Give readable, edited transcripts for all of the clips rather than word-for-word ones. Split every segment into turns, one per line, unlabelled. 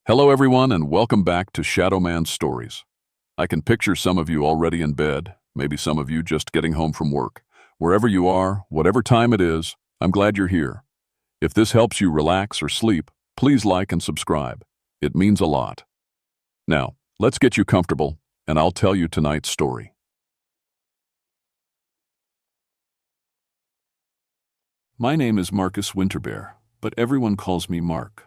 Hello, everyone, and welcome back to Shadow Man Stories. I can picture some of you already in bed, maybe some of you just getting home from work. Wherever you are, whatever time it is, I'm glad you're here. If this helps you relax or sleep, please like and subscribe. It means a lot. Now, let's get you comfortable, and I'll tell you tonight's story. My name is Marcus Winterbear, but everyone calls me Mark.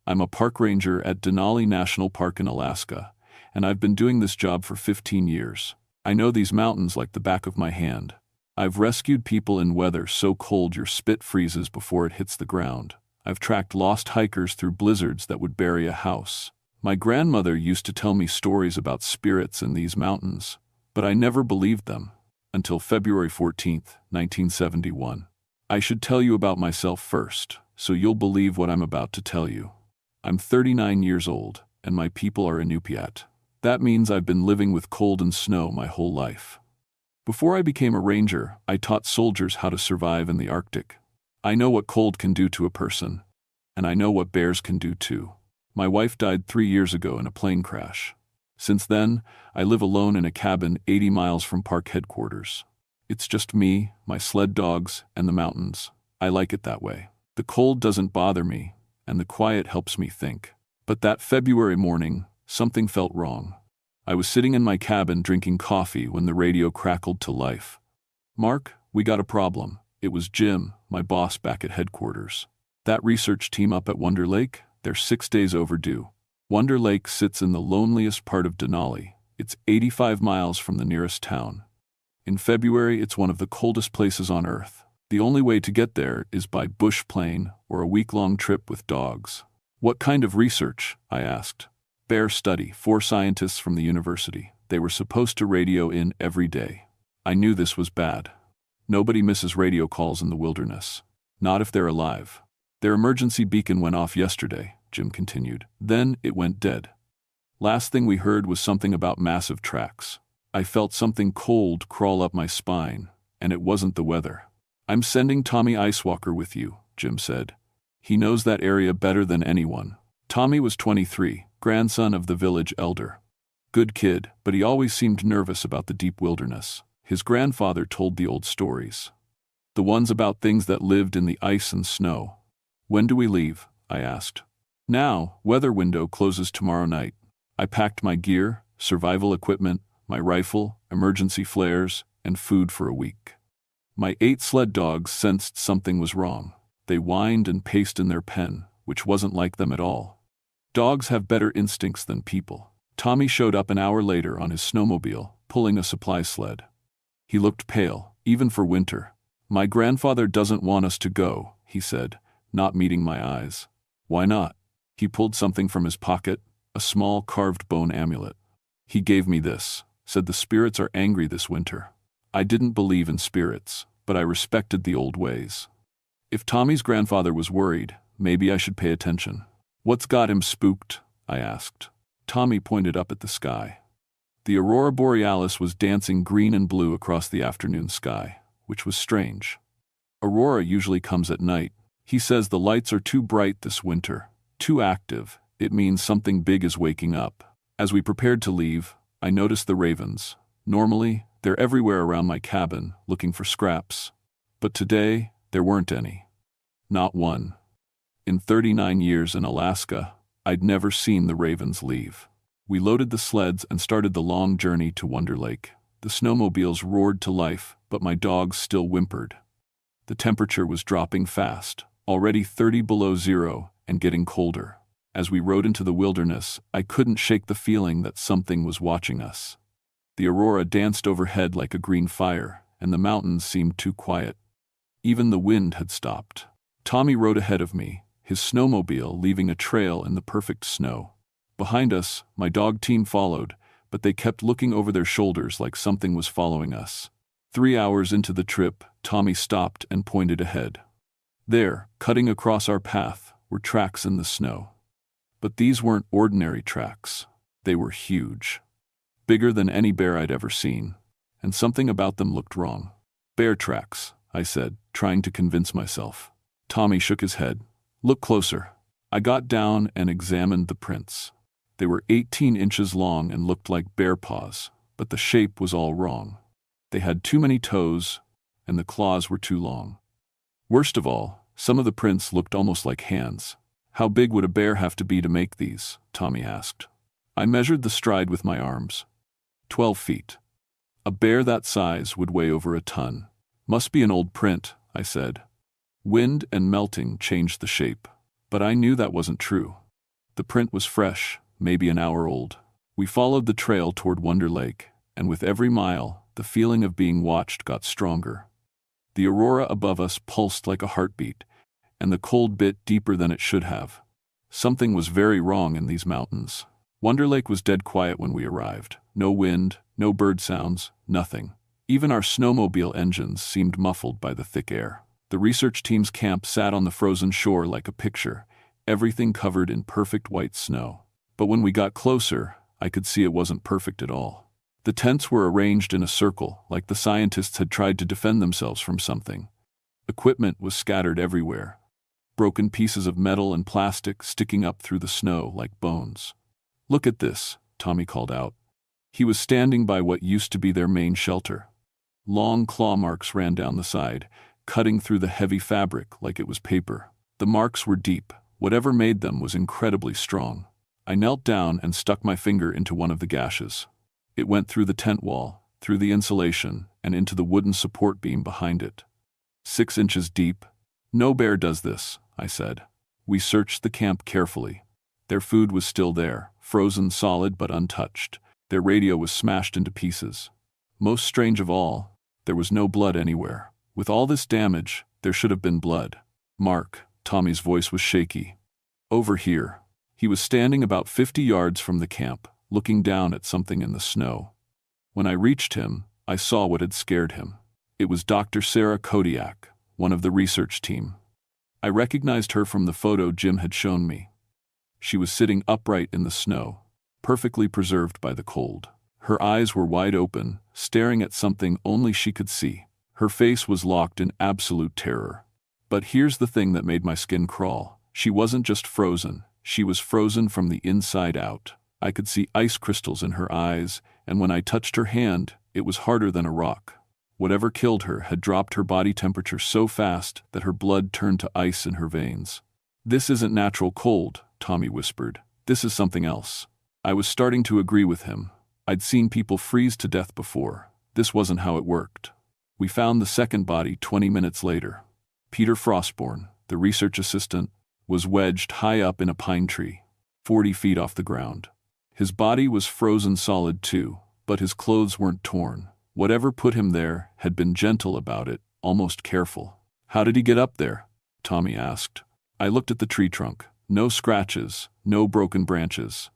I'm a park ranger at Denali National Park in Alaska, and I've been doing this job for 15 years. I know these mountains like the back of my hand. I've rescued people in weather so cold your spit freezes before it hits the ground. I've tracked lost hikers through blizzards that would bury a house. My grandmother used to tell me stories about spirits in these mountains, but I never believed them until February 14th, 1971. I should tell you about myself first, so you'll believe what I'm about to tell you. I'm 39 years old, and my people are Inupiat. That means I've been living with cold and snow my whole life. Before I became a ranger, I taught soldiers how to survive in the Arctic. I know what cold can do to a person, and I know what bears can do too. My wife died 3 years ago in a plane crash. Since then, I live alone in a cabin 80 miles from park headquarters. It's just me, my sled dogs, and the mountains. I like it that way. The cold doesn't bother me, and the quiet helps me think. But that February morning, something felt wrong. I was sitting in my cabin drinking coffee when the radio crackled to life. "Mark, we got a problem." It was Jim, my boss back at headquarters. "That research team up at Wonder Lake, they're 6 days overdue." Wonder Lake sits in the loneliest part of Denali. It's 85 miles from the nearest town. In February, it's one of the coldest places on Earth. The only way to get there is by bush plane or a week-long trip with dogs. "What kind of research?" I asked. "Bear study, 4 scientists from the university. They were supposed to radio in every day." I knew this was bad. Nobody misses radio calls in the wilderness. Not if they're alive. "Their emergency beacon went off yesterday," Jim continued. "Then it went dead. Last thing we heard was something about massive tracks." I felt something cold crawl up my spine, and it wasn't the weather. "I'm sending Tommy Icewalker with you," Jim said. "He knows that area better than anyone." Tommy was 23, grandson of the village elder. Good kid, but he always seemed nervous about the deep wilderness. His grandfather told the old stories. The ones about things that lived in the ice and snow. "When do we leave?" I asked. "Now, weather window closes tomorrow night." I packed my gear, survival equipment, my rifle, emergency flares, and food for a week. My 8 sled dogs sensed something was wrong. They whined and paced in their pen, which wasn't like them at all. Dogs have better instincts than people. Tommy showed up an hour later on his snowmobile, pulling a supply sled. He looked pale, even for winter. "My grandfather doesn't want us to go," he said, not meeting my eyes. "Why not?" He pulled something from his pocket, a small carved bone amulet. "He gave me this, said the spirits are angry this winter." I didn't believe in spirits, but I respected the old ways. If Tommy's grandfather was worried, maybe I should pay attention. "What's got him spooked?" I asked. Tommy pointed up at the sky. The aurora borealis was dancing green and blue across the afternoon sky, which was strange. Aurora usually comes at night. He says the lights are too bright this winter, too active. It means something big is waking up. As we prepared to leave, I noticed the ravens. Normally, they're everywhere around my cabin, looking for scraps. But today, there weren't any. Not one. In 39 years in Alaska, I'd never seen the ravens leave. We loaded the sleds and started the long journey to Wonder Lake. The snowmobiles roared to life, but my dogs still whimpered. The temperature was dropping fast, already 30 below zero, and getting colder. As we rode into the wilderness, I couldn't shake the feeling that something was watching us. The aurora danced overhead like a green fire, and the mountains seemed too quiet. Even the wind had stopped. Tommy rode ahead of me, his snowmobile leaving a trail in the perfect snow. Behind us, my dog team followed, but they kept looking over their shoulders like something was following us. 3 hours into the trip, Tommy stopped and pointed ahead. There, cutting across our path, were tracks in the snow. But these weren't ordinary tracks. They were huge. Bigger than any bear I'd ever seen, and something about them looked wrong. "Bear tracks," I said, trying to convince myself. Tommy shook his head. "Look closer." I got down and examined the prints. They were 18 inches long and looked like bear paws, but the shape was all wrong. They had too many toes, and the claws were too long. Worst of all, some of the prints looked almost like hands. How big would a bear have to be to make these? Tommy asked. I measured the stride with my arms. 12 feet. A bear that size would weigh over a ton. Must be an old print, I said. Wind and melting changed the shape, but I knew that wasn't true. The print was fresh, maybe an hour old. We followed the trail toward Wonder Lake, and with every mile, the feeling of being watched got stronger. The aurora above us pulsed like a heartbeat, and the cold bit deeper than it should have. Something was very wrong in these mountains. Wonder Lake was dead quiet when we arrived. No wind, no bird sounds, nothing. Even our snowmobile engines seemed muffled by the thick air. The research team's camp sat on the frozen shore like a picture, everything covered in perfect white snow. But when we got closer, I could see it wasn't perfect at all. The tents were arranged in a circle, like the scientists had tried to defend themselves from something. Equipment was scattered everywhere. Broken pieces of metal and plastic sticking up through the snow like bones. Look at this, Tommy called out. He was standing by what used to be their main shelter. Long claw marks ran down the side, cutting through the heavy fabric like it was paper. The marks were deep. Whatever made them was incredibly strong. I knelt down and stuck my finger into one of the gashes. It went through the tent wall, through the insulation, and into the wooden support beam behind it. 6 inches deep. No bear does this, I said. We searched the camp carefully. Their food was still there, frozen solid but untouched. Their radio was smashed into pieces. Most strange of all, there was no blood anywhere. With all this damage, there should have been blood. Mark, Tommy's voice was shaky. Over here. He was standing about 50 yards from the camp, looking down at something in the snow. When I reached him, I saw what had scared him. It was Dr. Sarah Kodiak, one of the research team. I recognized her from the photo Jim had shown me. She was sitting upright in the snow, perfectly preserved by the cold. Her eyes were wide open, staring at something only she could see. Her face was locked in absolute terror. But here's the thing that made my skin crawl. She wasn't just frozen, she was frozen from the inside out. I could see ice crystals in her eyes, and when I touched her hand, it was harder than a rock. Whatever killed her had dropped her body temperature so fast that her blood turned to ice in her veins. This isn't natural cold, Tommy whispered. This is something else. I was starting to agree with him. I'd seen people freeze to death before. This wasn't how it worked. We found the second body 20 minutes later. Peter Frostborn, the research assistant, was wedged high up in a pine tree, 40 feet off the ground. His body was frozen solid too, but his clothes weren't torn. Whatever put him there had been gentle about it, almost careful. How did he get up there? Tommy asked. I looked at the tree trunk. No scratches, no broken branches.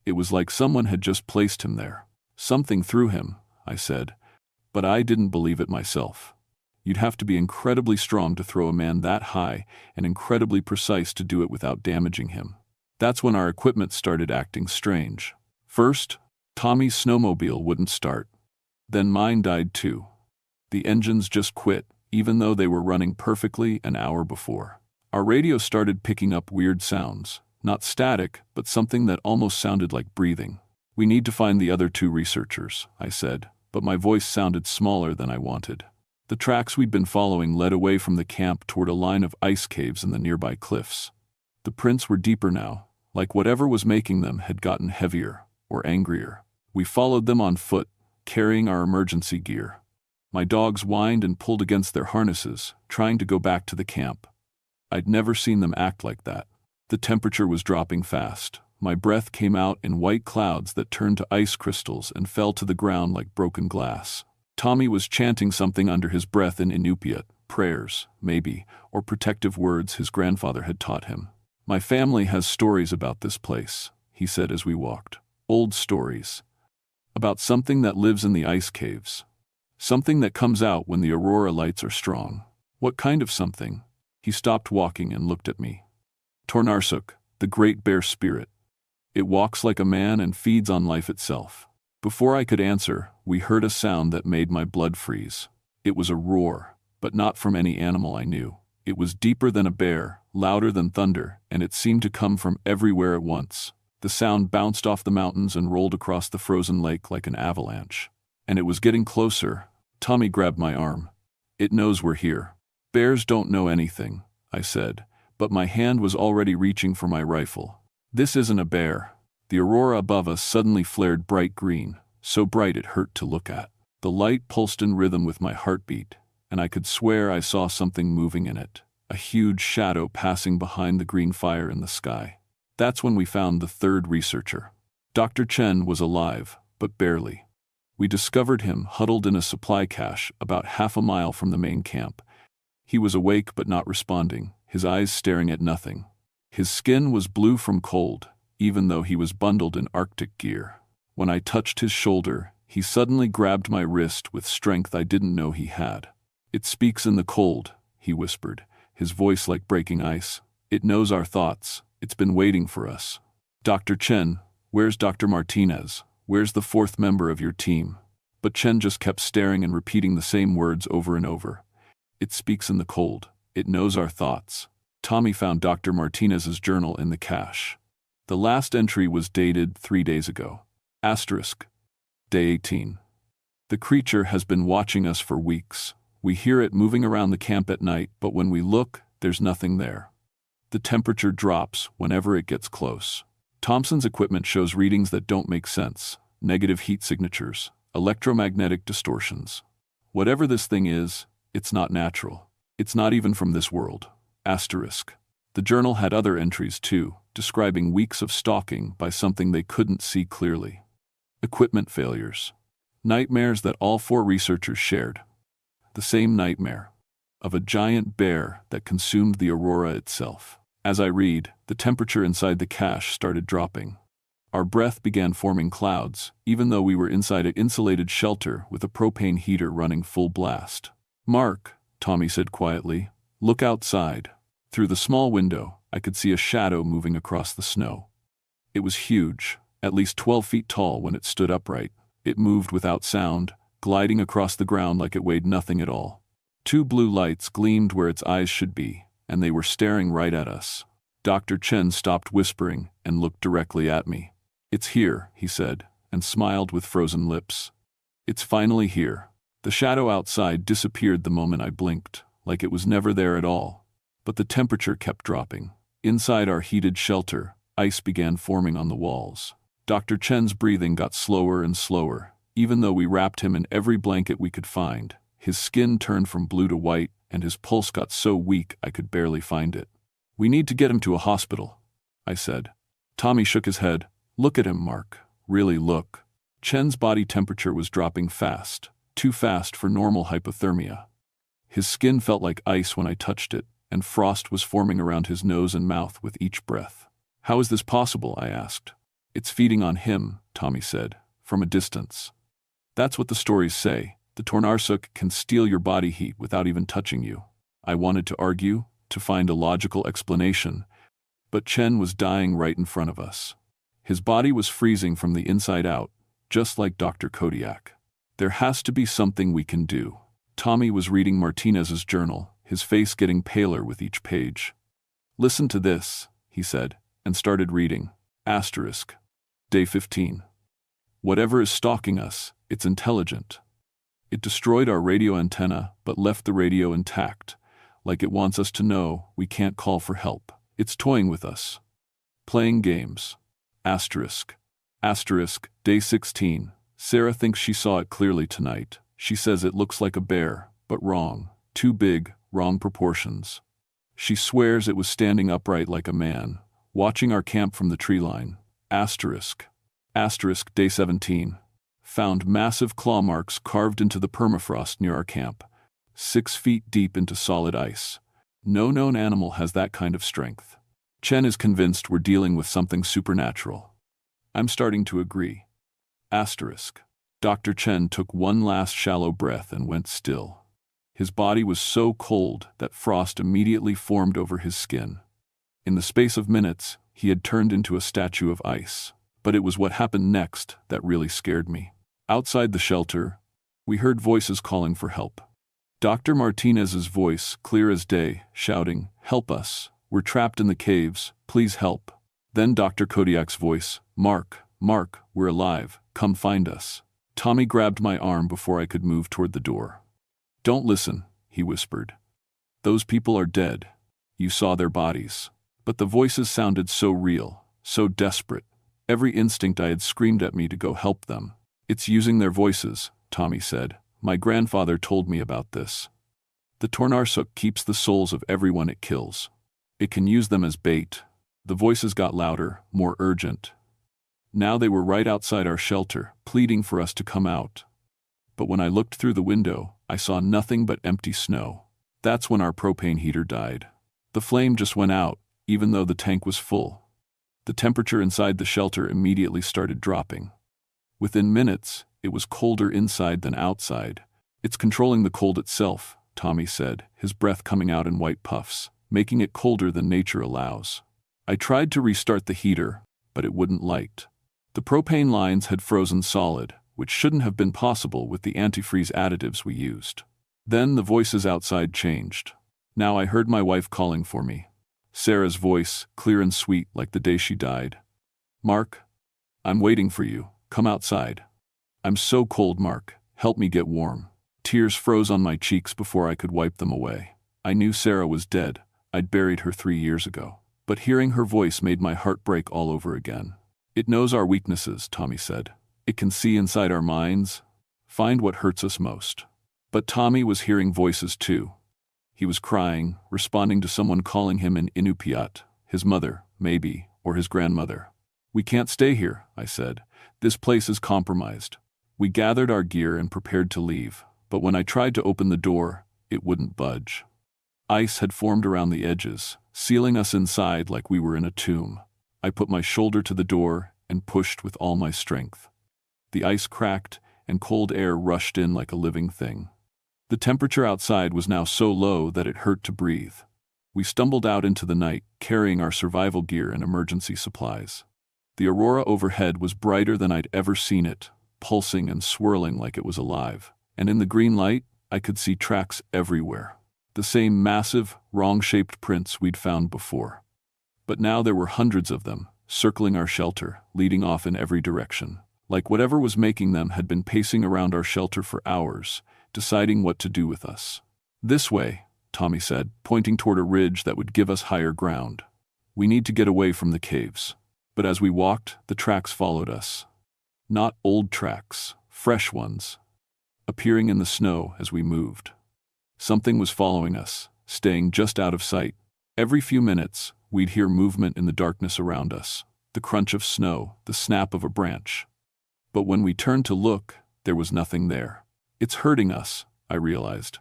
It was like someone had just placed him there. Something threw him, I said, but I didn't believe it myself. You'd have to be incredibly strong to throw a man that high and incredibly precise to do it without damaging him. That's when our equipment started acting strange. First, Tommy's snowmobile wouldn't start. Then mine died too. The engines just quit, even though they were running perfectly an hour before. Our radio started picking up weird sounds. Not static, but something that almost sounded like breathing. We need to find the other 2 researchers, I said, but my voice sounded smaller than I wanted. The tracks we'd been following led away from the camp toward a line of ice caves in the nearby cliffs. The prints were deeper now, like whatever was making them had gotten heavier or angrier. We followed them on foot, carrying our emergency gear. My dogs whined and pulled against their harnesses, trying to go back to the camp. I'd never seen them act like that. The temperature was dropping fast. My breath came out in white clouds that turned to ice crystals and fell to the ground like broken glass. Tommy was chanting something under his breath in Inupiat, prayers, maybe, or protective words his grandfather had taught him. My family has stories about this place, he said as we walked. Old stories. About something that lives in the ice caves. Something that comes out when the aurora lights are strong. What kind of something? He stopped walking and looked at me. Tornarsuk, the great bear spirit. It walks like a man and feeds on life itself. Before I could answer, we heard a sound that made my blood freeze. It was a roar, but not from any animal I knew. It was deeper than a bear, louder than thunder, and it seemed to come from everywhere at once. The sound bounced off the mountains and rolled across the frozen lake like an avalanche. And it was getting closer. Tommy grabbed my arm. "It knows we're here." "Bears don't know anything," I said, but my hand was already reaching for my rifle. "This isn't a bear." The aurora above us suddenly flared bright green, so bright it hurt to look at. The light pulsed in rhythm with my heartbeat, and I could swear I saw something moving in it, a huge shadow passing behind the green fire in the sky. That's when we found the third researcher. Dr. Chen was alive, but barely. We discovered him huddled in a supply cache about half a mile from the main camp. He was awake but not responding, his eyes staring at nothing. His skin was blue from cold, even though he was bundled in Arctic gear. When I touched his shoulder, he suddenly grabbed my wrist with strength I didn't know he had. "It speaks in the cold," he whispered, his voice like breaking ice. "It knows our thoughts. It's been waiting for us." "Dr. Chen, where's Dr. Martinez? Where's the fourth member of your team?" But Chen just kept staring and repeating the same words over and over. "It speaks in the cold. It knows our thoughts." Tommy found Dr. Martinez's journal in the cache. The last entry was dated 3 days ago. Asterisk. Day 18. "The creature has been watching us for weeks. We hear it moving around the camp at night, but when we look, there's nothing there. The temperature drops whenever it gets close. Thompson's equipment shows readings that don't make sense, negative heat signatures, electromagnetic distortions. Whatever this thing is, it's not natural. It's not even from this world." Asterisk. The journal had other entries too, describing weeks of stalking by something they couldn't see clearly. Equipment failures. Nightmares that all 4 researchers shared. The same nightmare. Of a giant bear that consumed the aurora itself. As I read, the temperature inside the cache started dropping. Our breath began forming clouds, even though we were inside an insulated shelter with a propane heater running full blast. "Mark," Tommy said quietly, "look outside." Through the small window, I could see a shadow moving across the snow. It was huge, at least 12 feet tall when it stood upright. It moved without sound, gliding across the ground like it weighed nothing at all. 2 blue lights gleamed where its eyes should be, and they were staring right at us. Dr. Chen stopped whispering and looked directly at me. "It's here," he said, and smiled with frozen lips. "It's finally here." The shadow outside disappeared the moment I blinked, like it was never there at all. But the temperature kept dropping. Inside our heated shelter, ice began forming on the walls. Dr. Chen's breathing got slower and slower. Even though we wrapped him in every blanket we could find, his skin turned from blue to white, and his pulse got so weak I could barely find it. "We need to get him to a hospital," I said. Tommy shook his head. "Look at him, Mark. Really look." Chen's body temperature was dropping fast, too fast for normal hypothermia. His skin felt like ice when I touched it, and frost was forming around his nose and mouth with each breath. "How is this possible?" I asked. "It's feeding on him," Tommy said, "from a distance. That's what the stories say. The Tornarsuk can steal your body heat without even touching you." I wanted to argue, to find a logical explanation, but Chen was dying right in front of us. His body was freezing from the inside out, just like Dr. Kodiak. "There has to be something we can do." Tommy was reading Martinez's journal, his face getting paler with each page. "Listen to this," he said, and started reading. Asterisk. Day 15. "Whatever is stalking us, it's intelligent. It destroyed our radio antenna, but left the radio intact, like it wants us to know we can't call for help. It's toying with us. Playing games." Asterisk. Asterisk. Day 16. "Sarah thinks she saw it clearly tonight. She says it looks like a bear, but wrong. Too big, wrong proportions. She swears it was standing upright like a man, watching our camp from the tree line." Asterisk. Asterisk. Day 17. "Found massive claw marks carved into the permafrost near our camp, 6 feet deep into solid ice. No known animal has that kind of strength. Chen is convinced we're dealing with something supernatural. I'm starting to agree." Asterisk. Dr. Chen took one last shallow breath and went still. His body was so cold that frost immediately formed over his skin. In the space of minutes, he had turned into a statue of ice. But it was what happened next that really scared me. Outside the shelter, we heard voices calling for help. Dr. Martinez's voice, clear as day, shouting, "Help us. We're trapped in the caves. Please help." Then Dr. Kodiak's voice, "Mark, Mark, we're alive. Come find us." Tommy grabbed my arm before I could move toward the door. "Don't listen," he whispered. "Those people are dead. You saw their bodies." But the voices sounded so real, so desperate. Every instinct I had screamed at me to go help them. "It's using their voices," Tommy said. "My grandfather told me about this. The Tornarsuk keeps the souls of everyone it kills. It can use them as bait." The voices got louder, more urgent. Now they were right outside our shelter, pleading for us to come out. But when I looked through the window, I saw nothing but empty snow. That's when our propane heater died. The flame just went out, even though the tank was full. The temperature inside the shelter immediately started dropping. Within minutes, it was colder inside than outside. "It's controlling the cold itself," Tommy said, his breath coming out in white puffs, "making it colder than nature allows." I tried to restart the heater, but it wouldn't light. The propane lines had frozen solid, which shouldn't have been possible with the antifreeze additives we used. Then the voices outside changed. Now I heard my wife calling for me. Sarah's voice, clear and sweet like the day she died. "Mark, I'm waiting for you. Come outside." "I'm so cold, Mark. Help me get warm." Tears froze on my cheeks before I could wipe them away. I knew Sarah was dead. I'd buried her 3 years ago. But hearing her voice made my heart break all over again. "It knows our weaknesses," Tommy said. "It can see inside our minds, find what hurts us most." But Tommy was hearing voices too. He was crying, responding to someone calling him in Inupiat, his mother, maybe, or his grandmother. "We can't stay here," I said. "This place is compromised." We gathered our gear and prepared to leave, but when I tried to open the door, it wouldn't budge. Ice had formed around the edges, sealing us inside like we were in a tomb. I put my shoulder to the door and pushed with all my strength. The ice cracked, and cold air rushed in like a living thing. The temperature outside was now so low that it hurt to breathe. We stumbled out into the night, carrying our survival gear and emergency supplies. The aurora overhead was brighter than I'd ever seen it, pulsing and swirling like it was alive. And in the green light, I could see tracks everywhere. The same massive, wrong-shaped prints we'd found before. But now there were hundreds of them, circling our shelter, leading off in every direction. Like whatever was making them had been pacing around our shelter for hours, deciding what to do with us. "This way," Tommy said, pointing toward a ridge that would give us higher ground. "We need to get away from the caves." But as we walked, the tracks followed us. Not old tracks, fresh ones, appearing in the snow as we moved. Something was following us, staying just out of sight. Every few minutes, we'd hear movement in the darkness around us, the crunch of snow, the snap of a branch. But when we turned to look, there was nothing there. "It's hurting us," I realized.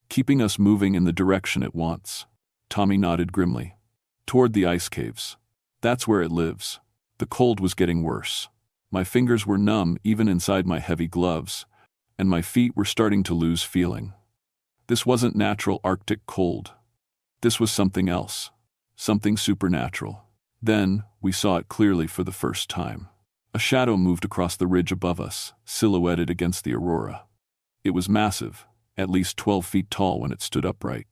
"Keeping us moving in the direction it wants." Tommy nodded grimly. "Toward the ice caves. That's where it lives." The cold was getting worse. My fingers were numb even inside my heavy gloves, and my feet were starting to lose feeling. This wasn't natural Arctic cold. This was something else, something supernatural. Then, we saw it clearly for the first time. A shadow moved across the ridge above us, silhouetted against the aurora. It was massive, at least 12 feet tall when it stood upright.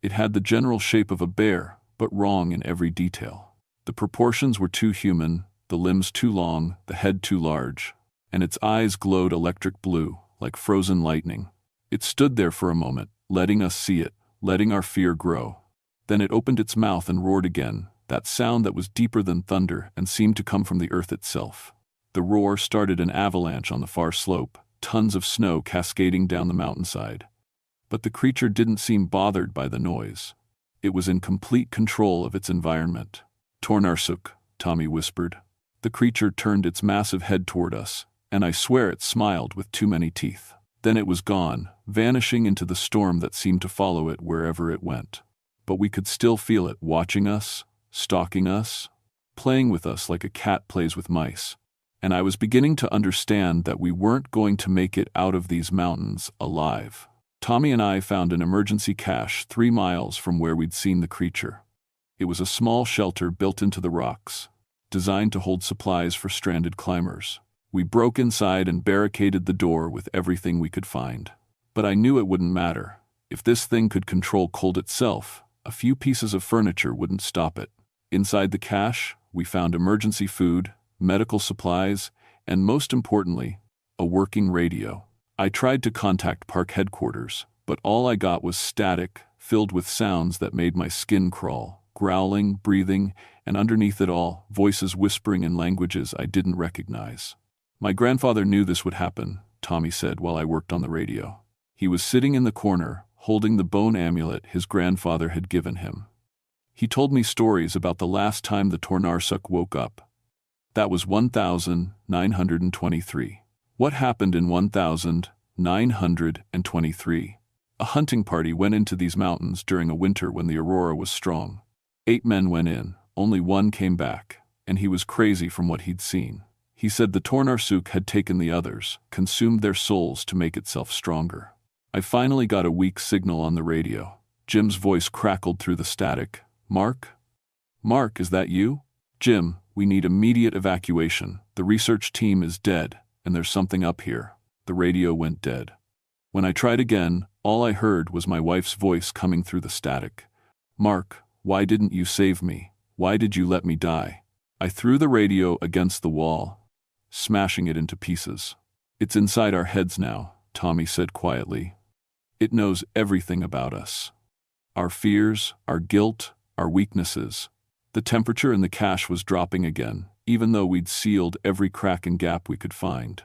It had the general shape of a bear, but wrong in every detail. The proportions were too human, the limbs too long, the head too large, and its eyes glowed electric blue, like frozen lightning. It stood there for a moment, letting us see it, letting our fear grow. Then it opened its mouth and roared again, that sound that was deeper than thunder and seemed to come from the earth itself. The roar started an avalanche on the far slope, tons of snow cascading down the mountainside. But the creature didn't seem bothered by the noise. It was in complete control of its environment. "Tornarsuk," Tommy whispered. The creature turned its massive head toward us, and I swear it smiled with too many teeth. Then it was gone, vanishing into the storm that seemed to follow it wherever it went. But we could still feel it watching us, stalking us, playing with us like a cat plays with mice. And I was beginning to understand that we weren't going to make it out of these mountains alive. Tommy and I found an emergency cache 3 miles from where we'd seen the creature. It was a small shelter built into the rocks, designed to hold supplies for stranded climbers. We broke inside and barricaded the door with everything we could find. But I knew it wouldn't matter. If this thing could control cold itself, a few pieces of furniture wouldn't stop it. Inside the cache, we found emergency food, medical supplies, and most importantly, a working radio. I tried to contact park headquarters, but all I got was static, filled with sounds that made my skin crawl, growling, breathing, and underneath it all, voices whispering in languages I didn't recognize. My grandfather knew this would happen, Tommy said while I worked on the radio. He was sitting in the corner, holding the bone amulet his grandfather had given him. He told me stories about the last time the Tornarsuk woke up. That was 1923. What happened in 1923? A hunting party went into these mountains during a winter when the aurora was strong. 8 men went in, only 1 came back, and he was crazy from what he'd seen. He said the Tornarsuk had taken the others, consumed their souls to make itself stronger. I finally got a weak signal on the radio. Jim's voice crackled through the static. Mark? Mark, is that you? Jim, we need immediate evacuation. The research team is dead, and there's something up here. The radio went dead. When I tried again, all I heard was my wife's voice coming through the static. Mark, why didn't you save me? Why did you let me die? I threw the radio against the wall, smashing it into pieces. It's inside our heads now, Tommy said quietly. It knows everything about us. Our fears, our guilt, our weaknesses. The temperature in the cache was dropping again, even though we'd sealed every crack and gap we could find.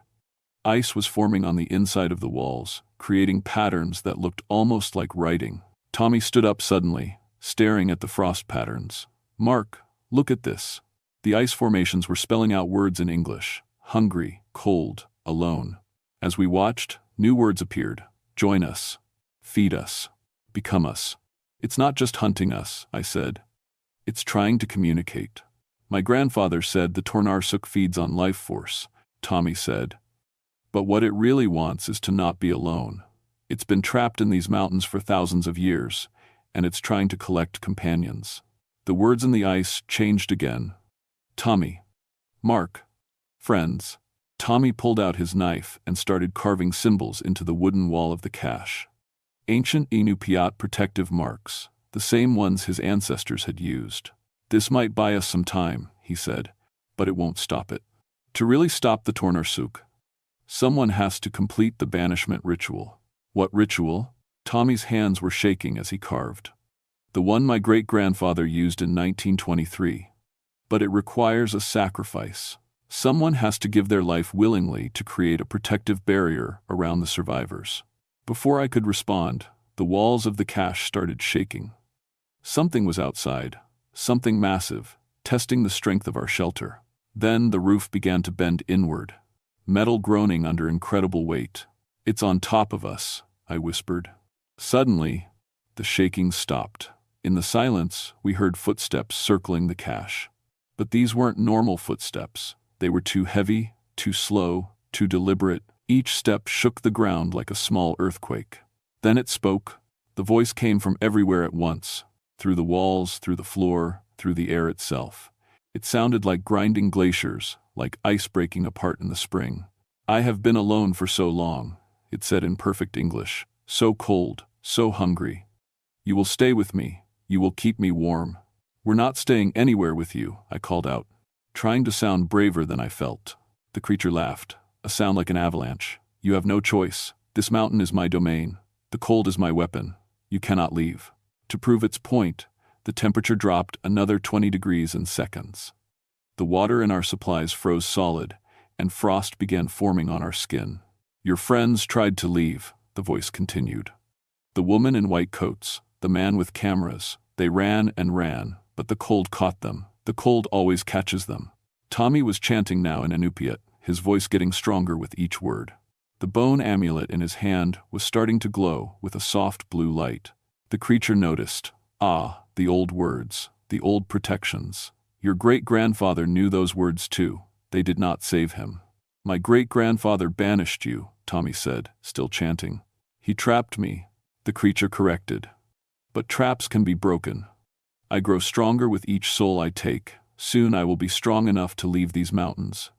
Ice was forming on the inside of the walls, creating patterns that looked almost like writing. Tommy stood up suddenly, staring at the frost patterns. Mark, look at this. The ice formations were spelling out words in English. Hungry, cold, alone. As we watched, new words appeared. Join us. Feed us. Become us. It's not just hunting us, I said. It's trying to communicate. My grandfather said the Tornarsuk feeds on life force, Tommy said. But what it really wants is to not be alone. It's been trapped in these mountains for thousands of years, and it's trying to collect companions. The words in the ice changed again. Tommy. Mark. Friends. Tommy pulled out his knife and started carving symbols into the wooden wall of the cache. Ancient Inupiat protective marks, the same ones his ancestors had used. This might buy us some time, he said, but it won't stop it. To really stop the Tornarsuk, someone has to complete the banishment ritual. What ritual? Tommy's hands were shaking as he carved. The one my great-grandfather used in 1923. But it requires a sacrifice. Someone has to give their life willingly to create a protective barrier around the survivors. Before I could respond, the walls of the cache started shaking. Something was outside, something massive, testing the strength of our shelter. Then the roof began to bend inward, metal groaning under incredible weight. It's on top of us, I whispered. Suddenly, the shaking stopped. In the silence, we heard footsteps circling the cache. But these weren't normal footsteps. They were too heavy, too slow, too deliberate. Each step shook the ground like a small earthquake. Then it spoke. The voice came from everywhere at once, through the walls, through the floor, through the air itself. It sounded like grinding glaciers, like ice breaking apart in the spring. I have been alone for so long, it said in perfect English. So cold, so hungry. You will stay with me. You will keep me warm. We're not staying anywhere with you, I called out, trying to sound braver than I felt. The creature laughed, a sound like an avalanche. You have no choice. This mountain is my domain. The cold is my weapon. You cannot leave. To prove its point, the temperature dropped another 20 degrees in seconds. The water in our supplies froze solid, and frost began forming on our skin. Your friends tried to leave, the voice continued. The woman in white coats, the man with cameras, they ran and ran, but the cold caught them. The cold always catches them. Tommy was chanting now in Inupiat, his voice getting stronger with each word. The bone amulet in his hand was starting to glow with a soft blue light. The creature noticed. Ah, the old words, the old protections. Your great-grandfather knew those words too. They did not save him. My great-grandfather banished you, Tommy said, still chanting. He trapped me, the creature corrected. But traps can be broken. I grow stronger with each soul I take. Soon I will be strong enough to leave these mountains,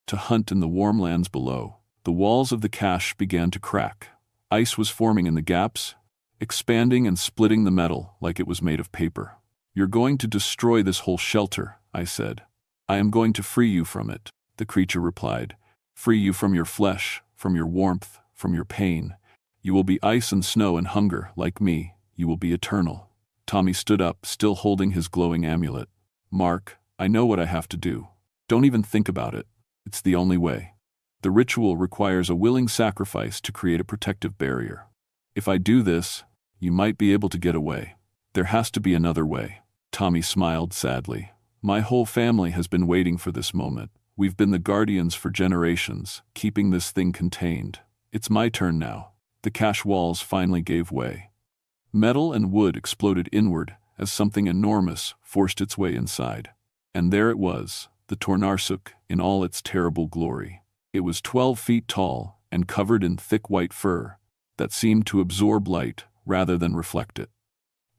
to hunt in the warm lands below. The walls of the cache began to crack. Ice was forming in the gaps, expanding and splitting the metal like it was made of paper. "You're going to destroy this whole shelter," I said. "I am going to free you from it," the creature replied. "Free you from your flesh, from your warmth, from your pain. You will be ice and snow and hunger, like me. You will be eternal." Tommy stood up, still holding his glowing amulet. "Mark, I know what I have to do. Don't even think about it. It's the only way. The ritual requires a willing sacrifice to create a protective barrier. If I do this, you might be able to get away. There has to be another way." Tommy smiled sadly. "My whole family has been waiting for this moment. We've been the guardians for generations, keeping this thing contained. It's my turn now." The cache walls finally gave way. Metal and wood exploded inward as something enormous forced its way inside. And there it was, the Tornarsuk in all its terrible glory. It was 12 feet tall and covered in thick white fur that seemed to absorb light rather than reflect it.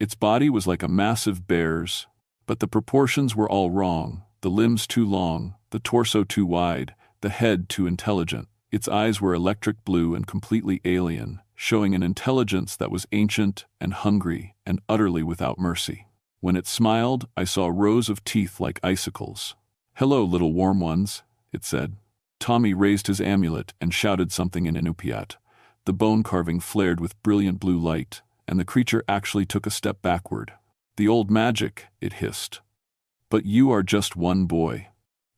Its body was like a massive bear's, but the proportions were all wrong: the limbs too long, the torso too wide, the head too intelligent. Its eyes were electric blue and completely alien, showing an intelligence that was ancient and hungry and utterly without mercy. When it smiled, I saw rows of teeth like icicles. "Hello, little warm ones," it said. Tommy raised his amulet and shouted something in Inupiat. The bone carving flared with brilliant blue light, and the creature actually took a step backward. "The old magic," it hissed. "But you are just one boy.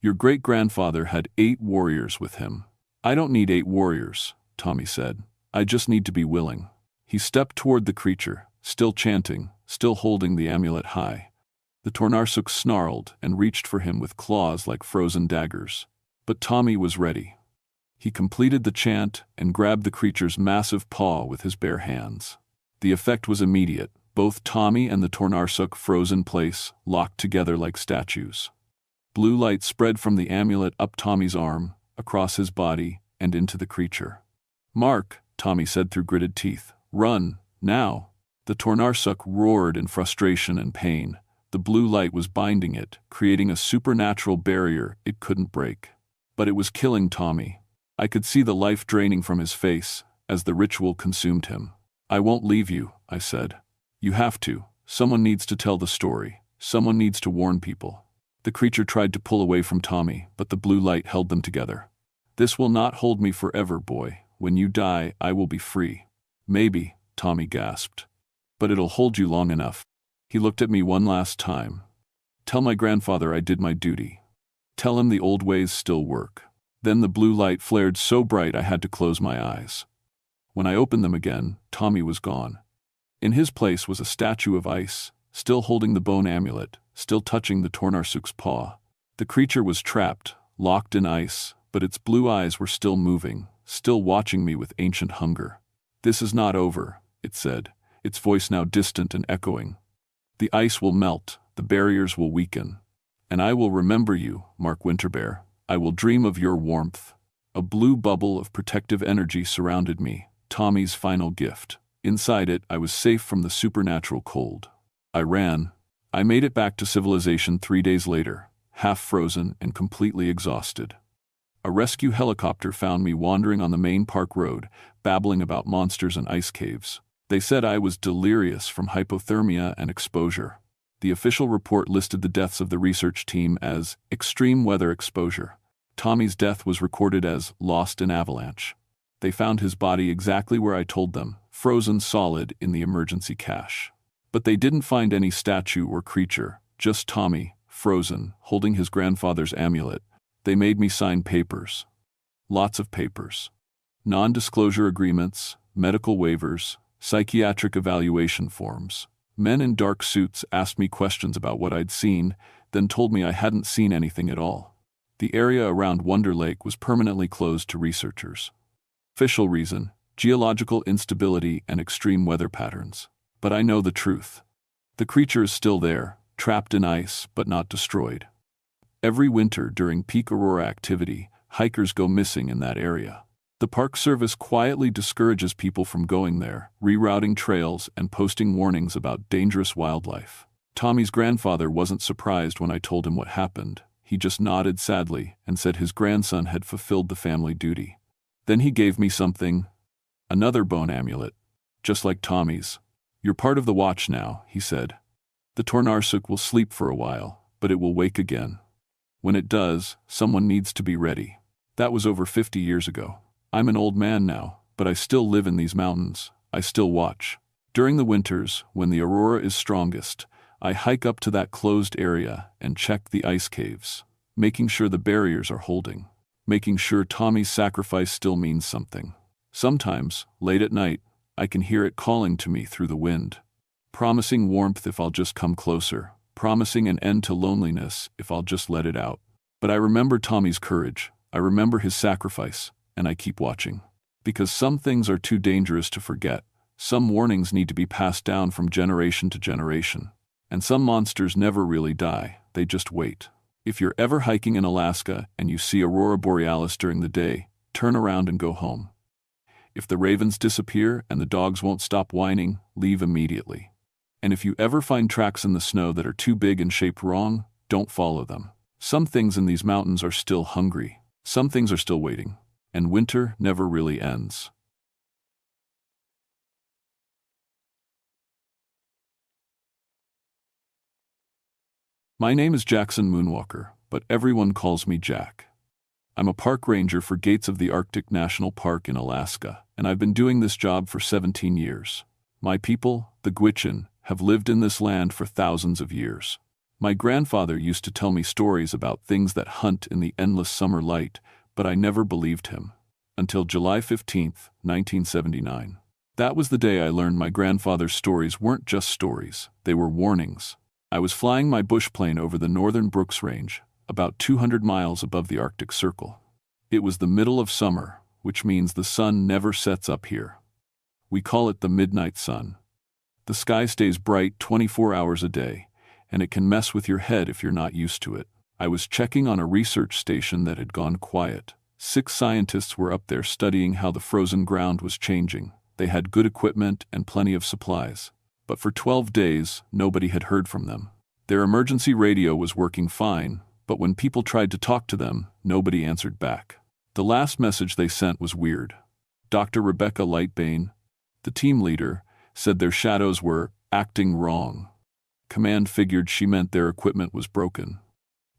Your great-grandfather had 8 warriors with him." "I don't need 8 warriors," Tommy said. "I just need to be willing." He stepped toward the creature, still chanting, still holding the amulet high. The Tornarsuk snarled and reached for him with claws like frozen daggers. But Tommy was ready. He completed the chant and grabbed the creature's massive paw with his bare hands. The effect was immediate. Both Tommy and the Tornarsuk froze in place, locked together like statues. Blue light spread from the amulet up Tommy's arm, across his body, and into the creature. "Mark," Tommy said through gritted teeth. "Run, now." The Tornarsuk roared in frustration and pain. The blue light was binding it, creating a supernatural barrier it couldn't break. But it was killing Tommy. I could see the life draining from his face as the ritual consumed him. "I won't leave you," I said. "You have to. Someone needs to tell the story. Someone needs to warn people." The creature tried to pull away from Tommy, but the blue light held them together. "This will not hold me forever, boy. When you die, I will be free." "Maybe," Tommy gasped. "But it'll hold you long enough." He looked at me one last time. "Tell my grandfather I did my duty. Tell him the old ways still work." Then the blue light flared so bright I had to close my eyes. When I opened them again, Tommy was gone. In his place was a statue of ice, still holding the bone amulet, still touching the Tornarsuk's paw. The creature was trapped, locked in ice, but its blue eyes were still moving, still watching me with ancient hunger. "This is not over," it said, its voice now distant and echoing. "The ice will melt, the barriers will weaken. And I will remember you, Mark Winterbear. I will dream of your warmth." A blue bubble of protective energy surrounded me, Tommy's final gift. Inside it, I was safe from the supernatural cold. I ran. I made it back to civilization 3 days later, half frozen and completely exhausted. A rescue helicopter found me wandering on the main park road, babbling about monsters and ice caves. They said I was delirious from hypothermia and exposure. The official report listed the deaths of the research team as extreme weather exposure. Tommy's death was recorded as lost in avalanche. They found his body exactly where I told them, frozen solid in the emergency cache. But they didn't find any statue or creature, just Tommy, frozen, holding his grandfather's amulet. They made me sign papers. Lots of papers. Non-disclosure agreements, medical waivers, psychiatric evaluation forms. Men in dark suits asked me questions about what I'd seen, then told me I hadn't seen anything at all. The area around Wonder Lake was permanently closed to researchers. Official reason: geological instability and extreme weather patterns. But I know the truth. The creature is still there, trapped in ice but not destroyed. Every winter during peak aurora activity, hikers go missing in that area. The Park Service quietly discourages people from going there, rerouting trails and posting warnings about dangerous wildlife. Tommy's grandfather wasn't surprised when I told him what happened. He just nodded sadly and said his grandson had fulfilled the family duty. Then he gave me something, another bone amulet, just like Tommy's, "You're part of the watch now," he said. "The Tornarsuk will sleep for a while, but it will wake again. When it does, someone needs to be ready." That was over 50 years ago. I'm an old man now, but I still live in these mountains. I still watch. During the winters, when the aurora is strongest, I hike up to that closed area and check the ice caves, making sure the barriers are holding, making sure Tommy's sacrifice still means something. Sometimes, late at night, I can hear it calling to me through the wind, promising warmth if I'll just come closer, promising an end to loneliness if I'll just let it out. But I remember Tommy's courage, I remember his sacrifice, and I keep watching. Because some things are too dangerous to forget, some warnings need to be passed down from generation to generation. And some monsters never really die, they just wait. If you're ever hiking in Alaska and you see Aurora Borealis during the day, turn around and go home. If the ravens disappear and the dogs won't stop whining, leave immediately. And if you ever find tracks in the snow that are too big and shaped wrong, don't follow them. Some things in these mountains are still hungry. Some things are still waiting. And winter never really ends. My name is Jackson Moonwalker, but everyone calls me Jack. I'm a park ranger for Gates of the Arctic National Park in Alaska, and I've been doing this job for 17 years. My people, the Gwich'in, have lived in this land for thousands of years. My grandfather used to tell me stories about things that hunt in the endless summer light, but I never believed him. Until July 15, 1979. That was the day I learned my grandfather's stories weren't just stories, they were warnings. I was flying my bush plane over the northern Brooks Range, about 200 miles above the Arctic Circle. It was the middle of summer, which means the sun never sets up here. We call it the midnight sun. The sky stays bright 24 hours a day, and it can mess with your head if you're not used to it. I was checking on a research station that had gone quiet. 6 scientists were up there studying how the frozen ground was changing. They had good equipment and plenty of supplies. But for 12 days, nobody had heard from them. Their emergency radio was working fine, but when people tried to talk to them, nobody answered back. The last message they sent was weird. Dr. Rebecca Lightbane, the team leader, said their shadows were acting wrong. Command figured she meant their equipment was broken.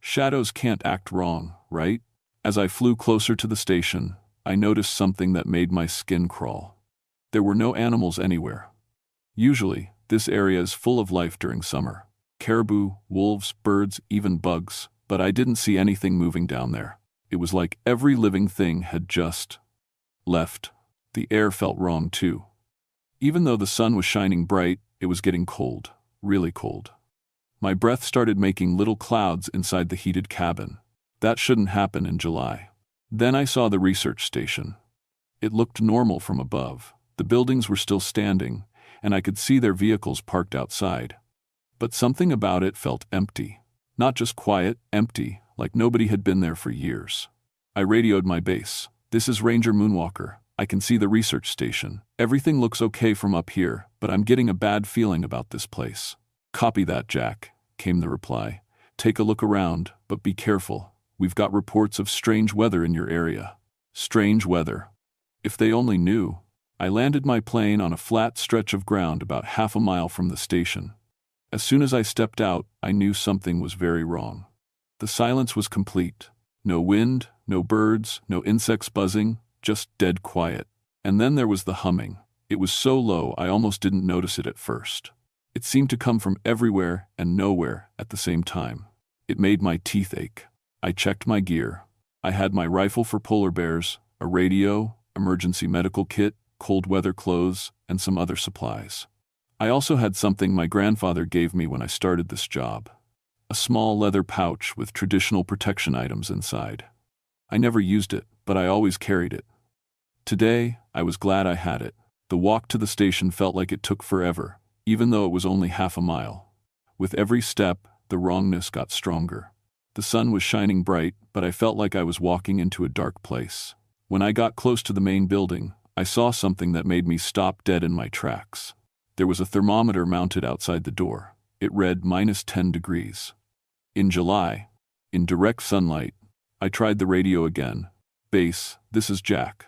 Shadows can't act wrong, right? As I flew closer to the station, I noticed something that made my skin crawl. There were no animals anywhere. Usually, this area is full of life during summer. Caribou, wolves, birds, even bugs, but I didn't see anything moving down there. It was like every living thing had just left. The air felt wrong too. Even though the sun was shining bright, it was getting cold, really cold. My breath started making little clouds inside the heated cabin. That shouldn't happen in July. Then I saw the research station. It looked normal from above. The buildings were still standing, and I could see their vehicles parked outside. But something about it felt empty. Not just quiet, empty, like nobody had been there for years. I radioed my base. "This is Ranger Moonwalker. I can see the research station. Everything looks okay from up here, but I'm getting a bad feeling about this place." "Copy that, Jack," came the reply. "Take a look around, but be careful. We've got reports of strange weather in your area." Strange weather. If they only knew. I landed my plane on a flat stretch of ground about half a mile from the station. As soon as I stepped out, I knew something was very wrong. The silence was complete. No wind, no birds, no insects buzzing, just dead quiet. And then there was the humming. It was so low I almost didn't notice it at first. It seemed to come from everywhere and nowhere at the same time. It made my teeth ache. I checked my gear. I had my rifle for polar bears, a radio, emergency medical kit, cold weather clothes, and some other supplies. I also had something my grandfather gave me when I started this job. A small leather pouch with traditional protection items inside. I never used it, but I always carried it. Today, I was glad I had it. The walk to the station felt like it took forever, even though it was only half a mile. With every step, the wrongness got stronger. The sun was shining bright, but I felt like I was walking into a dark place. When I got close to the main building, I saw something that made me stop dead in my tracks. There was a thermometer mounted outside the door. It read -10 degrees. In July, in direct sunlight, I tried the radio again. "Base, this is Jack.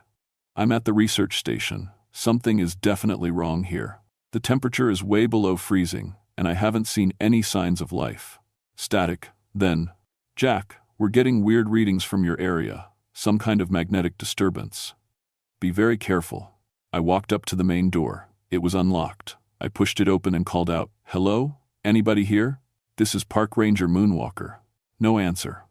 I'm at the research station. Something is definitely wrong here." The temperature is way below freezing, and I haven't seen any signs of life. Static, then. Jack, we're getting weird readings from your area, some kind of magnetic disturbance. Be very careful. I walked up to the main door. It was unlocked. I pushed it open and called out, "Hello? Anybody here? This is Park Ranger Moonwalker." No answer.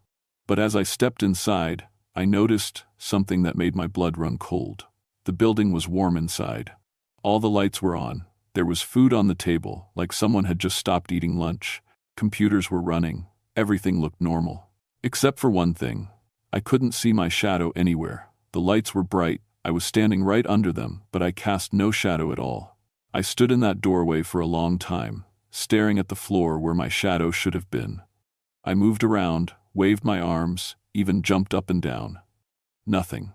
But as I stepped inside, I noticed something that made my blood run cold. The building was warm inside. All the lights were on. There was food on the table, like someone had just stopped eating lunch. Computers were running. Everything looked normal. Except for one thing. I couldn't see my shadow anywhere. The lights were bright. I was standing right under them, but I cast no shadow at all. I stood in that doorway for a long time, staring at the floor where my shadow should have been. I moved around, waved my arms, even jumped up and down. Nothing.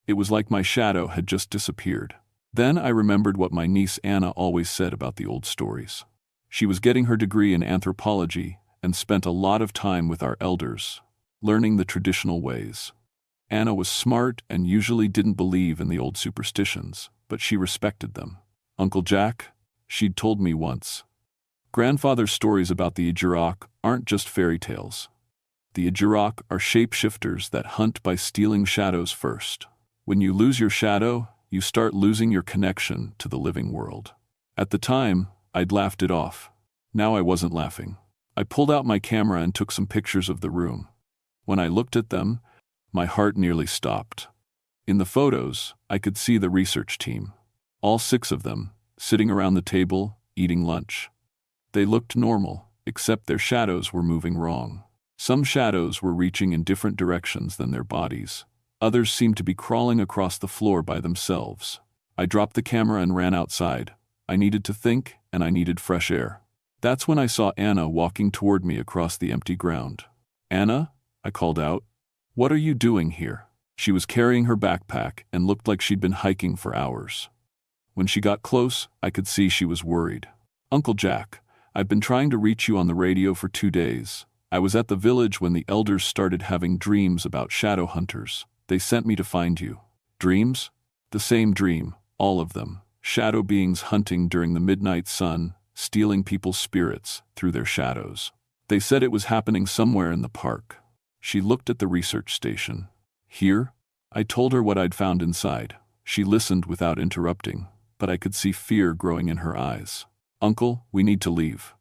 It was like my shadow had just disappeared. Then I remembered what my niece Anna always said about the old stories. She was getting her degree in anthropology and spent a lot of time with our elders, learning the traditional ways. Anna was smart and usually didn't believe in the old superstitions, but she respected them. Uncle Jack, she'd told me once, grandfather's stories about the Ijirok aren't just fairy tales. The Ijirok are shapeshifters that hunt by stealing shadows first. When you lose your shadow, you start losing your connection to the living world. At the time, I'd laughed it off. Now I wasn't laughing. I pulled out my camera and took some pictures of the room. When I looked at them, my heart nearly stopped. In the photos, I could see the research team. All 6 of them, sitting around the table, eating lunch. They looked normal, except their shadows were moving wrong. Some shadows were reaching in different directions than their bodies. Others seemed to be crawling across the floor by themselves. I dropped the camera and ran outside. I needed to think, and I needed fresh air. That's when I saw Anna walking toward me across the empty ground. "Anna?" I called out. "What are you doing here?" She was carrying her backpack and looked like she'd been hiking for hours. When she got close, I could see she was worried. "Uncle Jack, I've been trying to reach you on the radio for 2 days. I was at the village when the elders started having dreams about shadow hunters. They sent me to find you." Dreams? The same dream, all of them. Shadow beings hunting during the midnight sun, stealing people's spirits through their shadows. They said it was happening somewhere in the park. She looked at the research station. "Here?" I told her what I'd found inside. She listened without interrupting, but I could see fear growing in her eyes. "Uncle, we need to leave.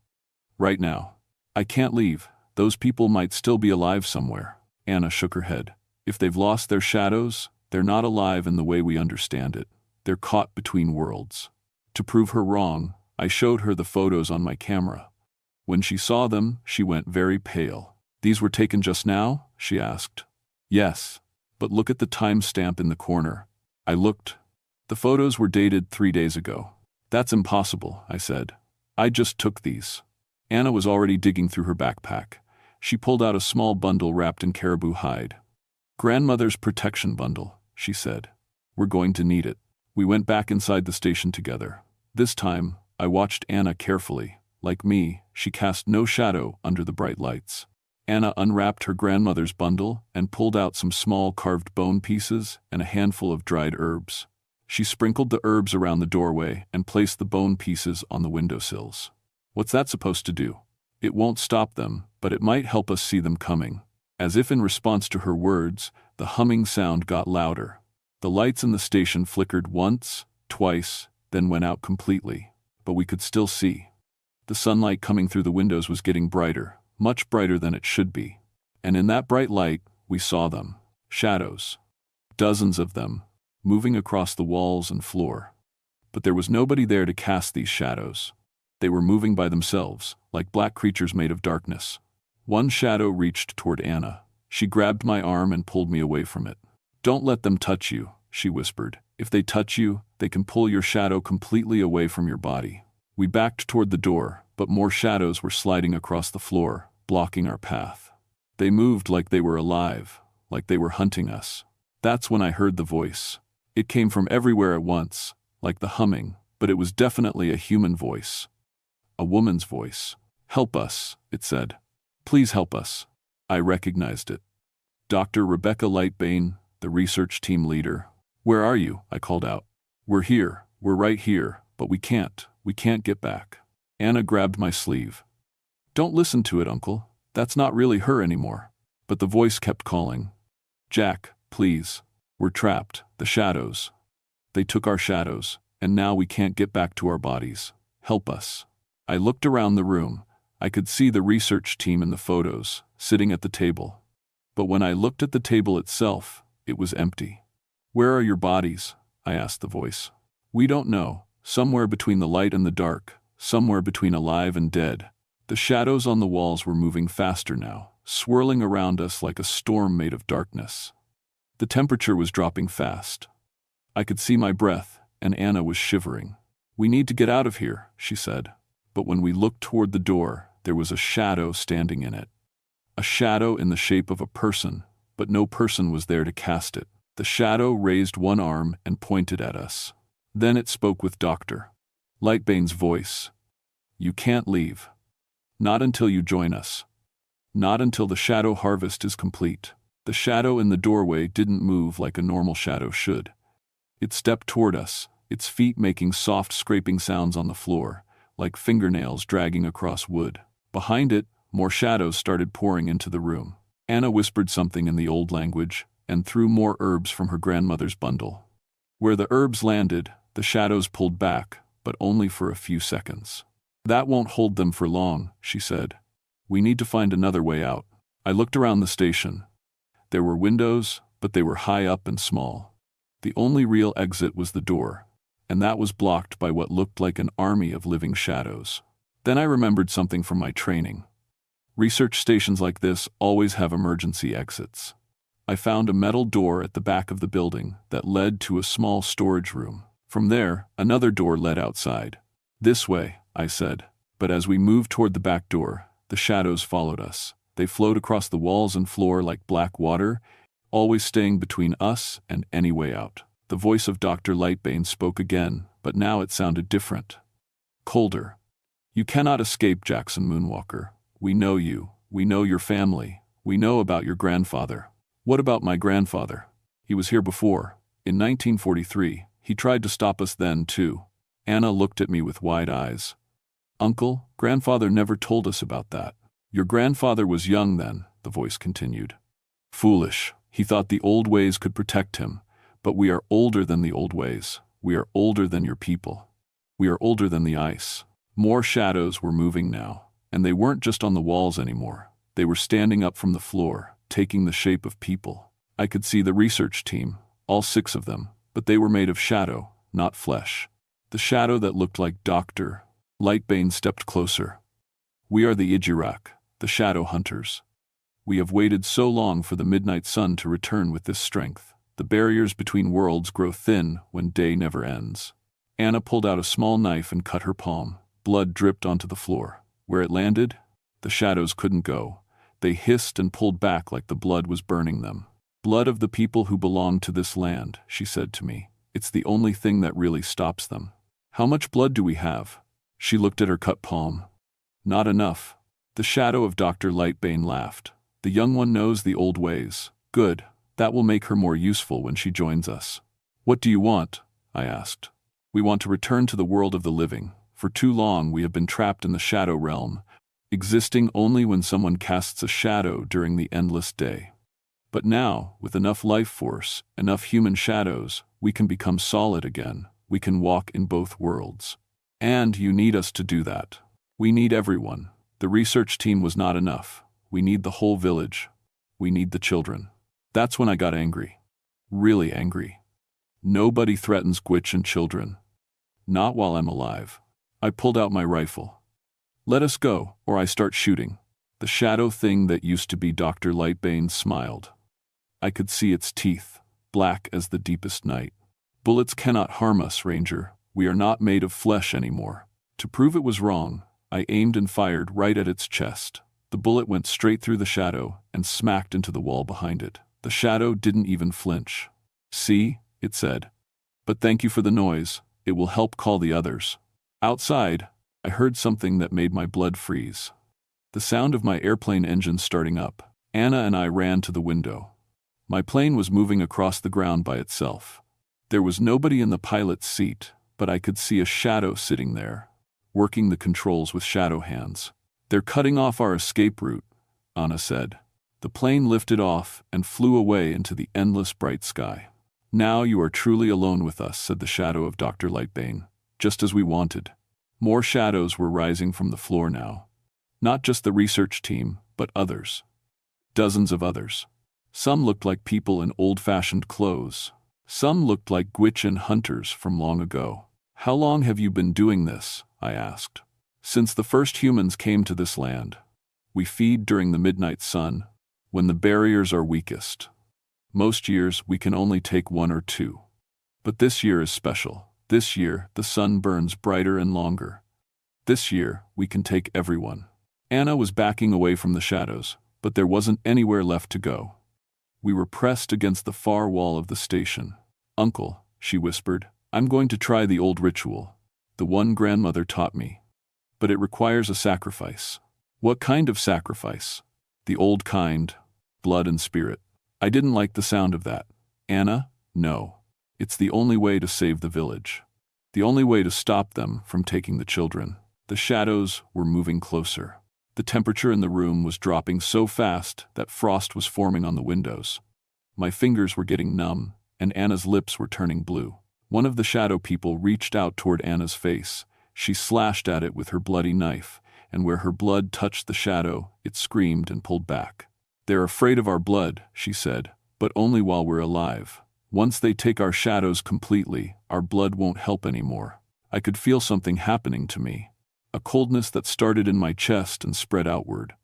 Right now." "I can't leave. Those people might still be alive somewhere." Anna shook her head. "If they've lost their shadows, they're not alive in the way we understand it. They're caught between worlds." To prove her wrong, I showed her the photos on my camera. When she saw them, she went very pale. "These were taken just now?" she asked. "Yes, but look at the timestamp in the corner." I looked. The photos were dated 3 days ago. "That's impossible," I said. "I just took these." Anna was already digging through her backpack. She pulled out a small bundle wrapped in caribou hide. "Grandmother's protection bundle," she said. "We're going to need it." We went back inside the station together. This time, I watched Anna carefully. Like me, she cast no shadow under the bright lights. Anna unwrapped her grandmother's bundle and pulled out some small carved bone pieces and a handful of dried herbs. She sprinkled the herbs around the doorway and placed the bone pieces on the windowsills. "What's that supposed to do?" "It won't stop them, but it might help us see them coming." As if in response to her words, the humming sound got louder. The lights in the station flickered once, twice, then went out completely, but we could still see. The sunlight coming through the windows was getting brighter, much brighter than it should be. And in that bright light, we saw them. Shadows. Dozens of them, moving across the walls and floor. But there was nobody there to cast these shadows. They were moving by themselves, like black creatures made of darkness. One shadow reached toward Anna. She grabbed my arm and pulled me away from it. "Don't let them touch you," she whispered. "If they touch you, they can pull your shadow completely away from your body." We backed toward the door, but more shadows were sliding across the floor, blocking our path. They moved like they were alive, like they were hunting us. That's when I heard the voice. It came from everywhere at once, like the humming, but it was definitely a human voice. A woman's voice. "Help us," it said. "Please help us." I recognized it. Dr. Rebecca Lightbane, the research team leader. "Where are you?" I called out. We're right here, but we We can't get back. Anna grabbed my sleeve. Don't listen to it, Uncle. That's not really her anymore. But the voice kept calling. Jack, please. We're trapped. The shadows. They took our shadows, and now we can't get back to our bodies. Help us. I looked around the room. I could see the research team in the photos, sitting at the table. But when I looked at the table itself, it was empty. Where are your bodies? I asked the voice. We don't know. Somewhere between the light and the dark, somewhere between alive and dead. The shadows on the walls were moving faster now, swirling around us like a storm made of darkness. The temperature was dropping fast. I could see my breath, and Anna was shivering. We need to get out of here, she said. But when we looked toward the door, there was a shadow standing in it. A shadow in the shape of a person, but no person was there to cast it. The shadow raised one arm and pointed at us. Then it spoke with Dr. Lightbane's voice. You can't leave. Not until you join us. Not until the shadow harvest is complete. The shadow in the doorway didn't move like a normal shadow should. It stepped toward us, its feet making soft scraping sounds on the floor, like fingernails dragging across wood. Behind it, more shadows started pouring into the room. Anna whispered something in the old language and threw more herbs from her grandmother's bundle. Where the herbs landed, the shadows pulled back, but only for a few seconds. That won't hold them for long, she said. We need to find another way out. I looked around the station. There were windows, but they were high up and small. The only real exit was the door, and that was blocked by what looked like an army of living shadows. Then I remembered something from my training. Research stations like this always have emergency exits. I found a metal door at the back of the building that led to a small storage room. From there, another door led outside. This way, I said. But as we moved toward the back door, the shadows followed us. They flowed across the walls and floor like black water, always staying between us and any way out. The voice of Dr. Lightbane spoke again, but now it sounded different. Colder. You cannot escape, Jackson Moonwalker. We know you. We know your family. We know about your grandfather. What about my grandfather? He was here before. In 1943, he tried to stop us then, too. Anna looked at me with wide eyes. Uncle, grandfather never told us about that. Your grandfather was young then, the voice continued. Foolish. He thought the old ways could protect him. But we are older than the old ways. We are older than your people. We are older than the ice. More shadows were moving now, and they weren't just on the walls anymore. They were standing up from the floor, taking the shape of people. I could see the research team, all 6 of them, but they were made of shadow, not flesh. The shadow that looked like Dr. Lightbane stepped closer. We are the Ijirak, the shadow hunters. We have waited so long for the midnight sun to return with this strength. The barriers between worlds grow thin when day never ends. Anna pulled out a small knife and cut her palm. Blood dripped onto the floor. Where it landed, the shadows couldn't go. They hissed and pulled back like the blood was burning them. Blood of the people who belong to this land, she said to me. It's the only thing that really stops them. How much blood do we have? She looked at her cut palm. Not enough. The shadow of Dr. Lightbane laughed. The young one knows the old ways. Good. That will make her more useful when she joins us. What do you want? I asked. We want to return to the world of the living. For too long we have been trapped in the shadow realm, existing only when someone casts a shadow during the endless day. But now, with enough life force, enough human shadows, we can become solid again. We can walk in both worlds. And you need us to do that. We need everyone. The research team was not enough. We need the whole village. We need the children. That's when I got angry. Really angry. Nobody threatens Gwitch and children. Not while I'm alive. I pulled out my rifle. Let us go, or I start shooting. The shadow thing that used to be Dr. Lightbane smiled. I could see its teeth, black as the deepest night. Bullets cannot harm us, Ranger. We are not made of flesh anymore. To prove it was wrong, I aimed and fired right at its chest. The bullet went straight through the shadow and smacked into the wall behind it. The shadow didn't even flinch. See, it said. But thank you for the noise. It will help call the others. Outside, I heard something that made my blood freeze. The sound of my airplane engine starting up. Anna and I ran to the window. My plane was moving across the ground by itself. There was nobody in the pilot's seat, but I could see a shadow sitting there, working the controls with shadow hands. "They're cutting off our escape route," Anna said. The plane lifted off and flew away into the endless bright sky. "Now you are truly alone with us," said the shadow of Dr. Lightbane, "just as we wanted." More shadows were rising from the floor now. Not just the research team, but others. Dozens of others. Some looked like people in old-fashioned clothes. Some looked like Gwich'in hunters from long ago. "How long have you been doing this?" I asked. "Since the first humans came to this land. We feed during the midnight sun, when the barriers are weakest. Most years we can only take one or two. But this year is special. This year the sun burns brighter and longer. This year we can take everyone." Anna was backing away from the shadows, but there wasn't anywhere left to go. We were pressed against the far wall of the station. "Uncle," she whispered, "I'm going to try the old ritual, the one grandmother taught me. But it requires a sacrifice." "What kind of sacrifice?" "The old kind, blood and spirit." I didn't like the sound of that. "Anna, no. It's the only way to save the village. The only way to stop them from taking the children." The shadows were moving closer. The temperature in the room was dropping so fast that frost was forming on the windows. My fingers were getting numb, and Anna's lips were turning blue. One of the shadow people reached out toward Anna's face. She slashed at it with her bloody knife, and where her blood touched the shadow, it screamed and pulled back. "They're afraid of our blood," she said, "but only while we're alive. Once they take our shadows completely, our blood won't help anymore." I could feel something happening to me. A coldness that started in my chest and spread outward.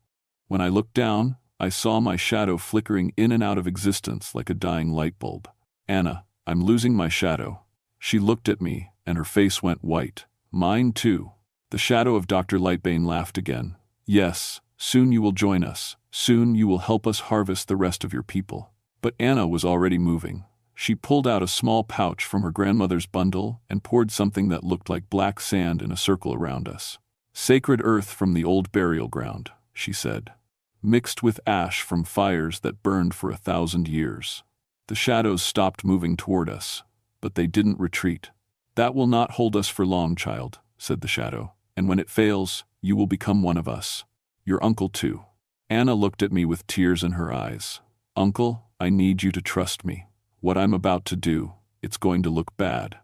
When I looked down, I saw my shadow flickering in and out of existence like a dying light bulb. "Anna, I'm losing my shadow." She looked at me, and her face went white. "Mine too." The shadow of Dr. Lightbane laughed again. "Yes, soon you will join us. Soon you will help us harvest the rest of your people." But Anna was already moving. She pulled out a small pouch from her grandmother's bundle and poured something that looked like black sand in a circle around us. "Sacred earth from the old burial ground," she said, "mixed with ash from fires that burned for 1,000 years." The shadows stopped moving toward us, but they didn't retreat. "That will not hold us for long, child," said the shadow, "and when it fails, you will become one of us. Your uncle too." Anna looked at me with tears in her eyes. "Uncle, I need you to trust me. What I'm about to do, it's going to look bad.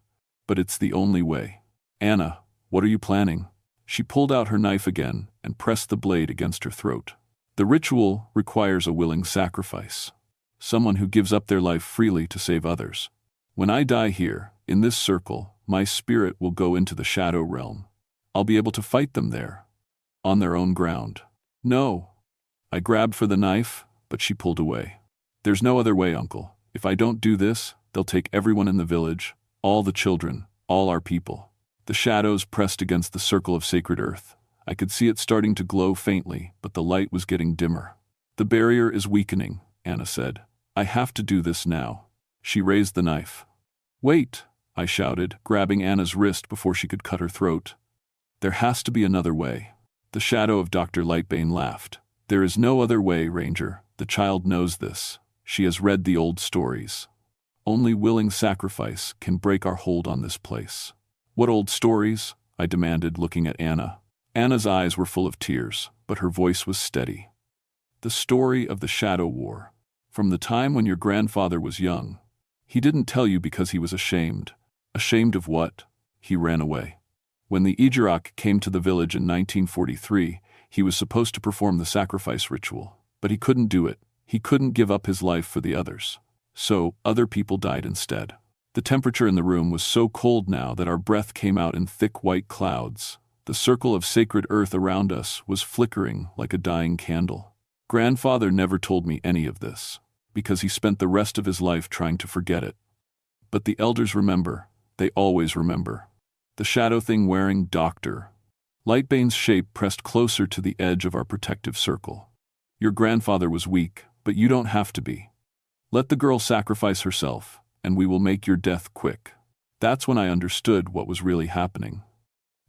But it's the only way." "Anna, what are you planning?" She pulled out her knife again and pressed the blade against her throat. "The ritual requires a willing sacrifice. Someone who gives up their life freely to save others. When I die here, in this circle, my spirit will go into the shadow realm. I'll be able to fight them there, on their own ground." "No." I grabbed for the knife, but she pulled away. "There's no other way, Uncle. If I don't do this, they'll take everyone in the village, all the children, all our people." The shadows pressed against the circle of sacred earth. I could see it starting to glow faintly, but the light was getting dimmer. "The barrier is weakening," Anna said. "I have to do this now." She raised the knife. "Wait," I shouted, grabbing Anna's wrist before she could cut her throat. "There has to be another way." The shadow of Dr. Lightbane laughed. "There is no other way, Ranger. The child knows this. She has read the old stories. Only willing sacrifice can break our hold on this place." "What old stories?" I demanded, looking at Anna. Anna's eyes were full of tears, but her voice was steady. "The story of the Shadow War. From the time when your grandfather was young. He didn't tell you because he was ashamed. Ashamed of what? He ran away. When the Ijarak came to the village in 1943, he was supposed to perform the sacrifice ritual, but he couldn't do it. He couldn't give up his life for the others. So, other people died instead. The temperature in the room was so cold now that our breath came out in thick white clouds. The circle of sacred earth around us was flickering like a dying candle. Grandfather never told me any of this, because he spent the rest of his life trying to forget it. But the elders remember. They always remember. The shadow thing wearing Dr. Lightbane's shape pressed closer to the edge of our protective circle. "Your grandfather was weak, but you don't have to be. Let the girl sacrifice herself, and we will make your death quick." That's when I understood what was really happening.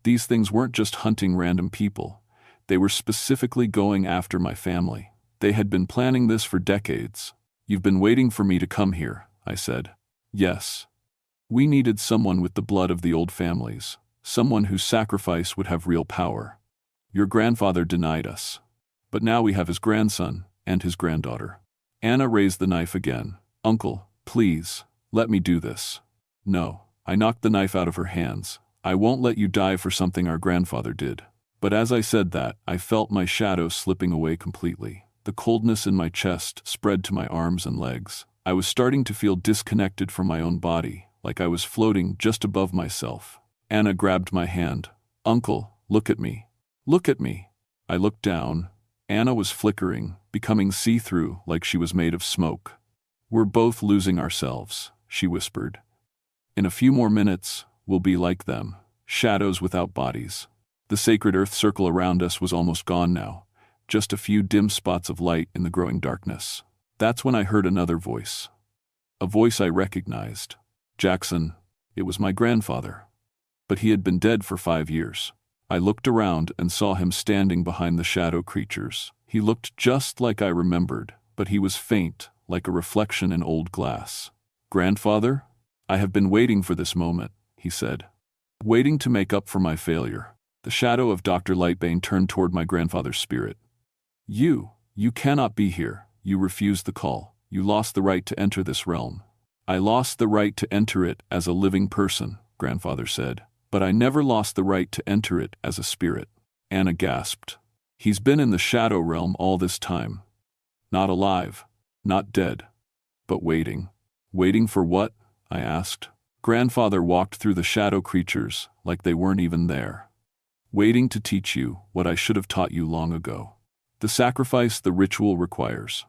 These things weren't just hunting random people. They were specifically going after my family. They had been planning this for decades. "You've been waiting for me to come here," I said. "Yes. We needed someone with the blood of the old families. someone whose sacrifice would have real power. Your grandfather denied us. But now we have his grandson and his granddaughter. Anna raised the knife again. Uncle, please, let me do this. No, I knocked the knife out of her hands. I won't let you die for something our grandfather did. But as I said that, I felt my shadow slipping away completely. The coldness in my chest spread to my arms and legs. I was starting to feel disconnected from my own body, like I was floating just above myself. Anna grabbed my hand. Uncle, look at me. Look at me. I looked down. Anna was flickering, becoming see-through like she was made of smoke. We're both losing ourselves, she whispered. In a few more minutes, we'll be like them, shadows without bodies. The sacred earth circle around us was almost gone now, just a few dim spots of light in the growing darkness. That's when I heard another voice. A voice I recognized. Jackson. It was my grandfather. But he had been dead for 5 years. I looked around and saw him standing behind the shadow creatures. He looked just like I remembered, but he was faint, like a reflection in old glass. Grandfather? I have been waiting for this moment, he said. Waiting to make up for my failure. The shadow of Dr. Lightbane turned toward my grandfather's spirit. You cannot be here. You refused the call. You lost the right to enter this realm. I lost the right to enter it as a living person, grandfather said. But I never lost the right to enter it as a spirit. Anna gasped. He's been in the shadow realm all this time. Not alive, not dead, but waiting. Waiting for what? I asked. Grandfather walked through the shadow creatures like they weren't even there. Waiting to teach you what I should have taught you long ago. The sacrifice the ritual requires.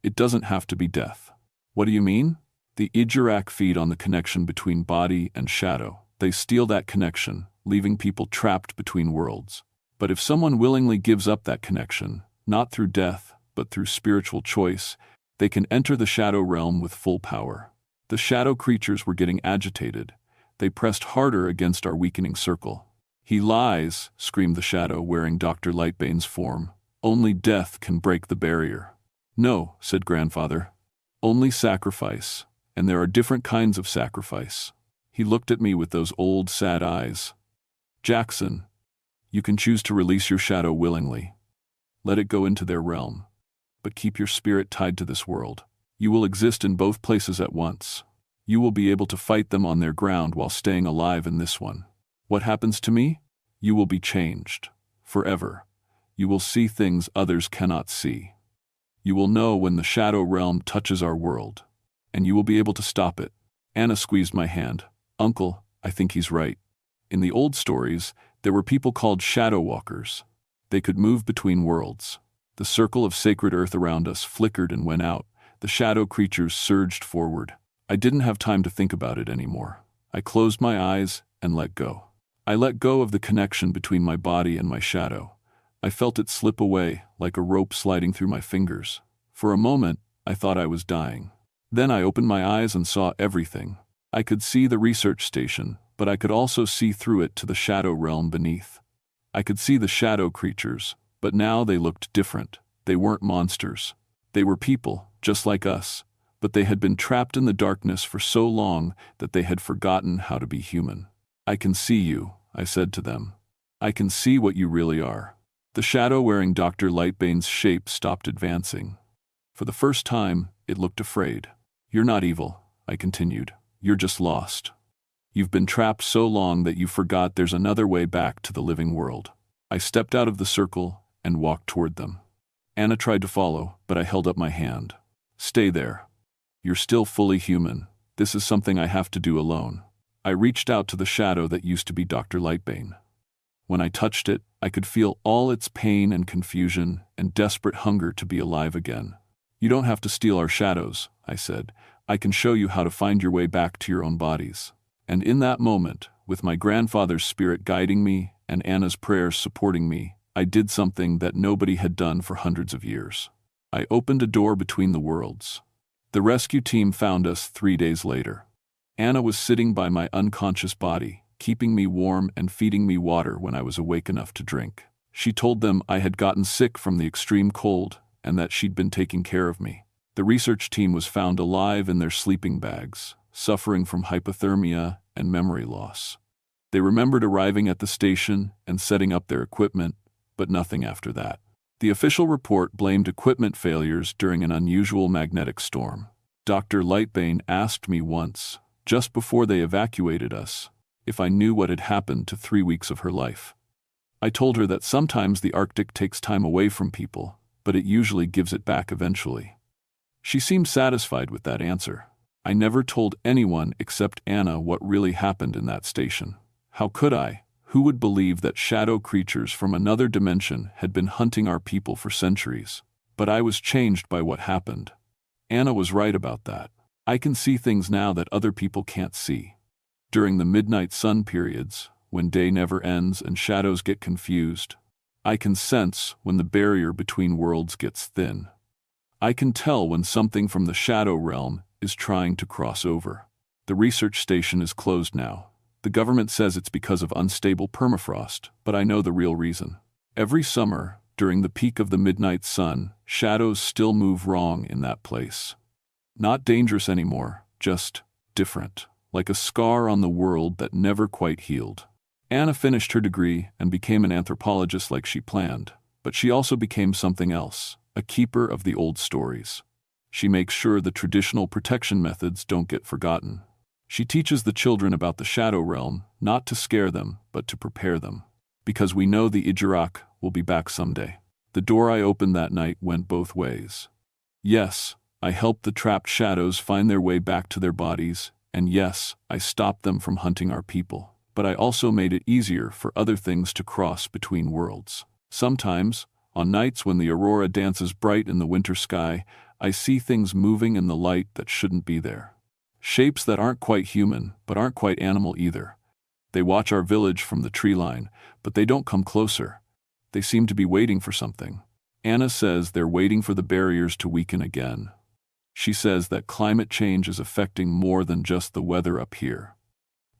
It doesn't have to be death. What do you mean? The Ijurak feed on the connection between body and shadow. They steal that connection, leaving people trapped between worlds. But if someone willingly gives up that connection, not through death, but through spiritual choice, they can enter the shadow realm with full power. The shadow creatures were getting agitated. They pressed harder against our weakening circle. He lies, screamed the shadow wearing Dr. Lightbane's form. Only death can break the barrier. No, said grandfather. Only sacrifice, and there are different kinds of sacrifice. He looked at me with those old, sad eyes. Jackson, you can choose to release your shadow willingly. Let it go into their realm. But keep your spirit tied to this world. You will exist in both places at once. You will be able to fight them on their ground while staying alive in this one. What happens to me? You will be changed. Forever. You will see things others cannot see. You will know when the shadow realm touches our world. And you will be able to stop it. Anna squeezed my hand. Uncle, I think he's right. In the old stories, there were people called shadow walkers. They could move between worlds. The circle of sacred earth around us flickered and went out. The shadow creatures surged forward. I didn't have time to think about it anymore. I closed my eyes and let go. I let go of the connection between my body and my shadow. I felt it slip away, like a rope sliding through my fingers. For a moment, I thought I was dying. Then I opened my eyes and saw everything. I could see the research station, but I could also see through it to the shadow realm beneath. I could see the shadow creatures, but now they looked different. They weren't monsters. They were people, just like us, but they had been trapped in the darkness for so long that they had forgotten how to be human. I can see you, I said to them. I can see what you really are. The shadow wearing Dr. Lightbane's shape stopped advancing. For the first time, it looked afraid. You're not evil, I continued. You're just lost. You've been trapped so long that you forgot there's another way back to the living world. I stepped out of the circle and walked toward them. Anna tried to follow, but I held up my hand. Stay there. You're still fully human. This is something I have to do alone. I reached out to the shadow that used to be Dr. Lightbane. When I touched it, I could feel all its pain and confusion and desperate hunger to be alive again. You don't have to steal our shadows, I said. I can show you how to find your way back to your own bodies. And in that moment, with my grandfather's spirit guiding me and Anna's prayers supporting me, I did something that nobody had done for hundreds of years. I opened a door between the worlds. The rescue team found us 3 days later. Anna was sitting by my unconscious body, keeping me warm and feeding me water when I was awake enough to drink. She told them I had gotten sick from the extreme cold and that she'd been taking care of me. The research team was found alive in their sleeping bags, suffering from hypothermia and memory loss. They remembered arriving at the station and setting up their equipment, but nothing after that. The official report blamed equipment failures during an unusual magnetic storm. Dr. Lightbane asked me once, just before they evacuated us, if I knew what had happened to 3 weeks of her life. I told her that sometimes the Arctic takes time away from people, but it usually gives it back eventually. She seemed satisfied with that answer. I never told anyone except Anna what really happened in that station. How could I? Who would believe that shadow creatures from another dimension had been hunting our people for centuries? But I was changed by what happened. Anna was right about that. I can see things now that other people can't see. During the midnight sun periods, when day never ends and shadows get confused, I can sense when the barrier between worlds gets thin. I can tell when something from the shadow realm is trying to cross over. The research station is closed now. The government says it's because of unstable permafrost, but I know the real reason. Every summer, during the peak of the midnight sun, shadows still move wrong in that place. Not dangerous anymore, just different, like a scar on the world that never quite healed. Anna finished her degree and became an anthropologist like she planned, but she also became something else, a keeper of the old stories. She makes sure the traditional protection methods don't get forgotten. She teaches the children about the shadow realm, not to scare them, but to prepare them. Because we know the Ijurak will be back someday. The door I opened that night went both ways. Yes, I helped the trapped shadows find their way back to their bodies, and yes, I stopped them from hunting our people. But I also made it easier for other things to cross between worlds. Sometimes, on nights when the aurora dances bright in the winter sky, I see things moving in the light that shouldn't be there. Shapes that aren't quite human, but aren't quite animal either. They watch our village from the tree line, but they don't come closer. They seem to be waiting for something. Anna says they're waiting for the barriers to weaken again. She says that climate change is affecting more than just the weather up here.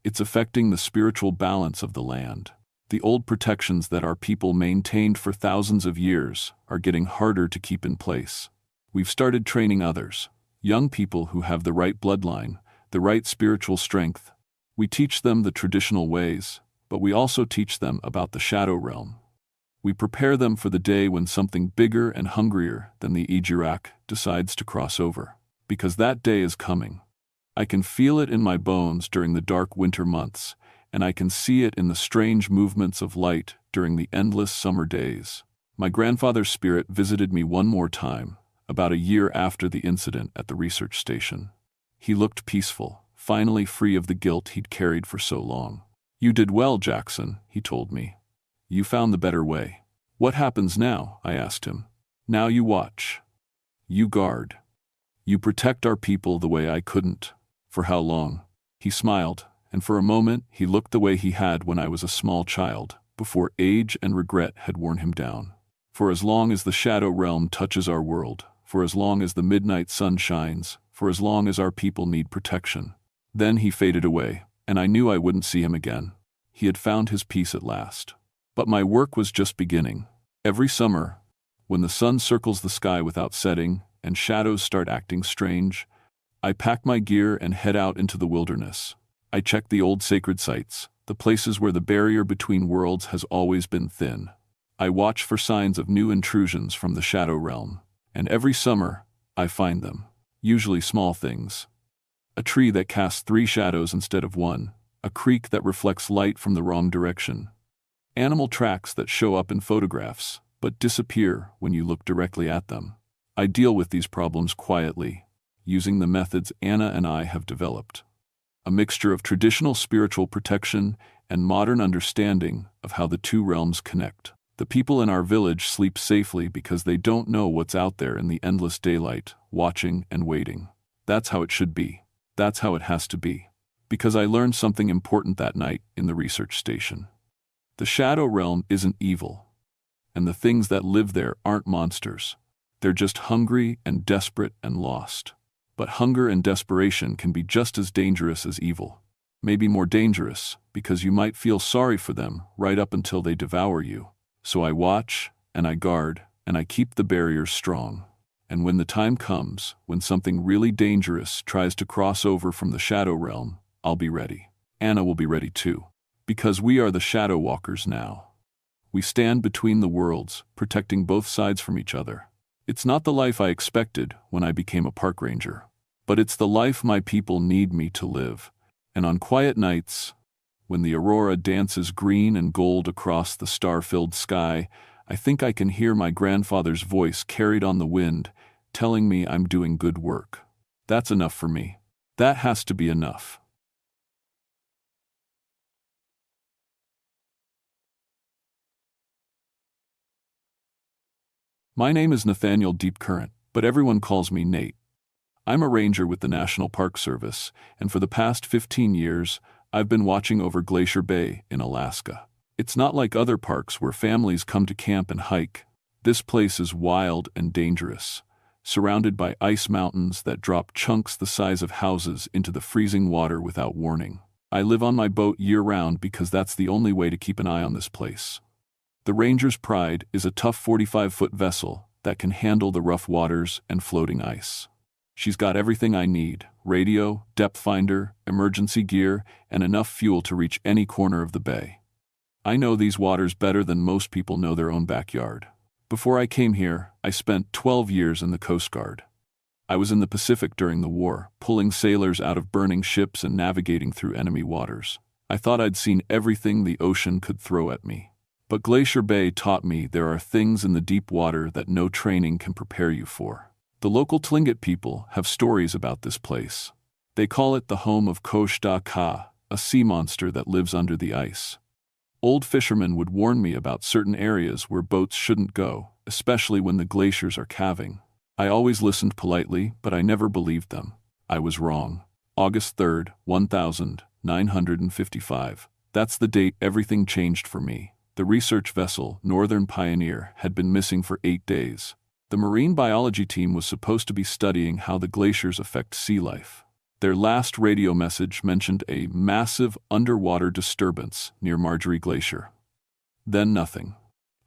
It's affecting the spiritual balance of the land. The old protections that our people maintained for thousands of years are getting harder to keep in place. We've started training others. Young people who have the right bloodline, the right spiritual strength. We teach them the traditional ways, but we also teach them about the shadow realm. We prepare them for the day when something bigger and hungrier than the Ijurak decides to cross over. Because that day is coming. I can feel it in my bones during the dark winter months, and I can see it in the strange movements of light during the endless summer days. My grandfather's spirit visited me one more time, about a year after the incident at the research station. He looked peaceful, finally free of the guilt he'd carried for so long. "You did well, Jackson," he told me. "You found the better way." "What happens now?" I asked him. "Now you watch. You guard. You protect our people the way I couldn't." "For how long?" He smiled, and for a moment he looked the way he had when I was a small child, before age and regret had worn him down. "For as long as the shadow realm touches our world, for as long as the midnight sun shines, for as long as our people need protection." Then he faded away, and I knew I wouldn't see him again. He had found his peace at last. But my work was just beginning. Every summer, when the sun circles the sky without setting and shadows start acting strange, I pack my gear and head out into the wilderness. I check the old sacred sites, the places where the barrier between worlds has always been thin. I watch for signs of new intrusions from the shadow realm. And every summer, I find them. Usually small things. A tree that casts 3 shadows instead of 1. A creek that reflects light from the wrong direction. Animal tracks that show up in photographs, but disappear when you look directly at them. I deal with these problems quietly, using the methods Anna and I have developed. A mixture of traditional spiritual protection and modern understanding of how the two realms connect. The people in our village sleep safely because they don't know what's out there in the endless daylight, watching and waiting. That's how it should be. That's how it has to be. Because I learned something important that night in the research station. The shadow realm isn't evil, and the things that live there aren't monsters. They're just hungry and desperate and lost. But hunger and desperation can be just as dangerous as evil. Maybe more dangerous, because you might feel sorry for them right up until they devour you. So I watch, and I guard, and I keep the barriers strong. And when the time comes, when something really dangerous tries to cross over from the shadow realm, I'll be ready. Anna will be ready too. Because we are the shadow walkers now. We stand between the worlds, protecting both sides from each other. It's not the life I expected when I became a park ranger, but it's the life my people need me to live. And on quiet nights, when the aurora dances green and gold across the star-filled sky, I think I can hear my grandfather's voice carried on the wind, telling me I'm doing good work. That's enough for me. That has to be enough. My name is Nathaniel Deepcurrent, but everyone calls me Nate. I'm a ranger with the National Park Service, and for the past 15 years, I've been watching over Glacier Bay in Alaska. It's not like other parks where families come to camp and hike. This place is wild and dangerous, surrounded by ice mountains that drop chunks the size of houses into the freezing water without warning. I live on my boat year-round because that's the only way to keep an eye on this place. The Ranger's Pride is a tough 45-foot vessel that can handle the rough waters and floating ice. She's got everything I need: radio, depth finder, emergency gear, and enough fuel to reach any corner of the bay. I know these waters better than most people know their own backyard. Before I came here, I spent 12 years in the Coast Guard. I was in the Pacific during the war, pulling sailors out of burning ships and navigating through enemy waters. I thought I'd seen everything the ocean could throw at me. But Glacier Bay taught me there are things in the deep water that no training can prepare you for. The local Tlingit people have stories about this place. They call it the home of Kosh Da Ka, a sea monster that lives under the ice. Old fishermen would warn me about certain areas where boats shouldn't go, especially when the glaciers are calving. I always listened politely, but I never believed them. I was wrong. August 3rd, 1955. That's the date everything changed for me. The research vessel, Northern Pioneer, had been missing for 8 days. The marine biology team was supposed to be studying how the glaciers affect sea life. Their last radio message mentioned a massive underwater disturbance near Marjorie Glacier. Then nothing.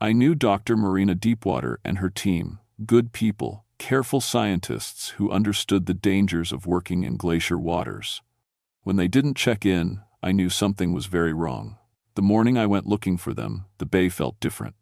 I knew Dr. Marina Deepwater and her team, good people, careful scientists who understood the dangers of working in glacier waters. When they didn't check in, I knew something was very wrong. The morning I went looking for them, the bay felt different.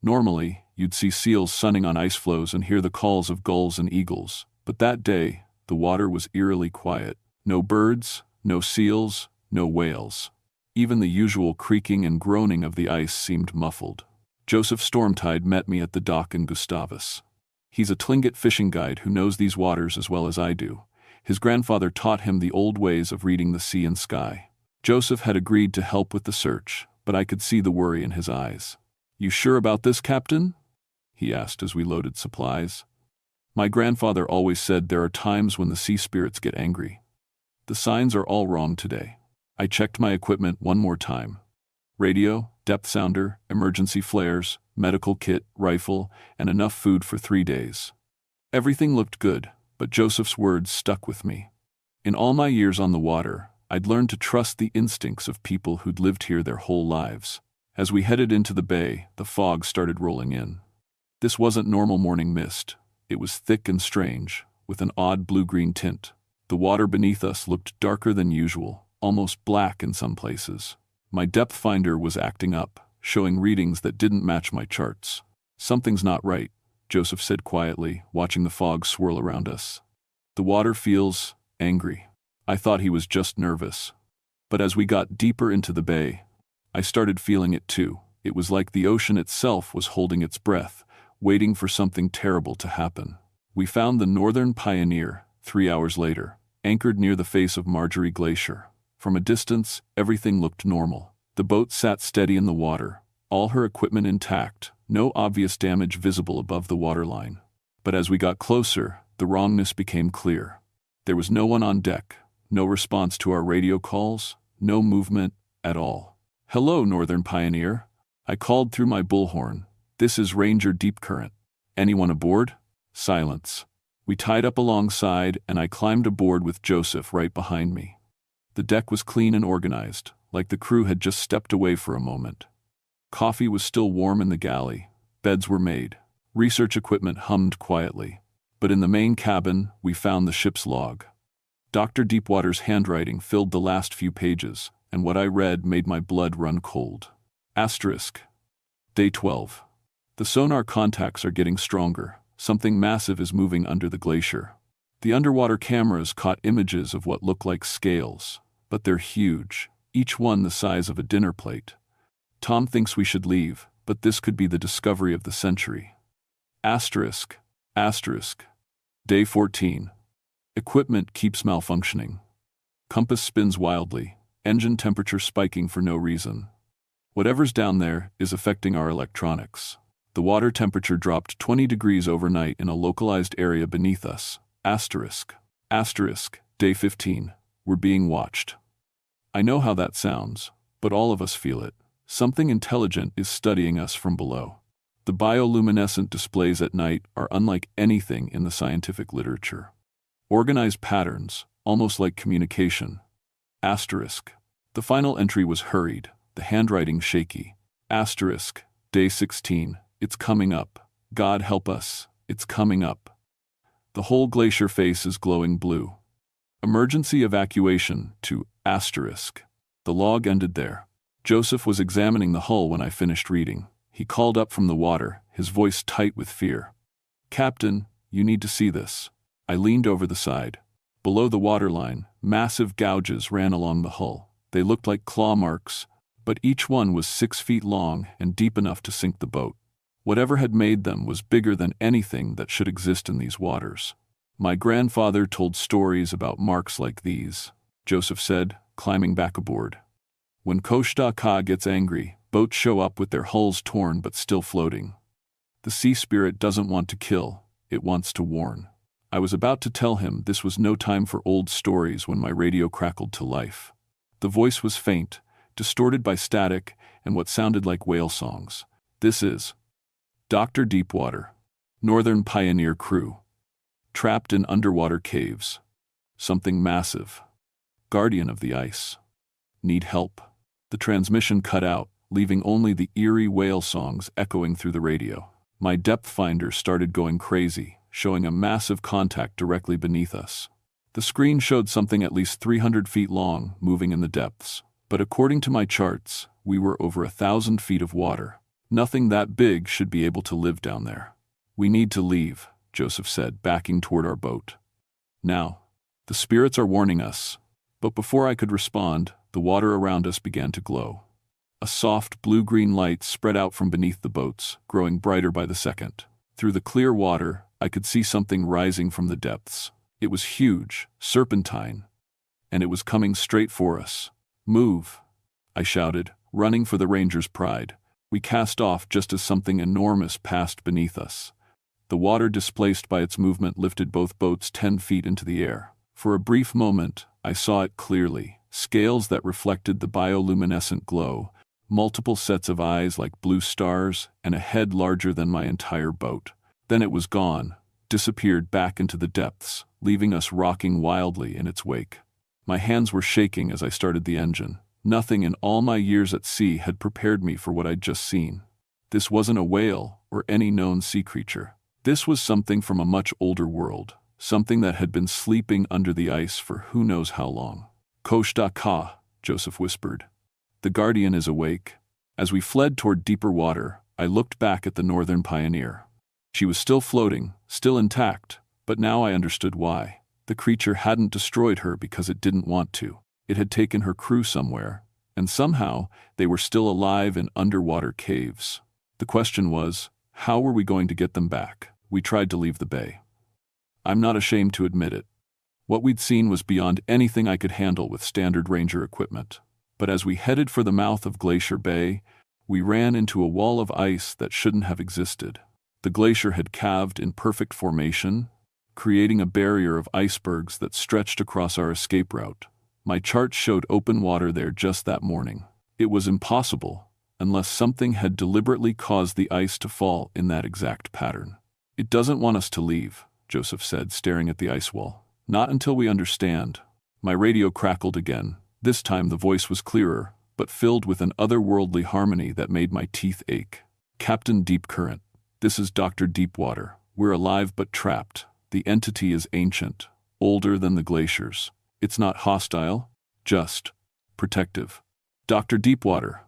Normally, you'd see seals sunning on ice floes and hear the calls of gulls and eagles, but that day, the water was eerily quiet. No birds, no seals, no whales. Even the usual creaking and groaning of the ice seemed muffled. Joseph Stormtide met me at the dock in Gustavus. He's a Tlingit fishing guide who knows these waters as well as I do. His grandfather taught him the old ways of reading the sea and sky. Joseph had agreed to help with the search, but I could see the worry in his eyes. "You sure about this, Captain?" he asked as we loaded supplies. My grandfather always said there are times when the sea spirits get angry. The signs are all wrong today. I checked my equipment one more time. Radio, depth sounder, emergency flares, medical kit, rifle, and enough food for 3 days. Everything looked good, but Joseph's words stuck with me. In all my years on the water, I'd learned to trust the instincts of people who'd lived here their whole lives. As we headed into the bay, the fog started rolling in. This wasn't normal morning mist. It was thick and strange, with an odd blue-green tint. The water beneath us looked darker than usual, almost black in some places. My depth finder was acting up, showing readings that didn't match my charts. "Something's not right," Joseph said quietly, watching the fog swirl around us. "The water feels angry." I thought he was just nervous. But as we got deeper into the bay, I started feeling it too. It was like the ocean itself was holding its breath, waiting for something terrible to happen. We found the Northern Pioneer 3 hours later, anchored near the face of Marjorie Glacier. From a distance, everything looked normal. The boat sat steady in the water, all her equipment intact, no obvious damage visible above the waterline. But as we got closer, the wrongness became clear. There was no one on deck. No response to our radio calls, no movement at all. "Hello, Northern Pioneer," I called through my bullhorn. "This is Ranger Deepcurrent. Anyone aboard?" Silence. We tied up alongside, and I climbed aboard with Joseph right behind me. The deck was clean and organized, like the crew had just stepped away for a moment. Coffee was still warm in the galley. Beds were made. Research equipment hummed quietly. But in the main cabin, we found the ship's log. Dr. Deepwater's handwriting filled the last few pages, and what I read made my blood run cold. Asterisk. Day 12. The sonar contacts are getting stronger. Something massive is moving under the glacier. The underwater cameras caught images of what look like scales, but they're huge, each one the size of a dinner plate. Tom thinks we should leave, but this could be the discovery of the century. Asterisk. Asterisk. Day 14. Equipment keeps malfunctioning. Compass spins wildly, engine temperature spiking for no reason. Whatever's down there is affecting our electronics. The water temperature dropped 20 degrees overnight in a localized area beneath us. Asterisk. Asterisk. Day 15. We're being watched. I know how that sounds, but all of us feel it. Something intelligent is studying us from below. The bioluminescent displays at night are unlike anything in the scientific literature. Organized patterns, almost like communication. Asterisk. The final entry was hurried, the handwriting shaky. Asterisk. Day 16. It's coming up. God help us, it's coming up. The whole glacier face is glowing blue. Emergency evacuation to asterisk. The log ended there. Joseph was examining the hull when I finished reading. He called up from the water, his voice tight with fear. "Captain, you need to see this." I leaned over the side. Below the waterline, massive gouges ran along the hull. They looked like claw marks, but each one was 6 feet long and deep enough to sink the boat. Whatever had made them was bigger than anything that should exist in these waters. My grandfather told stories about marks like these, Joseph said, climbing back aboard. When Koshta Ka gets angry, boats show up with their hulls torn but still floating. The sea spirit doesn't want to kill, it wants to warn. I was about to tell him this was no time for old stories when my radio crackled to life. The voice was faint, distorted by static and what sounded like whale songs. This is Dr. Deepwater, Northern Pioneer Crew. Trapped in underwater caves. Something massive. Guardian of the ice. Need help. The transmission cut out, leaving only the eerie whale songs echoing through the radio. My depth finder started going crazy, showing a massive contact directly beneath us. The screen showed something at least 300 feet long, moving in the depths. But according to my charts, we were over 1,000 feet of water. Nothing that big should be able to live down there. "We need to leave," Joseph said, backing toward our boat. "Now, the spirits are warning us." But before I could respond, the water around us began to glow. A soft blue-green light spread out from beneath the boats, growing brighter by the second. Through the clear water, I could see something rising from the depths. It was huge, serpentine, and it was coming straight for us. "Move," I shouted, running for the Ranger's pride. We cast off just as something enormous passed beneath us. The water displaced by its movement lifted both boats 10 feet into the air. For a brief moment, I saw it clearly, scales that reflected the bioluminescent glow, multiple sets of eyes like blue stars, and a head larger than my entire boat. Then it was gone, disappeared back into the depths, leaving us rocking wildly in its wake. My hands were shaking as I started the engine. Nothing in all my years at sea had prepared me for what I'd just seen. This wasn't a whale or any known sea creature. This was something from a much older world, something that had been sleeping under the ice for who knows how long. "Koshta Ka," Joseph whispered. "The Guardian is awake." As we fled toward deeper water, I looked back at the Northern Pioneer. She was still floating, still intact, but now I understood why. The creature hadn't destroyed her because it didn't want to. It had taken her crew somewhere, and somehow they were still alive in underwater caves. The question was, how were we going to get them back? We tried to leave the bay. I'm not ashamed to admit it. What we'd seen was beyond anything I could handle with standard Ranger equipment. But as we headed for the mouth of Glacier Bay, we ran into a wall of ice that shouldn't have existed. The glacier had calved in perfect formation, creating a barrier of icebergs that stretched across our escape route. My chart showed open water there just that morning. It was impossible, unless something had deliberately caused the ice to fall in that exact pattern. "It doesn't want us to leave," Joseph said, staring at the ice wall. "Not until we understand." My radio crackled again. This time the voice was clearer, but filled with an otherworldly harmony that made my teeth ache. "Captain Deep Current, this is Dr. Deepwater. We're alive but trapped. The entity is ancient, older than the glaciers. It's not hostile, just protective. "Dr. Deepwater,"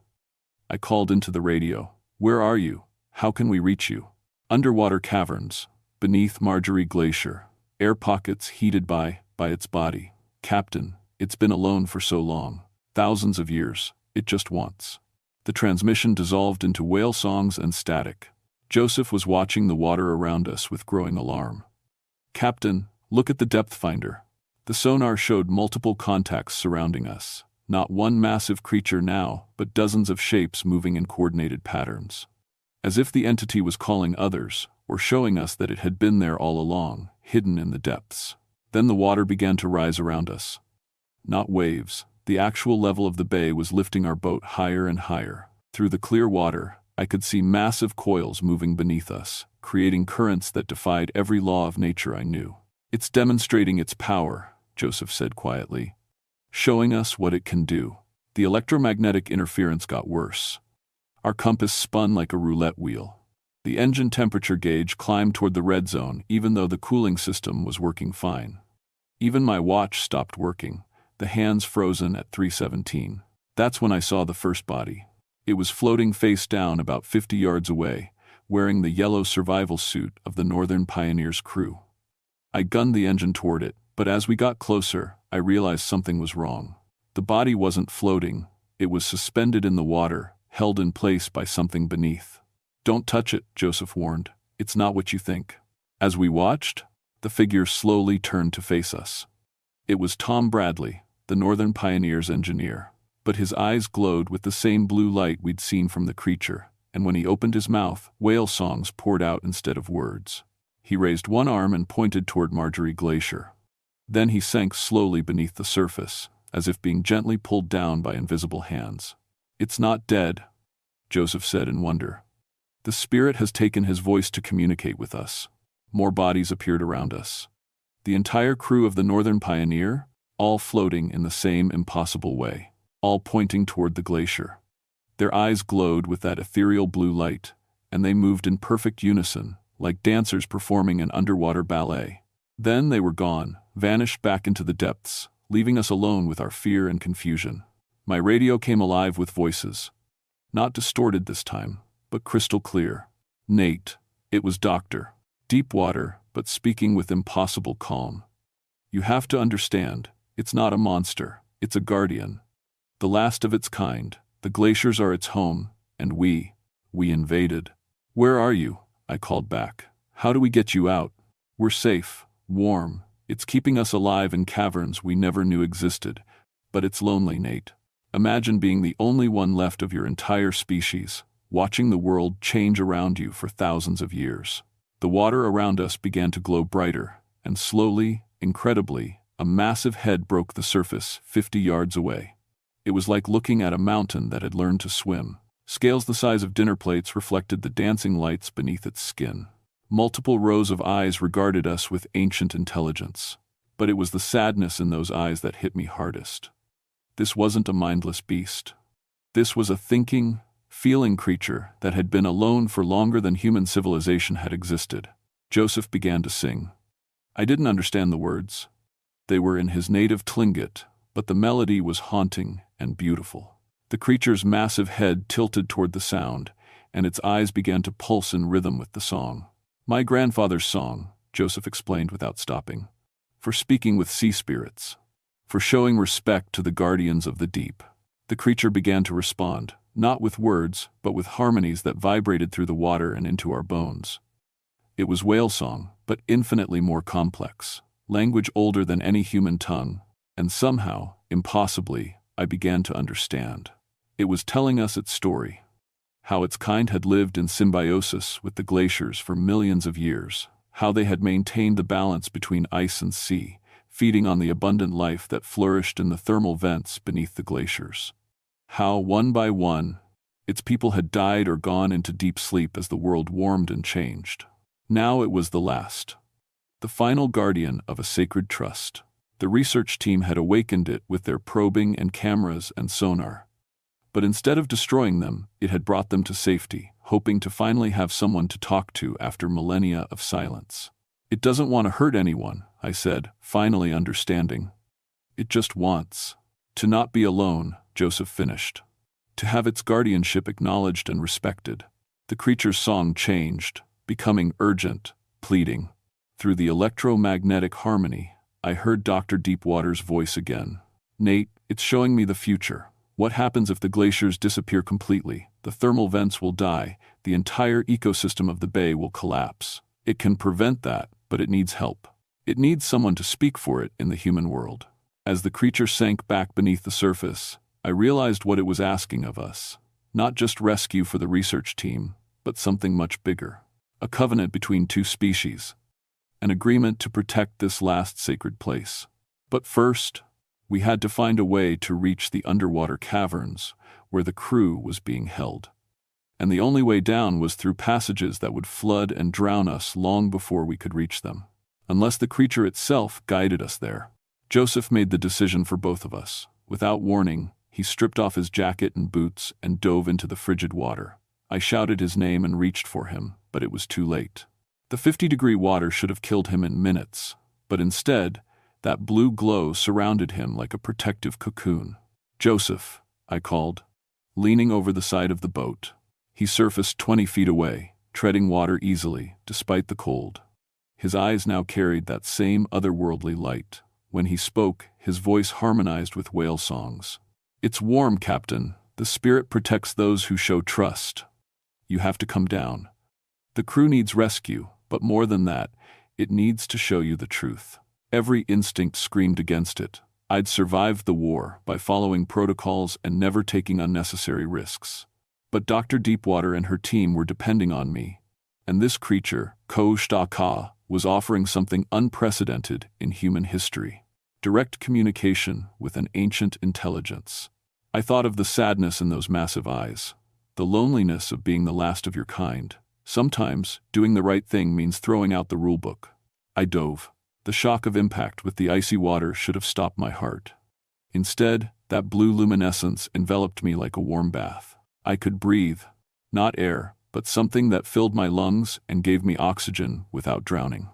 I called into the radio. "Where are you? How can we reach you?" "Underwater caverns, beneath Marjorie Glacier. Air pockets heated by its body. Captain, it's been alone for so long. Thousands of years. It just wants." The transmission dissolved into whale songs and static. Joseph was watching the water around us with growing alarm. "Captain, look at the depth finder." The sonar showed multiple contacts surrounding us. Not one massive creature now, but dozens of shapes moving in coordinated patterns. As if the entity was calling others, or showing us that it had been there all along, hidden in the depths. Then the water began to rise around us. Not waves. The actual level of the bay was lifting our boat higher and higher. Through the clear water, I could see massive coils moving beneath us, creating currents that defied every law of nature I knew. "It's demonstrating its power," Joseph said quietly. "Showing us what it can do." The electromagnetic interference got worse. Our compass spun like a roulette wheel. The engine temperature gauge climbed toward the red zone even though the cooling system was working fine. Even my watch stopped working, the hands frozen at 3:17. That's when I saw the first body. It was floating face down about 50 yards away, wearing the yellow survival suit of the Northern Pioneer's crew. I gunned the engine toward it, but as we got closer, I realized something was wrong. The body wasn't floating, it was suspended in the water, held in place by something beneath. "Don't touch it," Joseph warned. "It's not what you think." As we watched, the figure slowly turned to face us. It was Tom Bradley, the Northern Pioneer's engineer. But his eyes glowed with the same blue light we'd seen from the creature, and when he opened his mouth, whale songs poured out instead of words. He raised one arm and pointed toward Marjorie Glacier. Then he sank slowly beneath the surface, as if being gently pulled down by invisible hands. "It's not dead," Joseph said in wonder. "The spirit has taken his voice to communicate with us." More bodies appeared around us. The entire crew of the Northern Pioneer, all floating in the same impossible way, all pointing toward the glacier. Their eyes glowed with that ethereal blue light, and they moved in perfect unison, like dancers performing an underwater ballet. Then they were gone, vanished back into the depths, leaving us alone with our fear and confusion. My radio came alive with voices. Not distorted this time, but crystal clear. "Nate," it was Dr. Deepwater, but speaking with impossible calm. "You have to understand, it's not a monster, it's a guardian. The last of its kind. The glaciers are its home, and we invaded." "Where are you?" I called back. "How do we get you out?" "We're safe, warm. It's keeping us alive in caverns we never knew existed. But it's lonely, Nate. Imagine being the only one left of your entire species, watching the world change around you for thousands of years." The water around us began to glow brighter, and slowly, incredibly, a massive head broke the surface 50 yards away. It was like looking at a mountain that had learned to swim. Scales the size of dinner plates reflected the dancing lights beneath its skin. Multiple rows of eyes regarded us with ancient intelligence. But it was the sadness in those eyes that hit me hardest. This wasn't a mindless beast. This was a thinking, feeling creature that had been alone for longer than human civilization had existed. Joseph began to sing. I didn't understand the words. They were in his native Tlingit, but the melody was haunting and beautiful. The creature's massive head tilted toward the sound, and its eyes began to pulse in rhythm with the song. "My grandfather's song," Joseph explained without stopping. "For speaking with sea spirits. For showing respect to the guardians of the deep." The creature began to respond, not with words, but with harmonies that vibrated through the water and into our bones. It was whale song, but infinitely more complex, language older than any human tongue, and somehow, impossibly, I began to understand. It was telling us its story, how its kind had lived in symbiosis with the glaciers for millions of years, how they had maintained the balance between ice and sea, feeding on the abundant life that flourished in the thermal vents beneath the glaciers. How, one by one, its people had died or gone into deep sleep as the world warmed and changed. Now it was the last, the final guardian of a sacred trust. The research team had awakened it with their probing and cameras and sonar. But instead of destroying them, it had brought them to safety, hoping to finally have someone to talk to after millennia of silence. "It doesn't want to hurt anyone," I said, finally understanding. "It just wants To not be alone, Joseph finished. To have its guardianship acknowledged and respected. The creature's song changed, becoming urgent, pleading. Through the electromagnetic harmony, I heard Dr. Deepwater's voice again. Nate, it's showing me the future. What happens if the glaciers disappear completely? The thermal vents will die, the entire ecosystem of the bay will collapse. It can prevent that, but it needs help. It needs someone to speak for it in the human world. As the creature sank back beneath the surface, I realized what it was asking of us. Not just rescue for the research team, but something much bigger. A covenant between two species. An agreement to protect this last sacred place. But first, we had to find a way to reach the underwater caverns where the crew was being held. And the only way down was through passages that would flood and drown us long before we could reach them. Unless the creature itself guided us there. Joseph made the decision for both of us. Without warning, he stripped off his jacket and boots and dove into the frigid water. I shouted his name and reached for him, but it was too late. The 50-degree water should have killed him in minutes, but instead, that blue glow surrounded him like a protective cocoon. Joseph, I called, leaning over the side of the boat. He surfaced 20 feet away, treading water easily, despite the cold. His eyes now carried that same otherworldly light. When he spoke, his voice harmonized with whale songs. It's warm, Captain. The spirit protects those who show trust. You have to come down. The crew needs rescue, but more than that, it needs to show you the truth. Every instinct screamed against it. I'd survived the war by following protocols and never taking unnecessary risks. But Dr. Deepwater and her team were depending on me. And this creature, Ko-Shta-Ka, was offering something unprecedented in human history. Direct communication with an ancient intelligence. I thought of the sadness in those massive eyes. The loneliness of being the last of your kind. Sometimes, doing the right thing means throwing out the rulebook. I dove. The shock of impact with the icy water should have stopped my heart. Instead, that blue luminescence enveloped me like a warm bath. I could breathe. Not air, but something that filled my lungs and gave me oxygen without drowning.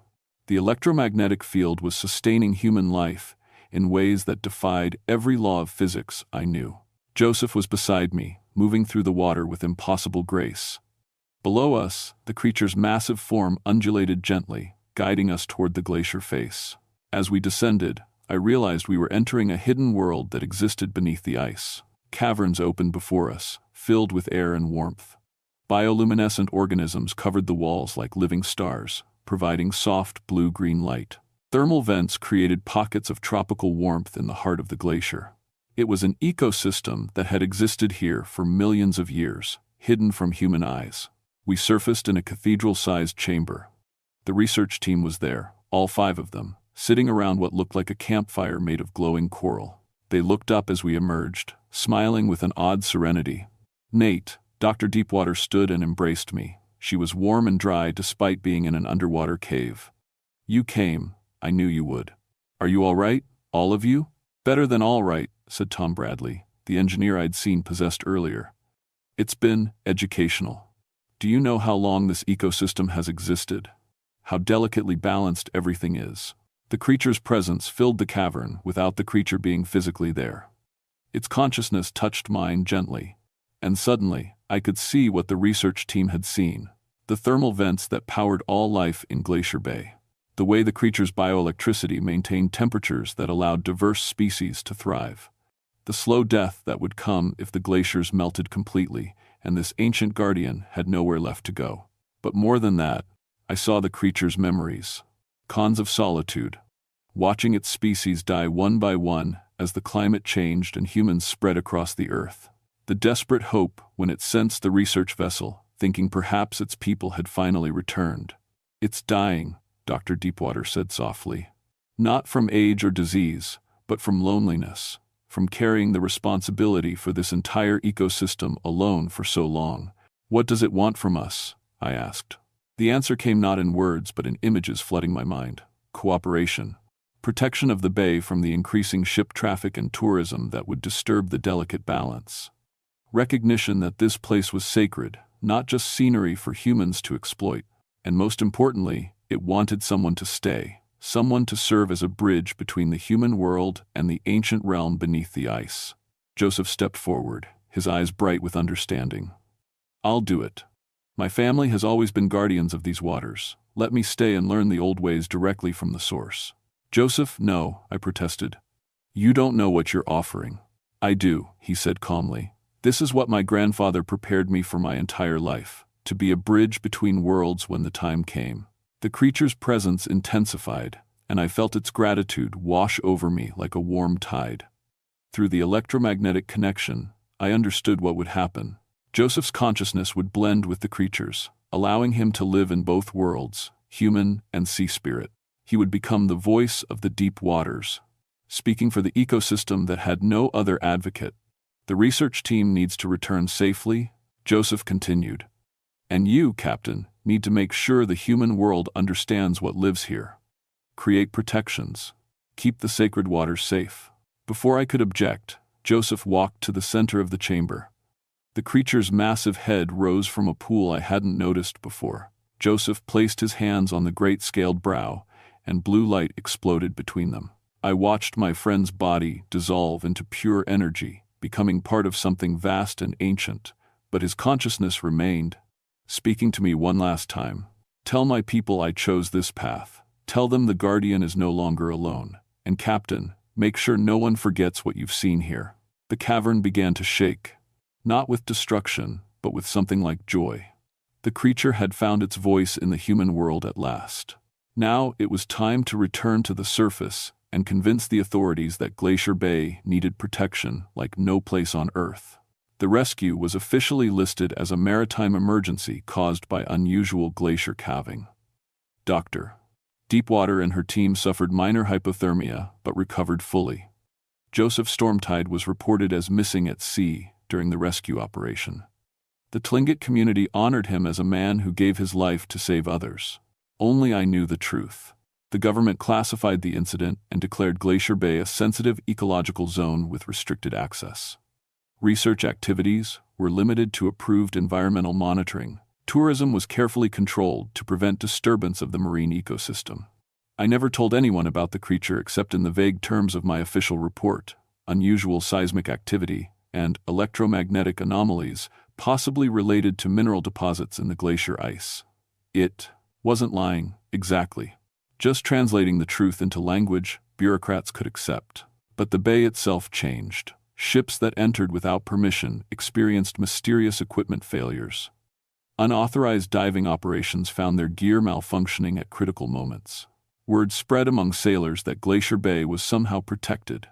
The electromagnetic field was sustaining human life in ways that defied every law of physics I knew. Joseph was beside me, moving through the water with impossible grace. Below us, the creature's massive form undulated gently, guiding us toward the glacier face. As we descended, I realized we were entering a hidden world that existed beneath the ice. Caverns opened before us, filled with air and warmth. Bioluminescent organisms covered the walls like living stars, providing soft blue-green light. Thermal vents created pockets of tropical warmth in the heart of the glacier. It was an ecosystem that had existed here for millions of years, hidden from human eyes. We surfaced in a cathedral-sized chamber. The research team was there, all 5 of them, sitting around what looked like a campfire made of glowing coral. They looked up as we emerged, smiling with an odd serenity. Nate, Dr. Deepwater stood and embraced me. She was warm and dry despite being in an underwater cave. You came. I knew you would. Are you all right? All of you? Better than all right, said Tom Bradley, the engineer I'd seen possessed earlier. It's been educational. Do you know how long this ecosystem has existed? How delicately balanced everything is. The creature's presence filled the cavern without the creature being physically there. Its consciousness touched mine gently. And suddenly, I could see what the research team had seen. The thermal vents that powered all life in Glacier Bay. The way the creature's bioelectricity maintained temperatures that allowed diverse species to thrive. The slow death that would come if the glaciers melted completely, and this ancient guardian had nowhere left to go. But more than that, I saw the creature's memories. Cons of solitude. Watching its species die one by one as the climate changed and humans spread across the earth. The desperate hope when it sensed the research vessel, thinking perhaps its people had finally returned. It's dying, Dr. Deepwater said softly. Not from age or disease, but from loneliness, from carrying the responsibility for this entire ecosystem alone for so long. What does it want from us? I asked. The answer came not in words but in images flooding my mind. Cooperation. Protection of the bay from the increasing ship traffic and tourism that would disturb the delicate balance. Recognition that this place was sacred, not just scenery for humans to exploit. And most importantly, it wanted someone to stay. someone to serve as a bridge between the human world and the ancient realm beneath the ice. Joseph stepped forward, his eyes bright with understanding. I'll do it. My family has always been guardians of these waters. Let me stay and learn the old ways directly from the source. Joseph, no, I protested. You don't know what you're offering. I do, he said calmly. This is what my grandfather prepared me for my entire life, to be a bridge between worlds when the time came. The creature's presence intensified, and I felt its gratitude wash over me like a warm tide. Through the electromagnetic connection, I understood what would happen. Joseph's consciousness would blend with the creature's, allowing him to live in both worlds, human and sea spirit. He would become the voice of the deep waters, speaking for the ecosystem that had no other advocate. The research team needs to return safely, Joseph continued. And you, Captain, need to make sure the human world understands what lives here. Create protections. Keep the sacred waters safe. Before I could object, Joseph walked to the center of the chamber. The creature's massive head rose from a pool I hadn't noticed before. Joseph placed his hands on the great scaled brow, and blue light exploded between them. I watched my friend's body dissolve into pure energy, becoming part of something vast and ancient, but his consciousness remained, speaking to me one last time. Tell my people I chose this path. Tell them the Guardian is no longer alone. And Captain, make sure no one forgets what you've seen here. The cavern began to shake, not with destruction, but with something like joy. The creature had found its voice in the human world at last. Now it was time to return to the surface and convince the authorities that Glacier Bay needed protection like no place on Earth. The rescue was officially listed as a maritime emergency caused by unusual glacier calving. Dr. Deepwater and her team suffered minor hypothermia but recovered fully. Joseph Stormtide was reported as missing at sea during the rescue operation. The Tlingit community honored him as a man who gave his life to save others. Only I knew the truth. The government classified the incident and declared Glacier Bay a sensitive ecological zone with restricted access. Research activities were limited to approved environmental monitoring. Tourism was carefully controlled to prevent disturbance of the marine ecosystem. I never told anyone about the creature except in the vague terms of my official report: unusual seismic activity and electromagnetic anomalies possibly related to mineral deposits in the glacier ice. It wasn't lying, exactly. Just translating the truth into language bureaucrats could accept. But the bay itself changed. Ships that entered without permission experienced mysterious equipment failures. Unauthorized diving operations found their gear malfunctioning at critical moments. Word spread among sailors that Glacier Bay was somehow protected,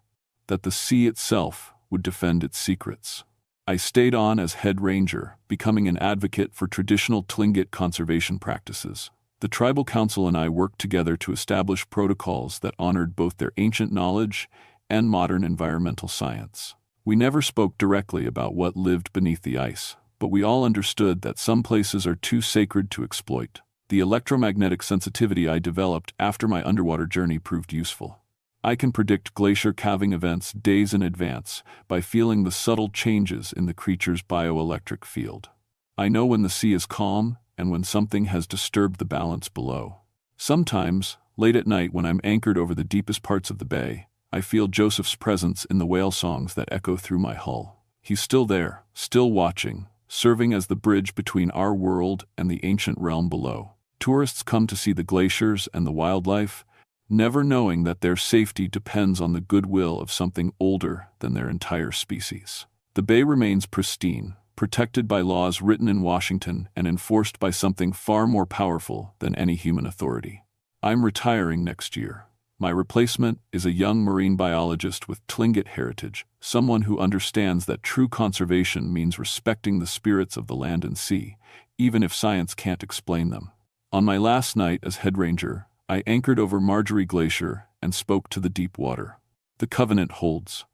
that the sea itself would defend its secrets. I stayed on as head ranger, becoming an advocate for traditional Tlingit conservation practices. The tribal council and I worked together to establish protocols that honored both their ancient knowledge and modern environmental science. We never spoke directly about what lived beneath the ice, but we all understood that some places are too sacred to exploit. The electromagnetic sensitivity I developed after my underwater journey proved useful. I can predict glacier calving events days in advance by feeling the subtle changes in the creature's bioelectric field. I know when the sea is calm and when something has disturbed the balance below. Sometimes, late at night when I'm anchored over the deepest parts of the bay, I feel Joseph's presence in the whale songs that echo through my hull. He's still there, still watching, serving as the bridge between our world and the ancient realm below. Tourists come to see the glaciers and the wildlife, never knowing that their safety depends on the goodwill of something older than their entire species. The bay remains pristine, protected by laws written in Washington and enforced by something far more powerful than any human authority. I'm retiring next year. My replacement is a young marine biologist with Tlingit heritage, someone who understands that true conservation means respecting the spirits of the land and sea, even if science can't explain them. On my last night as head ranger, I anchored over Marjorie Glacier and spoke to the deep water. The covenant holds.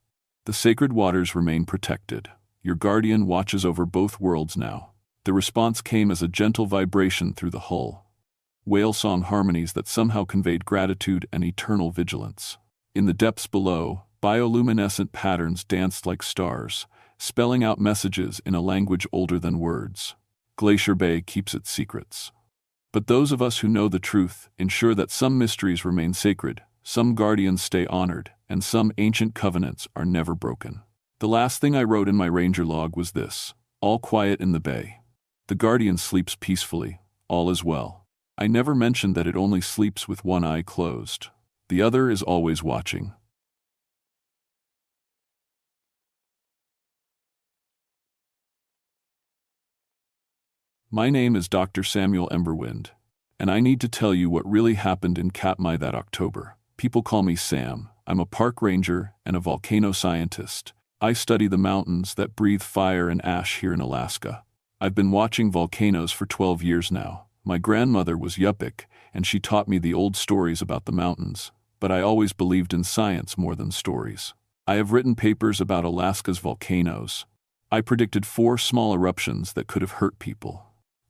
The sacred waters remain protected. Your guardian watches over both worlds now. The response came as a gentle vibration through the hull. Whale song harmonies that somehow conveyed gratitude and eternal vigilance. In the depths below, bioluminescent patterns danced like stars, spelling out messages in a language older than words. Glacier Bay keeps its secrets. But those of us who know the truth ensure that some mysteries remain sacred, some guardians stay honored, and some ancient covenants are never broken. The last thing I wrote in my ranger log was this: all quiet in the bay. The guardian sleeps peacefully, all is well. I never mentioned that it only sleeps with one eye closed. The other is always watching. My name is Dr. Samuel Emberwind, and I need to tell you what really happened in Katmai that October. People call me Sam. I'm a park ranger and a volcano scientist. I study the mountains that breathe fire and ash here in Alaska. I've been watching volcanoes for 12 years now. My grandmother was Yupik, and she taught me the old stories about the mountains, but I always believed in science more than stories. I have written papers about Alaska's volcanoes. I predicted 4 small eruptions that could have hurt people.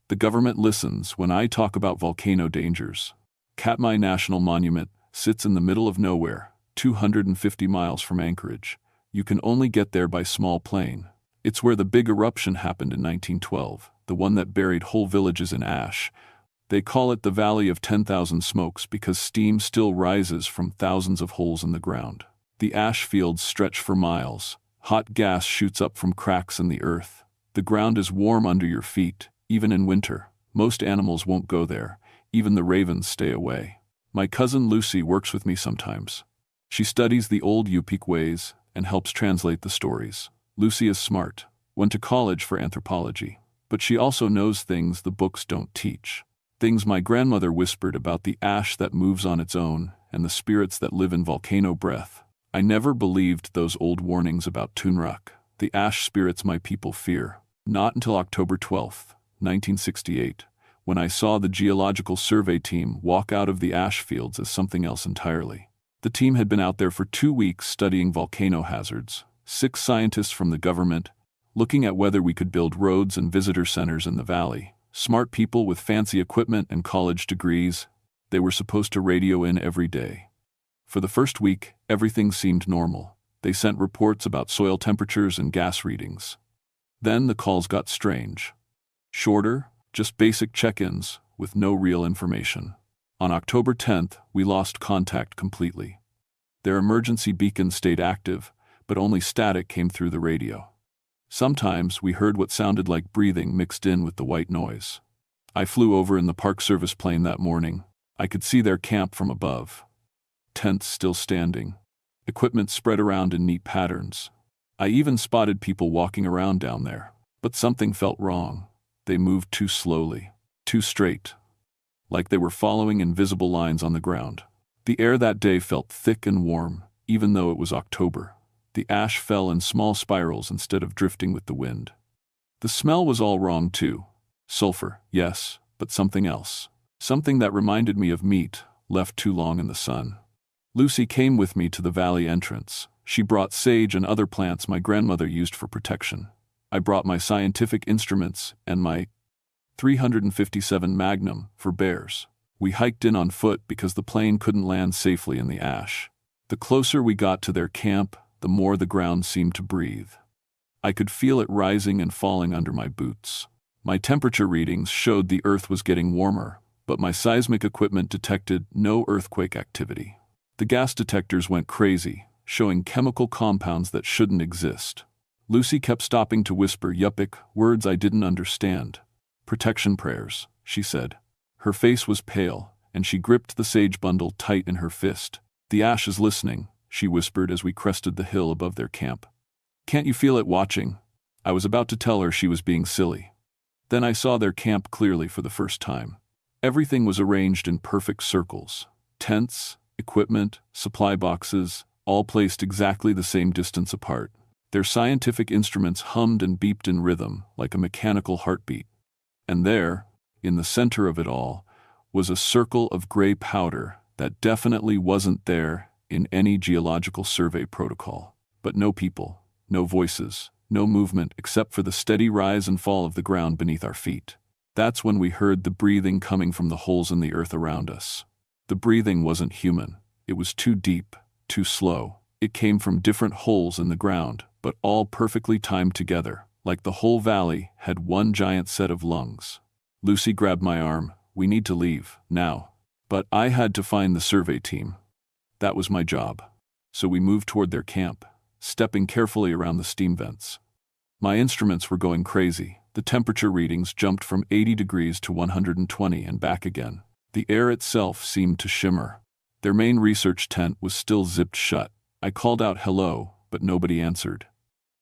The government listens when I talk about volcano dangers. Katmai National Monument sits in the middle of nowhere, 250 miles from Anchorage. You can only get there by small plane. It's where the big eruption happened in 1912, the one that buried whole villages in ash. They call it the Valley of 10,000 Smokes because steam still rises from thousands of holes in the ground. The ash fields stretch for miles. Hot gas shoots up from cracks in the earth. The ground is warm under your feet. Even in winter, most animals won't go there. Even the ravens stay away. My cousin Lucy works with me sometimes. She studies the old Yupik ways and helps translate the stories. Lucy is smart, went to college for anthropology, but she also knows things the books don't teach. Things my grandmother whispered about the ash that moves on its own and the spirits that live in volcano breath. I never believed those old warnings about Tunrak, the ash spirits my people fear. Not until October 12th. 1968, when I saw the Geological Survey team walk out of the ash fields as something else entirely. The team had been out there for 2 weeks studying volcano hazards, 6 scientists from the government, looking at whether we could build roads and visitor centers in the valley, smart people with fancy equipment and college degrees. They were supposed to radio in every day. For the first week, everything seemed normal. They sent reports about soil temperatures and gas readings. Then the calls got strange. Shorter, just basic check-ins, with no real information. On October 10th, we lost contact completely. Their emergency beacon stayed active, but only static came through the radio. Sometimes we heard what sounded like breathing mixed in with the white noise. I flew over in the Park Service plane that morning. I could see their camp from above. Tents still standing. Equipment spread around in neat patterns. I even spotted people walking around down there, but something felt wrong. They moved too slowly, too straight, like they were following invisible lines on the ground. The air that day felt thick and warm, even though it was October. The ash fell in small spirals instead of drifting with the wind. The smell was all wrong too. Sulfur, yes, but something else. Something that reminded me of meat, left too long in the sun. Lucy came with me to the valley entrance. She brought sage and other plants my grandmother used for protection. I brought my scientific instruments and my .357 Magnum for bears. We hiked in on foot because the plane couldn't land safely in the ash. The closer we got to their camp, the more the ground seemed to breathe. I could feel it rising and falling under my boots. My temperature readings showed the earth was getting warmer, but my seismic equipment detected no earthquake activity. The gas detectors went crazy, showing chemical compounds that shouldn't exist. Lucy kept stopping to whisper Yupik, words I didn't understand. Protection prayers, she said. Her face was pale, and she gripped the sage bundle tight in her fist. The ash is listening, she whispered as we crested the hill above their camp. Can't you feel it watching? I was about to tell her she was being silly. Then I saw their camp clearly for the first time. Everything was arranged in perfect circles. Tents, equipment, supply boxes, all placed exactly the same distance apart. Their scientific instruments hummed and beeped in rhythm, like a mechanical heartbeat. And there, in the center of it all, was a circle of gray powder that definitely wasn't there in any geological survey protocol. But no people, no voices, no movement except for the steady rise and fall of the ground beneath our feet. That's when we heard the breathing coming from the holes in the earth around us. The breathing wasn't human. It was too deep, too slow. It came from different holes in the ground, but all perfectly timed together, like the whole valley had one giant set of lungs. Lucy grabbed my arm. "We need to leave, now." But I had to find the survey team. That was my job. So we moved toward their camp, stepping carefully around the steam vents. My instruments were going crazy. The temperature readings jumped from 80 degrees to 120 and back again. The air itself seemed to shimmer. Their main research tent was still zipped shut. I called out hello, but nobody answered.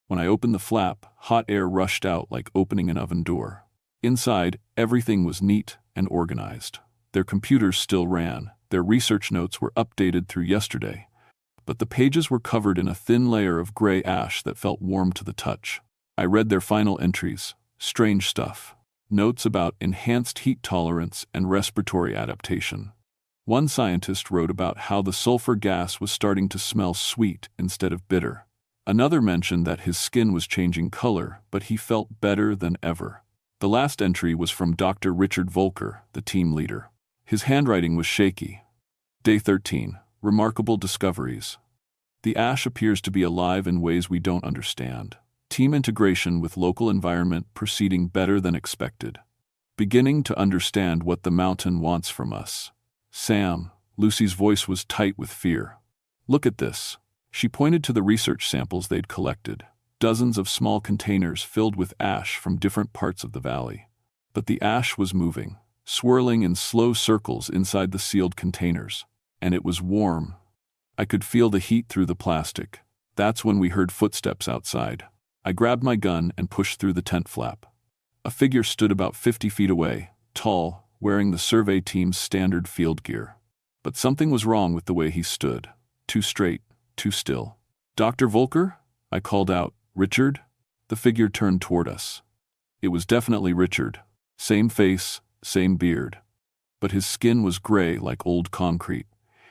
When I opened the flap, hot air rushed out like opening an oven door. Inside, everything was neat and organized. Their computers still ran. Their research notes were updated through yesterday. But the pages were covered in a thin layer of gray ash that felt warm to the touch. I read their final entries. Strange stuff. Notes about enhanced heat tolerance and respiratory adaptation. One scientist wrote about how the sulfur gas was starting to smell sweet instead of bitter. Another mentioned that his skin was changing color, but he felt better than ever. The last entry was from Dr. Richard Volker, the team leader. His handwriting was shaky. Day 13. Remarkable discoveries. The ash appears to be alive in ways we don't understand. Team integration with local environment proceeding better than expected. Beginning to understand what the mountain wants from us. Sam, Lucy's voice was tight with fear. Look at this. She pointed to the research samples they'd collected. Dozens of small containers filled with ash from different parts of the valley. But the ash was moving, swirling in slow circles inside the sealed containers. And it was warm. I could feel the heat through the plastic. That's when we heard footsteps outside. I grabbed my gun and pushed through the tent flap. A figure stood about 50 feet away, tall, wearing the survey team's standard field gear. But something was wrong with the way he stood. Too straight, too still. "Dr. Volker?" I called out. "Richard?" The figure turned toward us. It was definitely Richard. Same face, same beard. But his skin was gray like old concrete.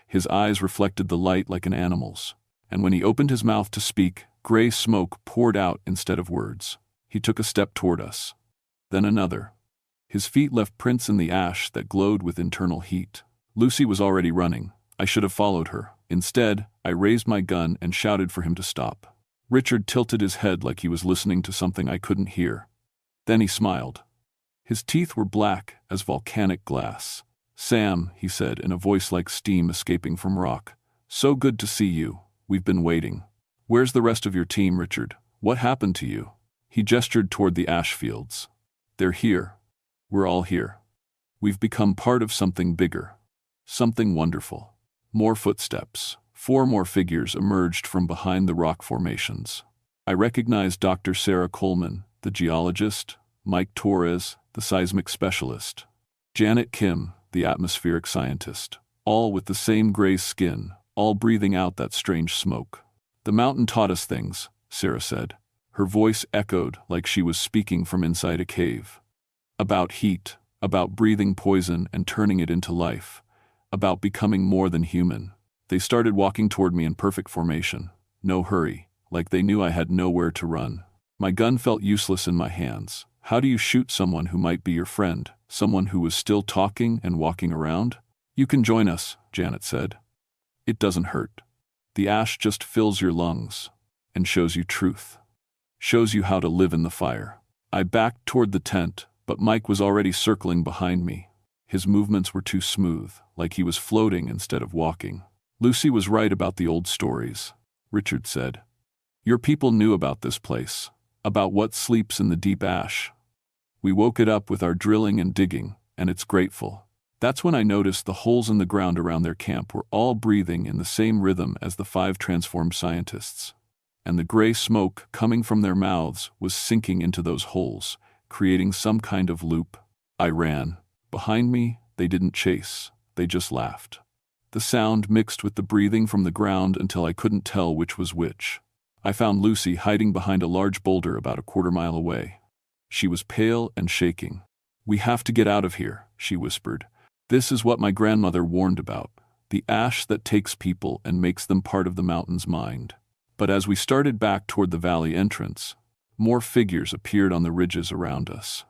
His eyes reflected the light like an animal's. And when he opened his mouth to speak, gray smoke poured out instead of words. He took a step toward us. Then another. His feet left prints in the ash that glowed with internal heat. Lucy was already running. I should have followed her. Instead, I raised my gun and shouted for him to stop. Richard tilted his head like he was listening to something I couldn't hear. Then he smiled. His teeth were black as volcanic glass. "Sam," he said in a voice like steam escaping from rock. "So good to see you. We've been waiting." "Where's the rest of your team, Richard? What happened to you?" He gestured toward the ash fields. "They're here. We're all here. We've become part of something bigger. Something wonderful." More footsteps. 4 more figures emerged from behind the rock formations. I recognized Dr. Sarah Coleman, the geologist, Mike Torres, the seismic specialist, Janet Kim, the atmospheric scientist, all with the same gray skin, all breathing out that strange smoke. "The mountain taught us things," Sarah said. Her voice echoed like she was speaking from inside a cave. About heat, about breathing poison and turning it into life, about becoming more than human. They started walking toward me in perfect formation. No hurry, like they knew I had nowhere to run. My gun felt useless in my hands. How do you shoot someone who might be your friend, someone who was still talking and walking around? "You can join us," Janet said. "It doesn't hurt. The ash just fills your lungs and shows you truth. Shows you how to live in the fire." I backed toward the tent, but Mike was already circling behind me. His movements were too smooth, like he was floating instead of walking. "Lucy was right about the old stories," Richard said. "Your people knew about this place, about what sleeps in the deep ash. We woke it up with our drilling and digging, and it's grateful." That's when I noticed the holes in the ground around their camp were all breathing in the same rhythm as the 5 transformed scientists. And the gray smoke coming from their mouths was sinking into those holes, creating some kind of loop. I ran. Behind me, they didn't chase, they just laughed. The sound mixed with the breathing from the ground until I couldn't tell which was which. I found Lucy hiding behind a large boulder about a quarter-mile away. She was pale and shaking. "We have to get out of here," she whispered. "This is what my grandmother warned about, the ash that takes people and makes them part of the mountain's mind." But as we started back toward the valley entrance, more figures appeared on the ridges around us.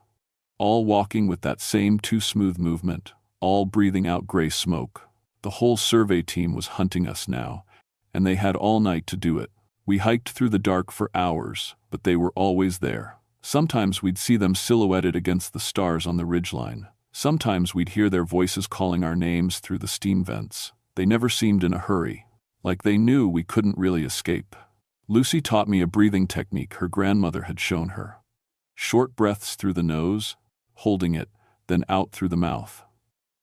All walking with that same too-smooth movement, all breathing out gray smoke. The whole survey team was hunting us now, and they had all night to do it. We hiked through the dark for hours, but they were always there. Sometimes we'd see them silhouetted against the stars on the ridgeline. Sometimes we'd hear their voices calling our names through the steam vents. They never seemed in a hurry, like they knew we couldn't really escape. Lucy taught me a breathing technique her grandmother had shown her. Short breaths through the nose, holding it, then out through the mouth.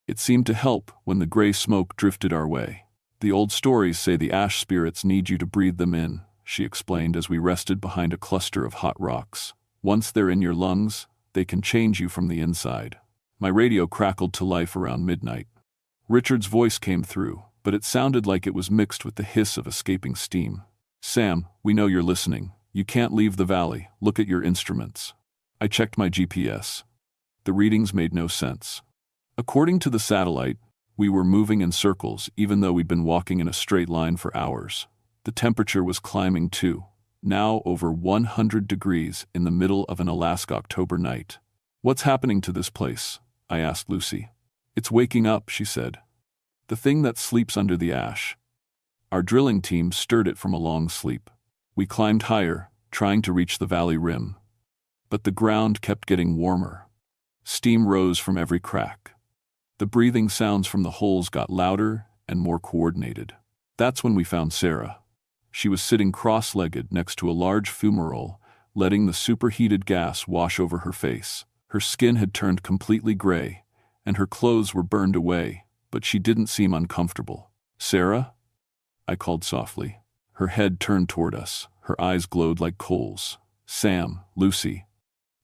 It seemed to help when the gray smoke drifted our way. The old stories say the ash spirits need you to breathe them in, she explained as we rested behind a cluster of hot rocks. Once they're in your lungs, they can change you from the inside. My radio crackled to life around midnight. Richard's voice came through, but it sounded like it was mixed with the hiss of escaping steam. Sam, we know you're listening. You can't leave the valley. Look at your instruments. I checked my GPS. The readings made no sense. According to the satellite, we were moving in circles even though we'd been walking in a straight line for hours. The temperature was climbing too, now over 100 degrees in the middle of an Alaska October night. What's happening to this place? I asked Lucy. It's waking up, she said. The thing that sleeps under the ash. Our drilling team stirred it from a long sleep. We climbed higher, trying to reach the valley rim. But the ground kept getting warmer. Steam rose from every crack. The breathing sounds from the holes got louder and more coordinated. That's when we found Sarah. She was sitting cross-legged next to a large fumarole, letting the superheated gas wash over her face. Her skin had turned completely gray, and her clothes were burned away, but she didn't seem uncomfortable. Sarah? I called softly. Her head turned toward us. Her eyes glowed like coals. Sam, Lucy.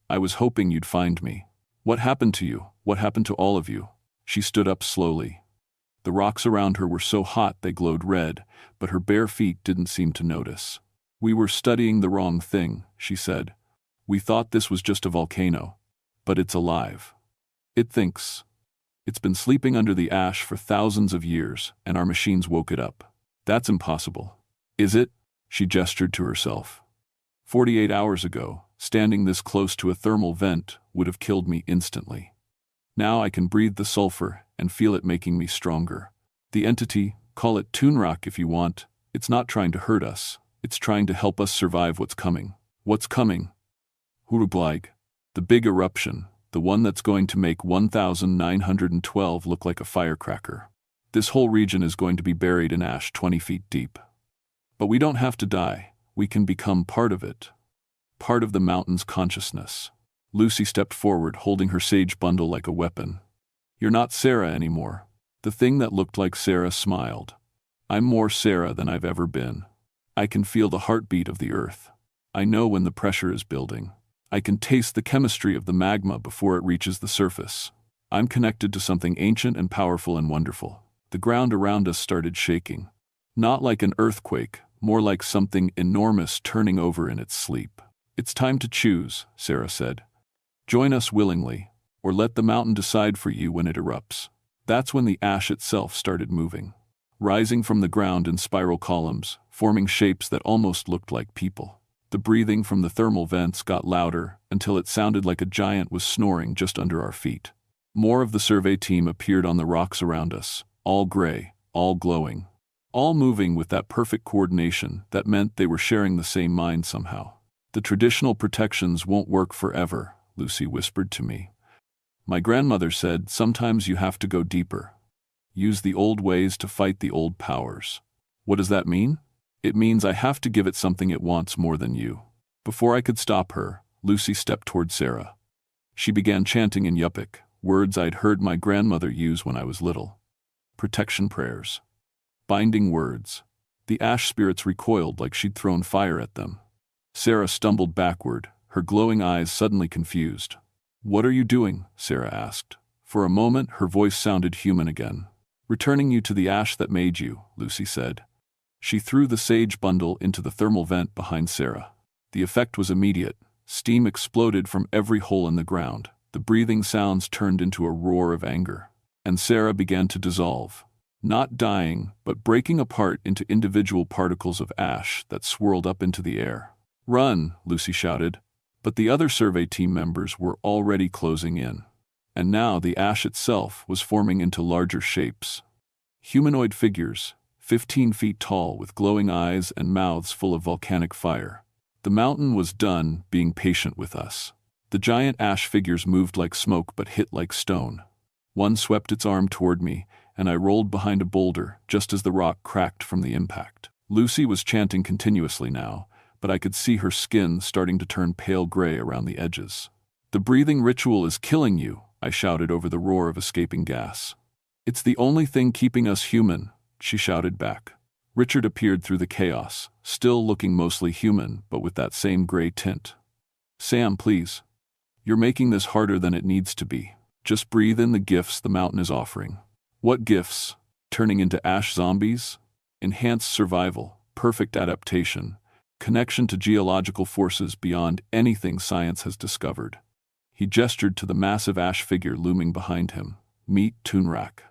I was hoping you'd find me. What happened to you? What happened to all of you? She stood up slowly. The rocks around her were so hot they glowed red, but her bare feet didn't seem to notice. We were studying the wrong thing, she said. We thought this was just a volcano. But it's alive. It thinks. It's been sleeping under the ash for thousands of years, and our machines woke it up. That's impossible. Is it? She gestured to herself. 48 hours ago, standing this close to a thermal vent would have killed me instantly. Now I can breathe the sulfur and feel it making me stronger. The entity, call it Toonrock if you want, it's not trying to hurt us. It's trying to help us survive what's coming. What's coming? Hurublaig. The big eruption, the one that's going to make 1912 look like a firecracker. This whole region is going to be buried in ash 20 feet deep. But we don't have to die. We can become part of it. Part of the mountain's consciousness. Lucy stepped forward, holding her sage bundle like a weapon. You're not Sarah anymore. The thing that looked like Sarah smiled. I'm more Sarah than I've ever been. I can feel the heartbeat of the earth. I know when the pressure is building. I can taste the chemistry of the magma before it reaches the surface. I'm connected to something ancient and powerful and wonderful. The ground around us started shaking. Not like an earthquake, more like something enormous turning over in its sleep. It's time to choose, Sarah said. Join us willingly, or let the mountain decide for you when it erupts. That's when the ash itself started moving, rising from the ground in spiral columns, forming shapes that almost looked like people. The breathing from the thermal vents got louder until it sounded like a giant was snoring just under our feet. More of the survey team appeared on the rocks around us, all gray, all glowing, all moving with that perfect coordination that meant they were sharing the same mind somehow. The traditional protections won't work forever, Lucy whispered to me. My grandmother said sometimes you have to go deeper. Use the old ways to fight the old powers. What does that mean? It means I have to give it something it wants more than you. Before I could stop her, Lucy stepped toward Sarah. She began chanting in Yupik, words I'd heard my grandmother use when I was little. Protection prayers. Binding words. The ash spirits recoiled like she'd thrown fire at them. Sarah stumbled backward, her glowing eyes suddenly confused. What are you doing? Sarah asked. For a moment, her voice sounded human again. Returning you to the ash that made you, Lucy said. She threw the sage bundle into the thermal vent behind Sarah. The effect was immediate. Steam exploded from every hole in the ground. The breathing sounds turned into a roar of anger. And Sarah began to dissolve. Not dying, but breaking apart into individual particles of ash that swirled up into the air. Run, Lucy shouted. But the other survey team members were already closing in. And now the ash itself was forming into larger shapes. Humanoid figures, 15 feet tall with glowing eyes and mouths full of volcanic fire. The mountain was done being patient with us. The giant ash figures moved like smoke but hit like stone. One swept its arm toward me, and I rolled behind a boulder just as the rock cracked from the impact. Lucy was chanting continuously now, but I could see her skin starting to turn pale gray around the edges. "The breathing ritual is killing you," I shouted over the roar of escaping gas. "It's the only thing keeping us human," she shouted back. Richard appeared through the chaos, still looking mostly human, but with that same gray tint. "Sam, please. You're making this harder than it needs to be. Just breathe in the gifts the mountain is offering." "What gifts? Turning into ash zombies? Enhanced survival, perfect adaptation, connection to geological forces beyond anything science has discovered." He gestured to the massive ash figure looming behind him. "Meet Tunrak.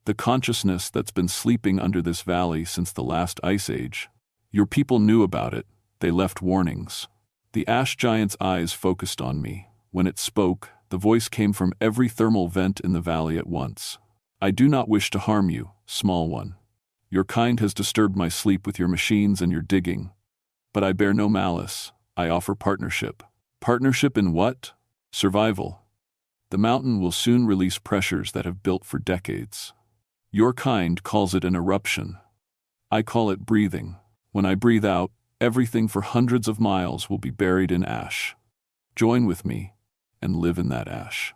The consciousness that's been sleeping under this valley since the last ice age. Your people knew about it. They left warnings." The ash giant's eyes focused on me. When it spoke, the voice came from every thermal vent in the valley at once. "I do not wish to harm you, small one. Your kind has disturbed my sleep with your machines and your digging. But I bear no malice. I offer partnership." "Partnership in what?" "Survival. The mountain will soon release pressures that have built for decades. Your kind calls it an eruption. I call it breathing. When I breathe out, everything for hundreds of miles will be buried in ash. Join with me and live in that ash.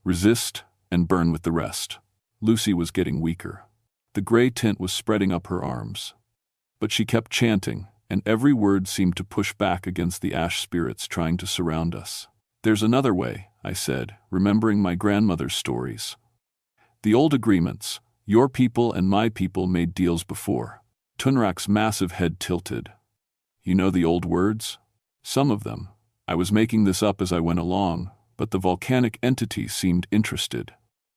Resist and burn with the rest." Lucy was getting weaker. The gray tint was spreading up her arms. But she kept chanting, and every word seemed to push back against the ash spirits trying to surround us. "There's another way," I said, remembering my grandmother's stories. "The old agreements. Your people and my people made deals before." Tunrak's massive head tilted. "You know the old words?" "Some of them. I was making this up as I went along, but the volcanic entity seemed interested.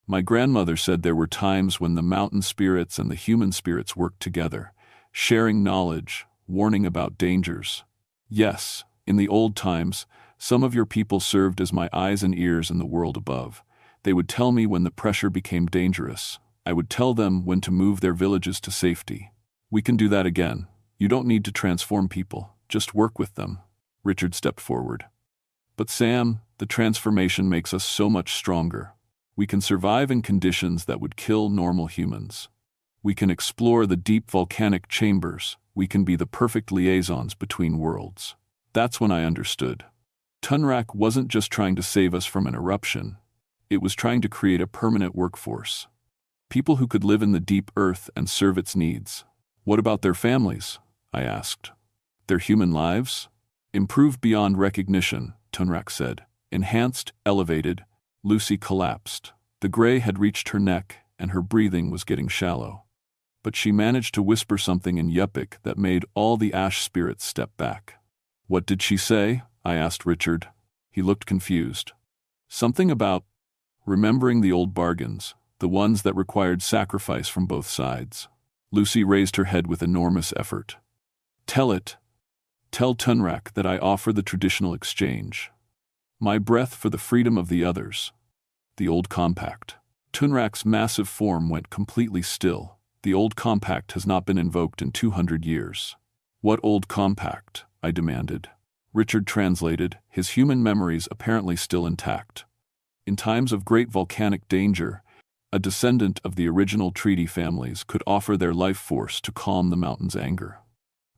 My grandmother said there were times when the mountain spirits and the human spirits worked together, sharing knowledge, warning about dangers. Yes, in the old times, some of your people served as my eyes and ears in the world above. They would tell me when the pressure became dangerous. I would tell them when to move their villages to safety. We can do that again. You don't need to transform people, just work with them." Richard stepped forward. "But Sam, the transformation makes us so much stronger. We can survive in conditions that would kill normal humans. We can explore the deep volcanic chambers. We can be the perfect liaisons between worlds." That's when I understood. Tunrak wasn't just trying to save us from an eruption. It was trying to create a permanent workforce. People who could live in the deep earth and serve its needs. "What about their families?" I asked. "Their human lives? Improved beyond recognition," Tunrak said. "Enhanced, elevated." Lucy collapsed. The gray had reached her neck, and her breathing was getting shallow. But she managed to whisper something in Yupik that made all the ash spirits step back. "What did she say?" I asked Richard. He looked confused. "Something about remembering the old bargains, the ones that required sacrifice from both sides." Lucy raised her head with enormous effort. "Tell it. Tell Tunrak that I offer the traditional exchange. My breath for the freedom of the others. The old compact." Tunrak's massive form went completely still. "The old compact has not been invoked in 200 years. "What old compact?" I demanded. Richard translated, his human memories apparently still intact. "In times of great volcanic danger, a descendant of the original treaty families could offer their life force to calm the mountain's anger.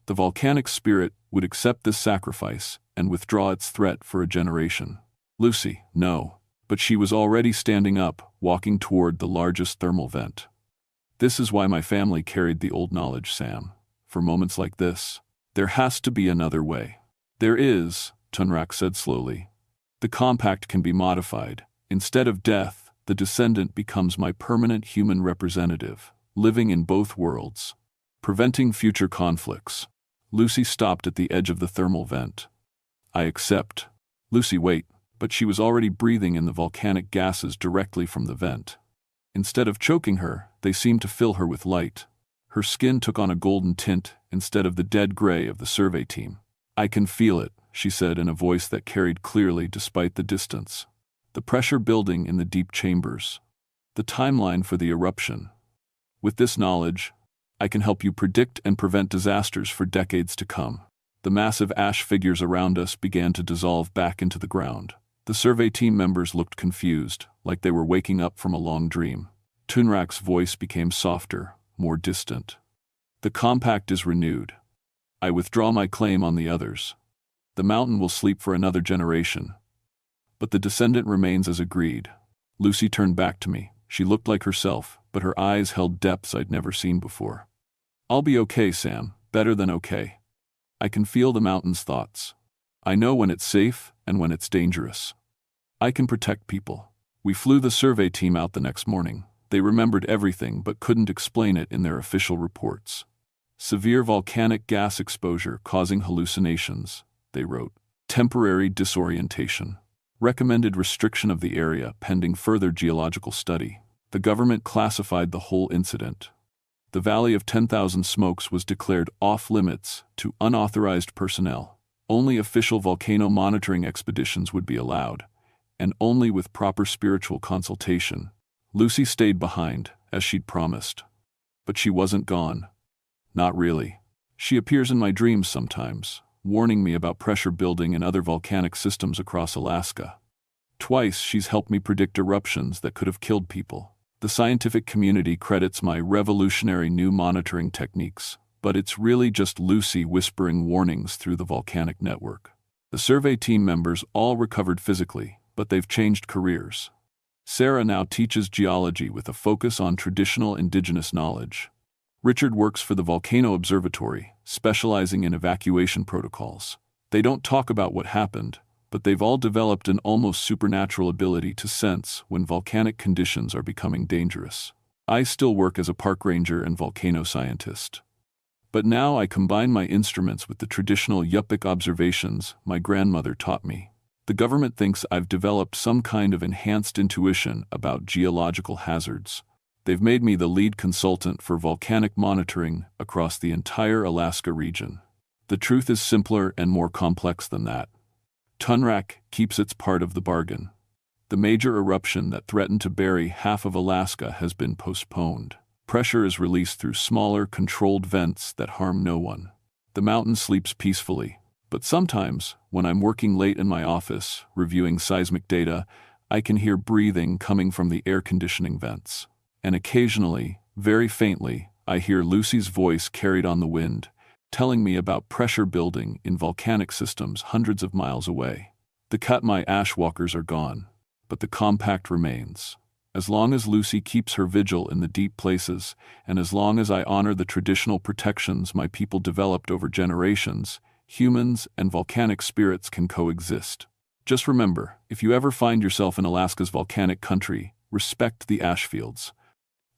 The volcanic spirit would accept this sacrifice and withdraw its threat for a generation." Lucy, no. But she was already standing up, walking toward the largest thermal vent. "This is why my family carried the old knowledge, Sam. For moments like this, there has to be another way." "There is," Tunrak said slowly. "The compact can be modified. Instead of death, the descendant becomes my permanent human representative, living in both worlds, preventing future conflicts." Lucy stopped at the edge of the thermal vent. "I accept." "Lucy, wait." But she was already breathing in the volcanic gases directly from the vent. Instead of choking her, they seemed to fill her with light. Her skin took on a golden tint instead of the dead gray of the survey team. "I can feel it," she said in a voice that carried clearly despite the distance. "The pressure building in the deep chambers. The timeline for the eruption. With this knowledge, I can help you predict and prevent disasters for decades to come." The massive ash figures around us began to dissolve back into the ground. The survey team members looked confused, like they were waking up from a long dream. Tunrak's voice became softer, more distant. The compact is renewed. I withdraw my claim on the others. The mountain will sleep for another generation. But the descendant remains as agreed. Lucy turned back to me. She looked like herself, but her eyes held depths I'd never seen before. I'll be okay, Sam, better than okay. I can feel the mountain's thoughts. I know when it's safe and when it's dangerous. I can protect people. We flew the survey team out the next morning. They remembered everything but couldn't explain it in their official reports. Severe volcanic gas exposure causing hallucinations, they wrote. Temporary disorientation. Recommended restriction of the area pending further geological study. The government classified the whole incident. The Valley of 10,000 Smokes was declared off-limits to unauthorized personnel. Only official volcano monitoring expeditions would be allowed, and only with proper spiritual consultation. Lucy stayed behind, as she'd promised. But she wasn't gone. Not really. She appears in my dreams sometimes, warning me about pressure building in other volcanic systems across Alaska. Twice she's helped me predict eruptions that could have killed people. The scientific community credits my revolutionary new monitoring techniques, but it's really just Lucy whispering warnings through the volcanic network. The survey team members all recovered physically, but they've changed careers. Sarah now teaches geology with a focus on traditional indigenous knowledge. Richard works for the Volcano Observatory, specializing in evacuation protocols. They don't talk about what happened, but they've all developed an almost supernatural ability to sense when volcanic conditions are becoming dangerous. I still work as a park ranger and volcano scientist. But now I combine my instruments with the traditional Yupik observations my grandmother taught me. The government thinks I've developed some kind of enhanced intuition about geological hazards. They've made me the lead consultant for volcanic monitoring across the entire Alaska region. The truth is simpler and more complex than that. Tunrak keeps its part of the bargain. The major eruption that threatened to bury half of Alaska has been postponed. Pressure is released through smaller, controlled vents that harm no one. The mountain sleeps peacefully, but sometimes, when I'm working late in my office, reviewing seismic data, I can hear breathing coming from the air conditioning vents. And occasionally, very faintly, I hear Lucy's voice carried on the wind, telling me about pressure building in volcanic systems hundreds of miles away. The Katmai ash walkers are gone, but the compact remains. As long as Lucy keeps her vigil in the deep places, and as long as I honor the traditional protections my people developed over generations, humans and volcanic spirits can coexist. Just remember, if you ever find yourself in Alaska's volcanic country, respect the ash fields.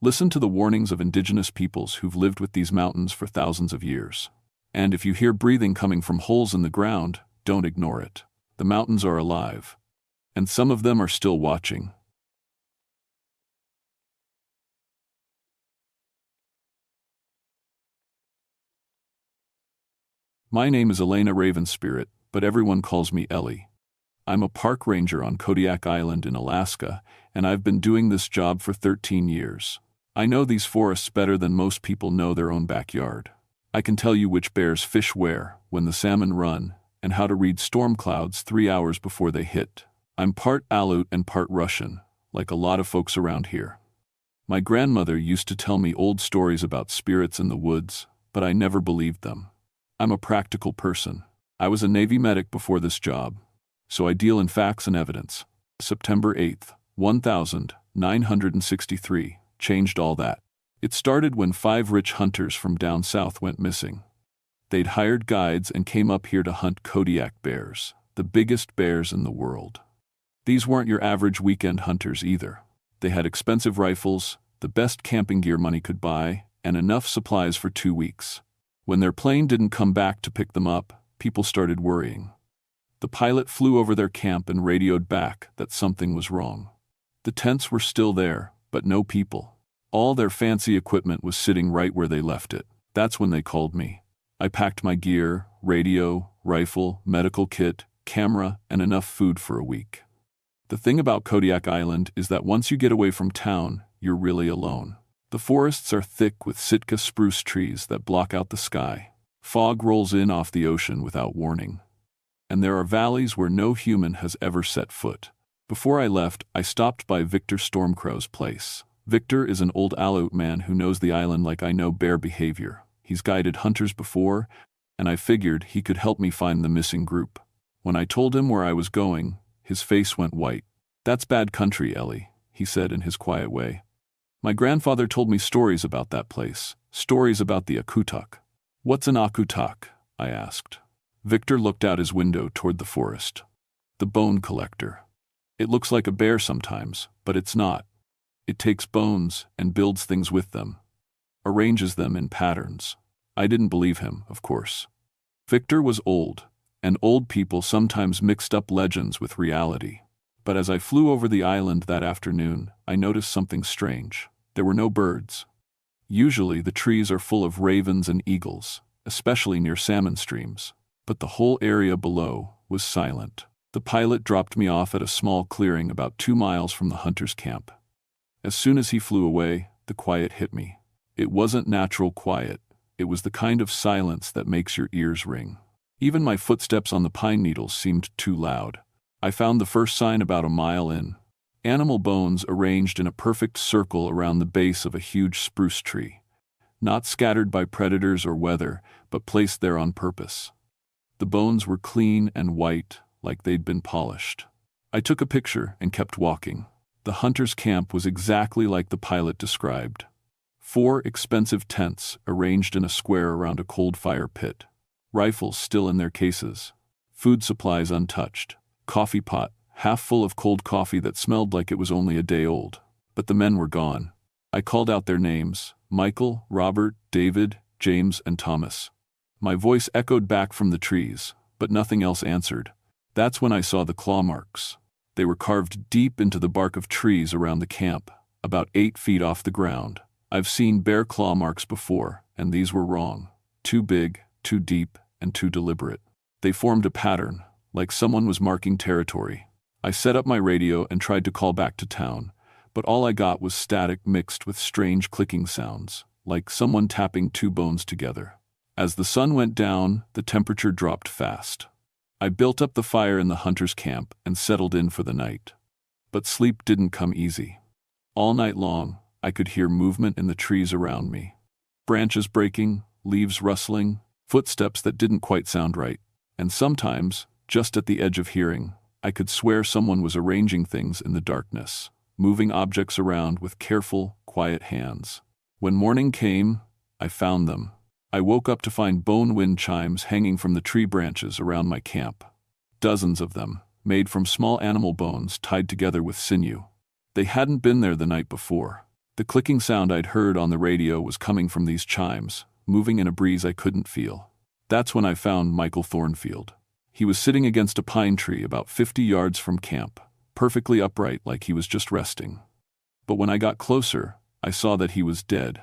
Listen to the warnings of indigenous peoples who've lived with these mountains for thousands of years. And if you hear breathing coming from holes in the ground, don't ignore it. The mountains are alive. And some of them are still watching. My name is Elena Ravenspirit, but everyone calls me Ellie. I'm a park ranger on Kodiak Island in Alaska, and I've been doing this job for 13 years. I know these forests better than most people know their own backyard. I can tell you which bears fish where, when the salmon run, and how to read storm clouds 3 hours before they hit. I'm part Aleut and part Russian, like a lot of folks around here. My grandmother used to tell me old stories about spirits in the woods, but I never believed them. I'm a practical person. I was a Navy medic before this job, so I deal in facts and evidence. September 8th, 1963, changed all that. It started when 5 rich hunters from down south went missing. They'd hired guides and came up here to hunt Kodiak bears, the biggest bears in the world. These weren't your average weekend hunters either. They had expensive rifles, the best camping gear money could buy, and enough supplies for 2 weeks. When their plane didn't come back to pick them up, people started worrying. The pilot flew over their camp and radioed back that something was wrong. The tents were still there, but no people. All their fancy equipment was sitting right where they left it. That's when they called me. I packed my gear, radio, rifle, medical kit, camera, and enough food for a week. The thing about Kodiak Island is that once you get away from town, you're really alone. The forests are thick with Sitka spruce trees that block out the sky. Fog rolls in off the ocean without warning. and there are valleys where no human has ever set foot. Before I left, I stopped by Victor Stormcrow's place. Victor is an old Aleut man who knows the island like I know bear behavior. He's guided hunters before, and I figured he could help me find the missing group. When I told him where I was going, his face went white. "That's bad country, Ellie," he said in his quiet way. "My grandfather told me stories about that place, stories about the Akutak." "What's an Akutak?" I asked. Victor looked out his window toward the forest. "The bone collector. It looks like a bear sometimes, but it's not. It takes bones and builds things with them, arranges them in patterns." I didn't believe him, of course. Victor was old, and old people sometimes mixed up legends with reality. But as I flew over the island that afternoon, I noticed something strange. There were no birds. Usually the trees are full of ravens and eagles, especially near salmon streams. But the whole area below was silent. The pilot dropped me off at a small clearing about 2 miles from the hunter's camp. As soon as he flew away, the quiet hit me. It wasn't natural quiet. It was the kind of silence that makes your ears ring. Even my footsteps on the pine needles seemed too loud. I found the first sign about a mile in. Animal bones arranged in a perfect circle around the base of a huge spruce tree. Not scattered by predators or weather, but placed there on purpose. The bones were clean and white, like they'd been polished. I took a picture and kept walking. The hunter's camp was exactly like the pilot described. 4 expensive tents arranged in a square around a cold fire pit. Rifles still in their cases. Food supplies untouched. Coffee pot, half full of cold coffee that smelled like it was only a day old. But the men were gone. I called out their names: Michael, Robert, David, James, and Thomas. My voice echoed back from the trees, but nothing else answered. That's when I saw the claw marks. They were carved deep into the bark of trees around the camp, about 8 feet off the ground. I've seen bear claw marks before, and these were wrong. Too big, too deep, and too deliberate. They formed a pattern, like someone was marking territory. I set up my radio and tried to call back to town, but all I got was static mixed with strange clicking sounds, like someone tapping 2 bones together. As the sun went down, the temperature dropped fast. I built up the fire in the hunter's camp and settled in for the night. But sleep didn't come easy. All night long, I could hear movement in the trees around me. Branches breaking, leaves rustling, footsteps that didn't quite sound right. And sometimes, just at the edge of hearing, I could swear someone was arranging things in the darkness, moving objects around with careful, quiet hands. When morning came, I found them. I woke up to find bone wind chimes hanging from the tree branches around my camp. Dozens of them, made from small animal bones tied together with sinew. They hadn't been there the night before. The clicking sound I'd heard on the radio was coming from these chimes, moving in a breeze I couldn't feel. That's when I found Michael Thornfield. He was sitting against a pine tree about 50 yards from camp, perfectly upright like he was just resting. But when I got closer, I saw that he was dead.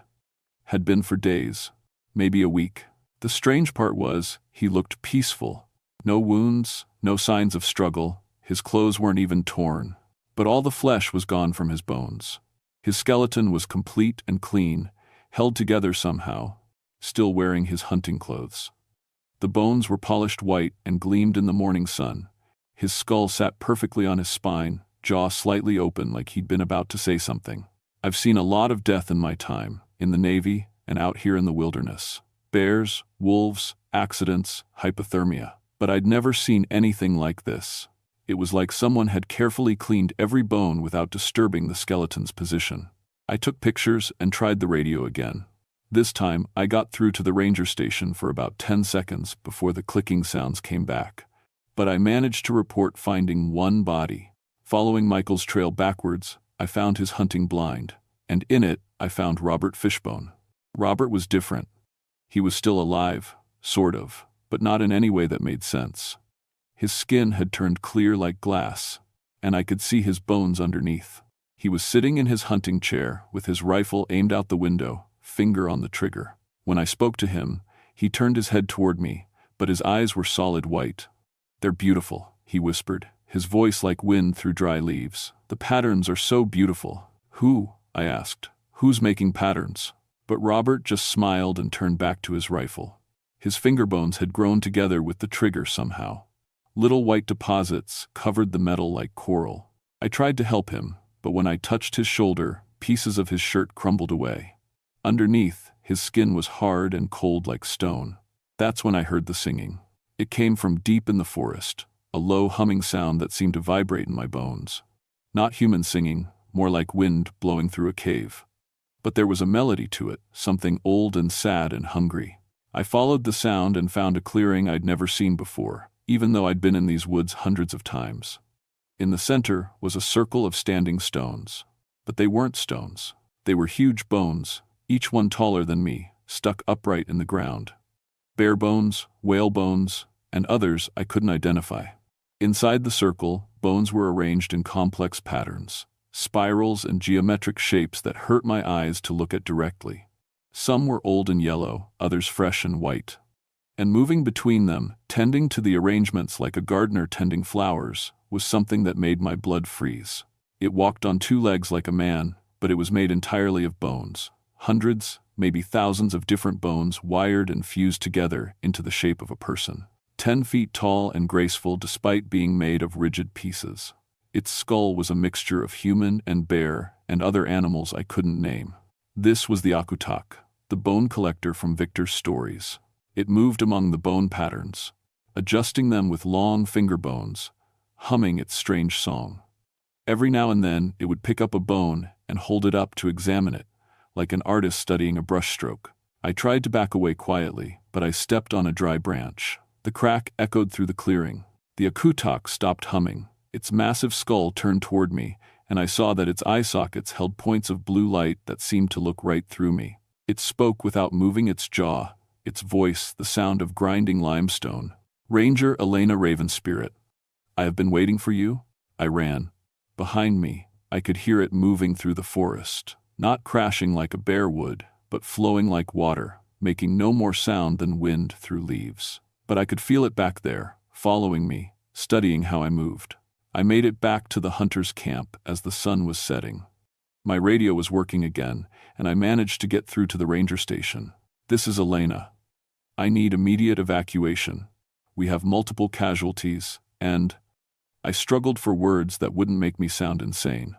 Had been for days, maybe a week. The strange part was, he looked peaceful. No wounds, no signs of struggle, his clothes weren't even torn. But all the flesh was gone from his bones. His skeleton was complete and clean, held together somehow, still wearing his hunting clothes. The bones were polished white and gleamed in the morning sun. His skull sat perfectly on his spine, jaw slightly open like he'd been about to say something. I've seen a lot of death in my time, in the Navy and out here in the wilderness. Bears, wolves, accidents, hypothermia. But I'd never seen anything like this. It was like someone had carefully cleaned every bone without disturbing the skeleton's position. I took pictures and tried the radio again. This time, I got through to the ranger station for about 10 seconds before the clicking sounds came back. But I managed to report finding 1 body. Following Michael's trail backwards, I found his hunting blind, and in it, I found Robert Fishbone. Robert was different. He was still alive, sort of, but not in any way that made sense. His skin had turned clear like glass, and I could see his bones underneath. He was sitting in his hunting chair with his rifle aimed out the window, finger on the trigger. When I spoke to him, he turned his head toward me, but his eyes were solid white. "They're beautiful," he whispered, his voice like wind through dry leaves. "The patterns are so beautiful." "Who?" I asked. "Who's making patterns?" But Robert just smiled and turned back to his rifle. His finger bones had grown together with the trigger somehow. Little white deposits covered the metal like coral. I tried to help him, but when I touched his shoulder, pieces of his shirt crumbled away. Underneath, his skin was hard and cold like stone. That's when I heard the singing. It came from deep in the forest, a low humming sound that seemed to vibrate in my bones. Not human singing, more like wind blowing through a cave. But there was a melody to it, something old and sad and hungry. I followed the sound and found a clearing I'd never seen before, even though I'd been in these woods hundreds of times. In the center was a circle of standing stones. But they weren't stones. They were huge bones, each one taller than me, stuck upright in the ground. Bear bones, whale bones, and others I couldn't identify. Inside the circle, bones were arranged in complex patterns, spirals and geometric shapes that hurt my eyes to look at directly. Some were old and yellow, others fresh and white. And moving between them, tending to the arrangements like a gardener tending flowers, was something that made my blood freeze. It walked on two legs like a man, but it was made entirely of bones. Hundreds, maybe thousands of different bones wired and fused together into the shape of a person. 10 feet tall and graceful despite being made of rigid pieces. Its skull was a mixture of human and bear and other animals I couldn't name. This was the Akutak, the bone collector from Victor's stories. It moved among the bone patterns, adjusting them with long finger bones, humming its strange song. Every now and then, it would pick up a bone and hold it up to examine it, like an artist studying a brushstroke. I tried to back away quietly, but I stepped on a dry branch. The crack echoed through the clearing. The Akutak stopped humming. Its massive skull turned toward me, and I saw that its eye sockets held points of blue light that seemed to look right through me. It spoke without moving its jaw, its voice the sound of grinding limestone. "Ranger Elena Ravenspirit, I have been waiting for you." I ran. Behind me, I could hear it moving through the forest, not crashing like a bear would, but flowing like water, making no more sound than wind through leaves. But I could feel it back there, following me, studying how I moved. I made it back to the hunter's camp as the sun was setting. My radio was working again, and I managed to get through to the ranger station. "This is Elena. I need immediate evacuation. We have multiple casualties, and..." I struggled for words that wouldn't make me sound insane.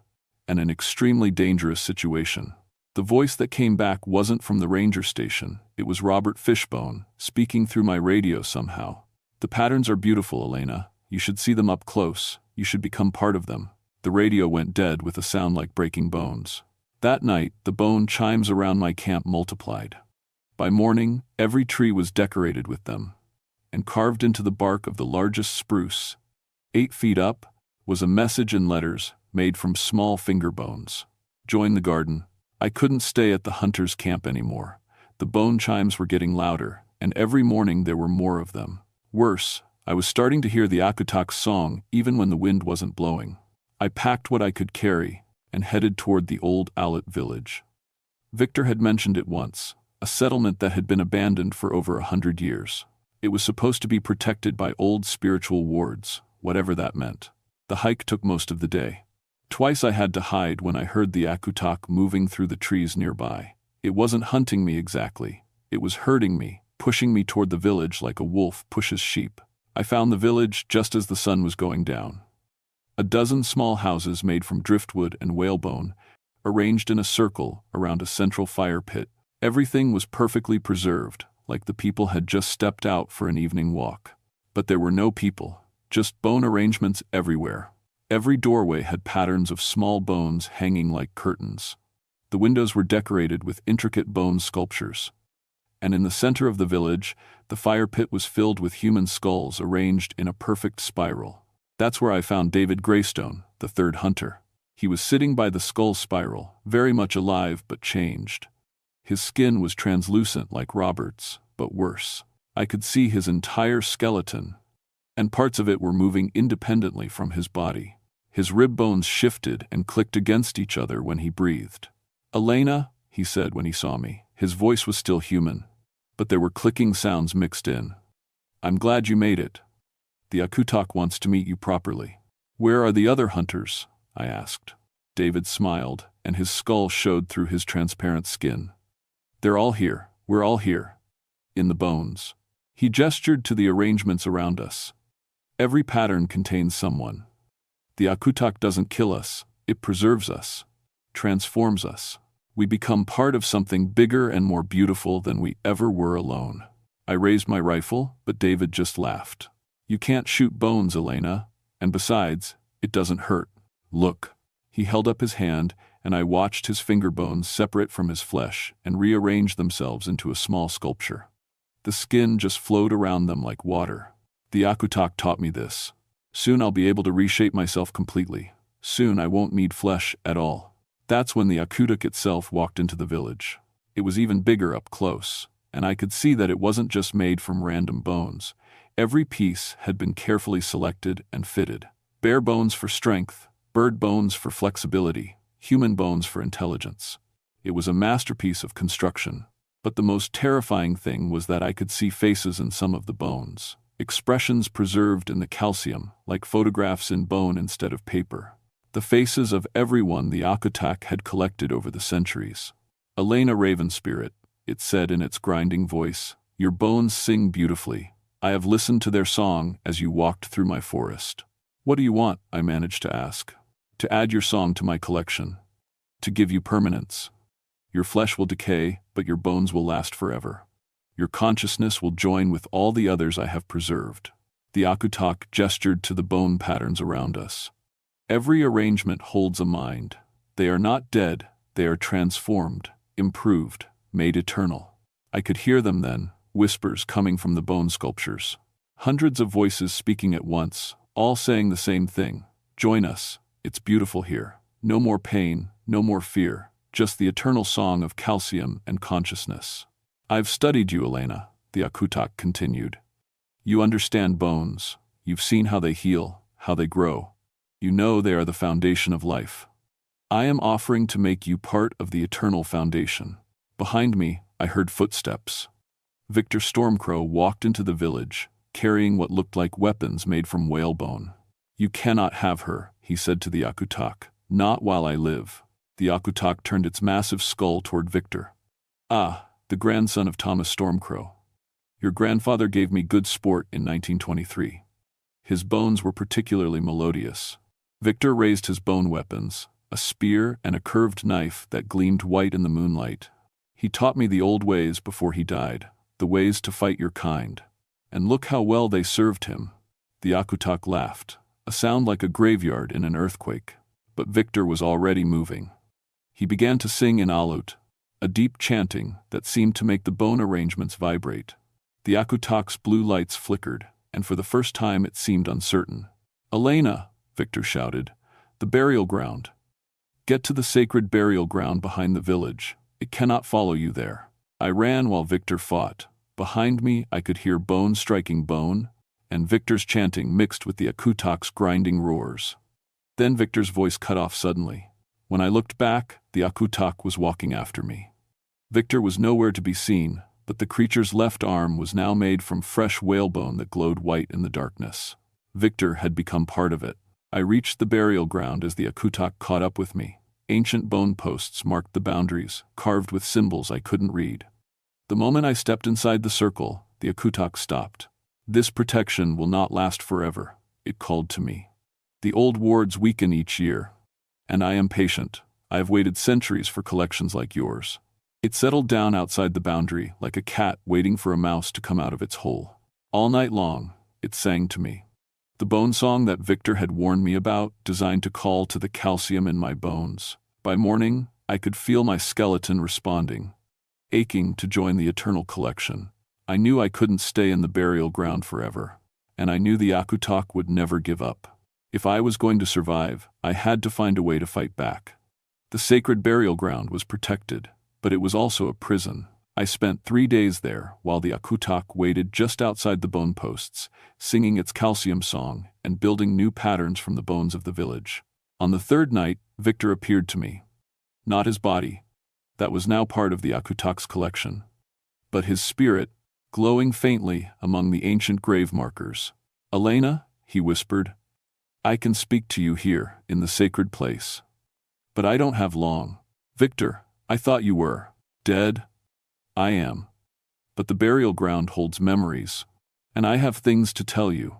"And an extremely dangerous situation." The voice that came back wasn't from the ranger station. It was Robert Fishbone, speaking through my radio somehow. "The patterns are beautiful, Elena. You should see them up close. You should become part of them." The radio went dead with a sound like breaking bones. That night, the bone chimes around my camp multiplied. By morning, every tree was decorated with them. And carved into the bark of the largest spruce, 8 feet up, was a message in letters made from small finger bones. "Join the garden." I couldn't stay at the hunter's camp anymore. The bone chimes were getting louder, and every morning there were more of them. Worse, I was starting to hear the Akutak's song even when the wind wasn't blowing. I packed what I could carry and headed toward the old Owlet village. Victor had mentioned it once, a settlement that had been abandoned for over 100 years. It was supposed to be protected by old spiritual wards, whatever that meant. The hike took most of the day. Twice I had to hide when I heard the Akutak moving through the trees nearby. It wasn't hunting me exactly. It was herding me, pushing me toward the village like a wolf pushes sheep. I found the village just as the sun was going down. A dozen small houses made from driftwood and whalebone, arranged in a circle around a central fire pit. Everything was perfectly preserved, like the people had just stepped out for an evening walk. But there were no people, just bone arrangements everywhere. Every doorway had patterns of small bones hanging like curtains. The windows were decorated with intricate bone sculptures. And in the center of the village, the fire pit was filled with human skulls arranged in a perfect spiral. That's where I found David Greystone, the third hunter. He was sitting by the skull spiral, very much alive but changed. His skin was translucent like Robert's, but worse. I could see his entire skeleton, and parts of it were moving independently from his body. His rib bones shifted and clicked against each other when he breathed. "Elena," he said when he saw me. His voice was still human, but there were clicking sounds mixed in. "I'm glad you made it. The Akutak wants to meet you properly." "Where are the other hunters?" I asked. David smiled, and his skull showed through his transparent skin. "They're all here. We're all here. In the bones." He gestured to the arrangements around us. Every pattern contains someone. The Akutak doesn't kill us, it preserves us, transforms us. We become part of something bigger and more beautiful than we ever were alone. I raised my rifle, but David just laughed. You can't shoot bones, Elena, and besides, it doesn't hurt. Look. He held up his hand, and I watched his finger bones separate from his flesh and rearrange themselves into a small sculpture. The skin just flowed around them like water. The Akutak taught me this. Soon I'll be able to reshape myself completely. Soon I won't need flesh at all. That's when the Akutak itself walked into the village. It was even bigger up close, and I could see that it wasn't just made from random bones. Every piece had been carefully selected and fitted. Bear bones for strength, bird bones for flexibility, human bones for intelligence. It was a masterpiece of construction. But the most terrifying thing was that I could see faces in some of the bones. Expressions preserved in the calcium, like photographs in bone instead of paper. The faces of everyone the Akutak had collected over the centuries. Elena Ravenspirit, it said in its grinding voice, your bones sing beautifully. I have listened to their song as you walked through my forest. What do you want? I managed to ask. To add your song to my collection. To give you permanence. Your flesh will decay, but your bones will last forever. Your consciousness will join with all the others I have preserved. The Akutak gestured to the bone patterns around us. Every arrangement holds a mind. They are not dead, they are transformed, improved, made eternal. I could hear them then, whispers coming from the bone sculptures. Hundreds of voices speaking at once, all saying the same thing. Join us, it's beautiful here. No more pain, no more fear, just the eternal song of calcium and consciousness. I've studied you, Elena, the Akutak continued. You understand bones. You've seen how they heal, how they grow. You know they are the foundation of life. I am offering to make you part of the eternal foundation. Behind me, I heard footsteps. Victor Stormcrow walked into the village, carrying what looked like weapons made from whalebone. You cannot have her, he said to the Akutak. Not while I live. The Akutak turned its massive skull toward Victor. Ah, the grandson of Thomas Stormcrow. Your grandfather gave me good sport in 1923. His bones were particularly melodious. Victor raised his bone weapons, a spear and a curved knife that gleamed white in the moonlight. He taught me the old ways before he died, the ways to fight your kind. And look how well they served him. The Akutak laughed, a sound like a graveyard in an earthquake. But Victor was already moving. He began to sing in Alut, a deep chanting that seemed to make the bone arrangements vibrate. The Akutak's blue lights flickered, and for the first time it seemed uncertain. Elena, Victor shouted, the burial ground. Get to the sacred burial ground behind the village. It cannot follow you there. I ran while Victor fought. Behind me I could hear bone striking bone, and Victor's chanting mixed with the Akutak's grinding roars. Then Victor's voice cut off suddenly. When I looked back, the Akutak was walking after me. Victor was nowhere to be seen, but the creature's left arm was now made from fresh whalebone that glowed white in the darkness. Victor had become part of it. I reached the burial ground as the Akutak caught up with me. Ancient bone posts marked the boundaries, carved with symbols I couldn't read. The moment I stepped inside the circle, the Akutak stopped. This protection will not last forever, it called to me. The old wards weaken each year. And I am patient. I have waited centuries for collections like yours. It settled down outside the boundary, like a cat waiting for a mouse to come out of its hole. All night long, it sang to me. The bone song that Victor had warned me about, designed to call to the calcium in my bones. By morning, I could feel my skeleton responding, aching to join the eternal collection. I knew I couldn't stay in the burial ground forever, and I knew the Akutak would never give up. If I was going to survive, I had to find a way to fight back. The sacred burial ground was protected, but it was also a prison. I spent 3 days there while the Akutak waited just outside the bone posts, singing its calcium song and building new patterns from the bones of the village. On the third night, Victor appeared to me. Not his body, that was now part of the Akutak's collection, but his spirit, glowing faintly among the ancient grave markers. Elena, he whispered, I can speak to you here, in the sacred place. But I don't have long. Victor, I thought you were dead. I am. But the burial ground holds memories, and I have things to tell you.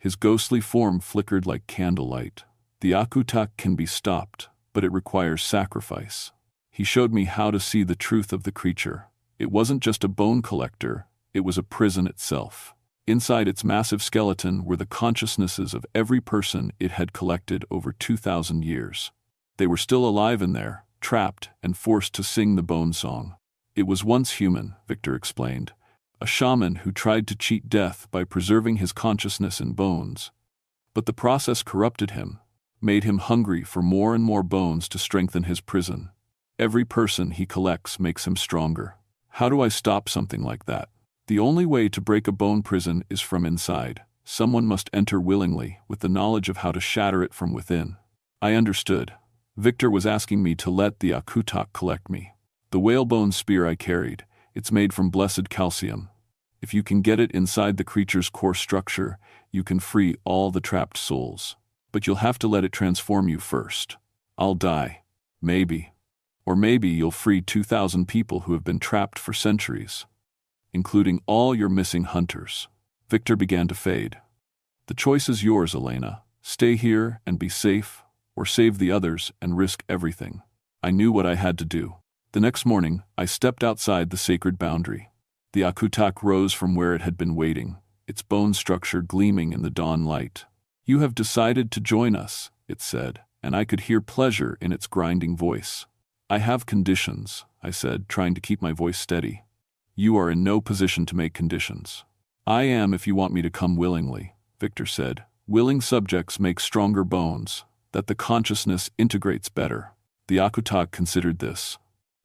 His ghostly form flickered like candlelight. The Akutak can be stopped, but it requires sacrifice. He showed me how to see the truth of the creature. It wasn't just a bone collector, it was a prison itself. Inside its massive skeleton were the consciousnesses of every person it had collected over 2,000 years. They were still alive in there, trapped and forced to sing the bone song. It was once human, Victor explained. A shaman who tried to cheat death by preserving his consciousness in bones. But the process corrupted him, made him hungry for more and more bones to strengthen his prison. Every person he collects makes him stronger. How do I stop something like that? The only way to break a bone prison is from inside. Someone must enter willingly, with the knowledge of how to shatter it from within. I understood. Victor was asking me to let the Akutak collect me. The whalebone spear I carried, it's made from blessed calcium. If you can get it inside the creature's core structure, you can free all the trapped souls. But you'll have to let it transform you first. I'll die. Maybe. Or maybe you'll free 2,000 people who have been trapped for centuries, including all your missing hunters. Victor began to fade. The choice is yours, Elena. Stay here and be safe, or save the others and risk everything. I knew what I had to do. The next morning, I stepped outside the sacred boundary. The Akutak rose from where it had been waiting, its bone structure gleaming in the dawn light. You have decided to join us, it said, and I could hear pleasure in its grinding voice. I have conditions, I said, trying to keep my voice steady. You are in no position to make conditions. I am if you want me to come willingly, Victor said. Willing subjects make stronger bones, that the consciousness integrates better. The Akutak considered this.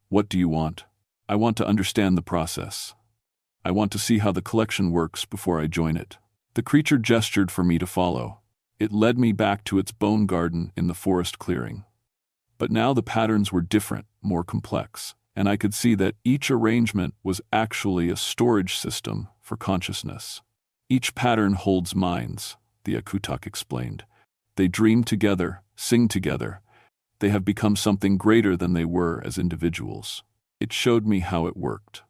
What do you want? I want to understand the process. I want to see how the collection works before I join it. The creature gestured for me to follow. It led me back to its bone garden in the forest clearing. But now the patterns were different, more complex, and I could see that each arrangement was actually a storage system for consciousness. Each pattern holds minds, the Akutak explained. They dream together, sing together. They have become something greater than they were as individuals. It showed me how it worked.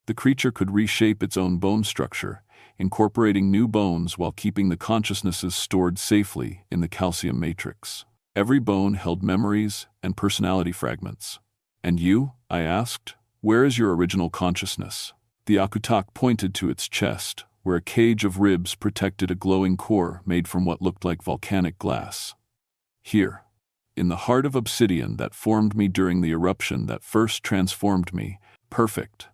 The creature could reshape its own bone structure, incorporating new bones while keeping the consciousnesses stored safely in the calcium matrix. Every bone held memories and personality fragments. And you? I asked. Where is your original consciousness? The Akutak pointed to its chest, where a cage of ribs protected a glowing core made from what looked like volcanic glass. Here, in the heart of obsidian that formed me during the eruption that first transformed me, perfect.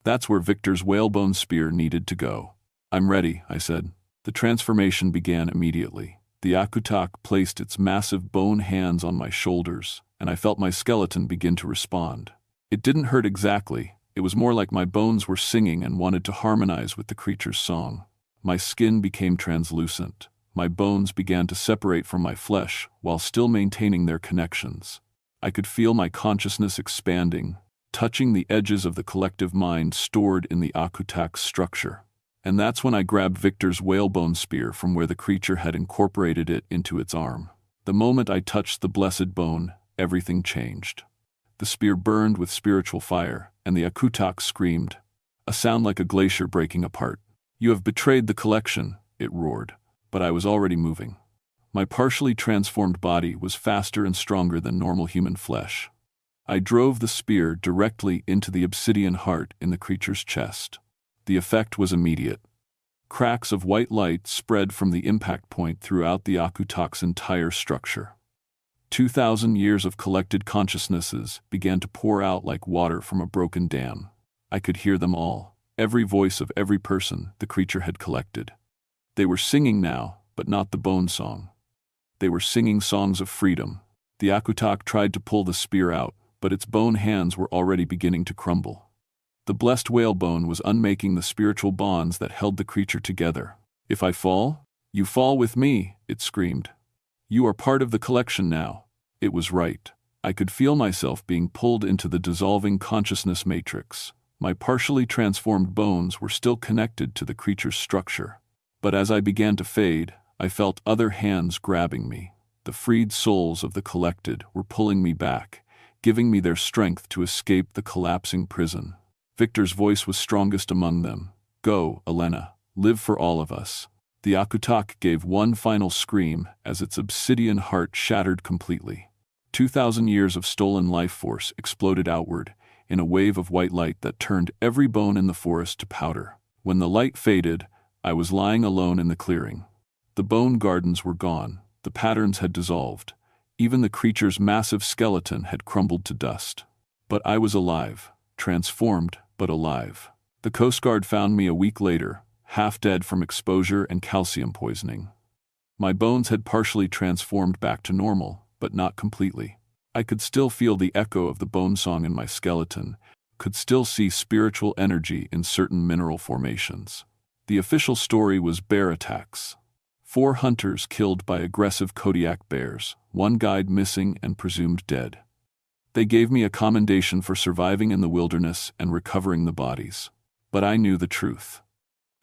That's where Victor's whalebone spear needed to go. I'm ready, I said. The transformation began immediately. The Akutak placed its massive bone hands on my shoulders, and I felt my skeleton begin to respond. It didn't hurt exactly. It was more like my bones were singing and wanted to harmonize with the creature's song. My skin became translucent. My bones began to separate from my flesh while still maintaining their connections. I could feel my consciousness expanding, touching the edges of the collective mind stored in the Akutak's structure. And that's when I grabbed Victor's whalebone spear from where the creature had incorporated it into its arm. The moment I touched the blessed bone, everything changed. The spear burned with spiritual fire, and the Akutak screamed, a sound like a glacier breaking apart. You have betrayed the collection, it roared, but I was already moving. My partially transformed body was faster and stronger than normal human flesh. I drove the spear directly into the obsidian heart in the creature's chest. The effect was immediate. Cracks of white light spread from the impact point throughout the Akutak's entire structure. 2,000 years of collected consciousnesses began to pour out like water from a broken dam. I could hear them all, every voice of every person the creature had collected. They were singing now, but not the bone song. They were singing songs of freedom. The Akutak tried to pull the spear out, but its bone hands were already beginning to crumble. The blessed whalebone was unmaking the spiritual bonds that held the creature together. If I fall, you fall with me, it screamed. You are part of the collection now. It was right. I could feel myself being pulled into the dissolving consciousness matrix. My partially transformed bones were still connected to the creature's structure. But as I began to fade, I felt other hands grabbing me. The freed souls of the collected were pulling me back, giving me their strength to escape the collapsing prison. Victor's voice was strongest among them. Go, Elena. Live for all of us. The Akutak gave one final scream as its obsidian heart shattered completely. 2,000 years of stolen life force exploded outward in a wave of white light that turned every bone in the forest to powder. When the light faded, I was lying alone in the clearing. The bone gardens were gone, the patterns had dissolved, even the creature's massive skeleton had crumbled to dust. But I was alive, transformed but alive. The Coast Guard found me a week later, half dead from exposure and calcium poisoning. My bones had partially transformed back to normal, but not completely. I could still feel the echo of the bone song in my skeleton, could still see spiritual energy in certain mineral formations. The official story was bear attacks. 4 hunters killed by aggressive Kodiak bears, 1 guide missing and presumed dead. They gave me a commendation for surviving in the wilderness and recovering the bodies. But I knew the truth.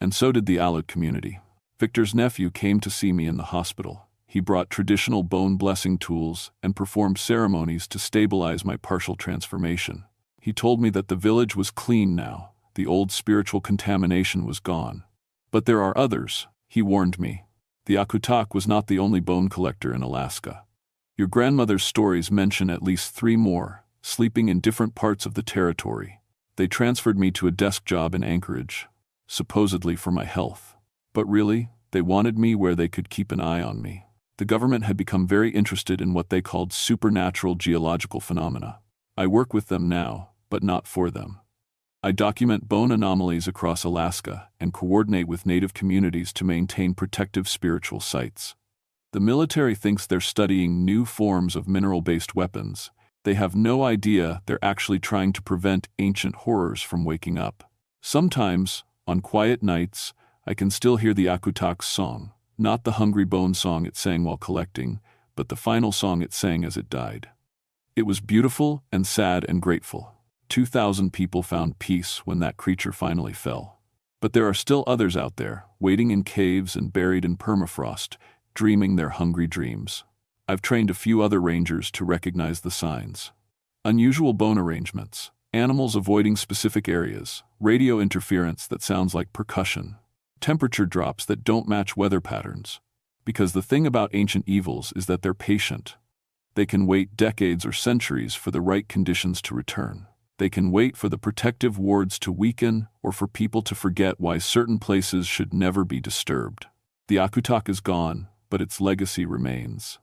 And so did the Alad community. Victor's nephew came to see me in the hospital. He brought traditional bone blessing tools and performed ceremonies to stabilize my partial transformation. He told me that the village was clean now, the old spiritual contamination was gone. But there are others, he warned me. The Akutak was not the only bone collector in Alaska. Your grandmother's stories mention at least 3 more, sleeping in different parts of the territory. They transferred me to a desk job in Anchorage, supposedly for my health. But really, they wanted me where they could keep an eye on me. The government had become very interested in what they called supernatural geological phenomena. I work with them now, but not for them. I document bone anomalies across Alaska and coordinate with native communities to maintain protective spiritual sites. The military thinks they're studying new forms of mineral-based weapons. They have no idea they're actually trying to prevent ancient horrors from waking up. Sometimes, on quiet nights, I can still hear the Akutak's song, not the hungry bone song it sang while collecting, but the final song it sang as it died. It was beautiful and sad and grateful. 2,000 people found peace when that creature finally fell. But there are still others out there, waiting in caves and buried in permafrost, dreaming their hungry dreams. I've trained a few other rangers to recognize the signs. Unusual bone arrangements, animals avoiding specific areas, radio interference that sounds like percussion, temperature drops that don't match weather patterns. Because the thing about ancient evils is that they're patient. They can wait decades or centuries for the right conditions to return. They can wait for the protective wards to weaken or for people to forget why certain places should never be disturbed. The Akutak is gone, but its legacy remains.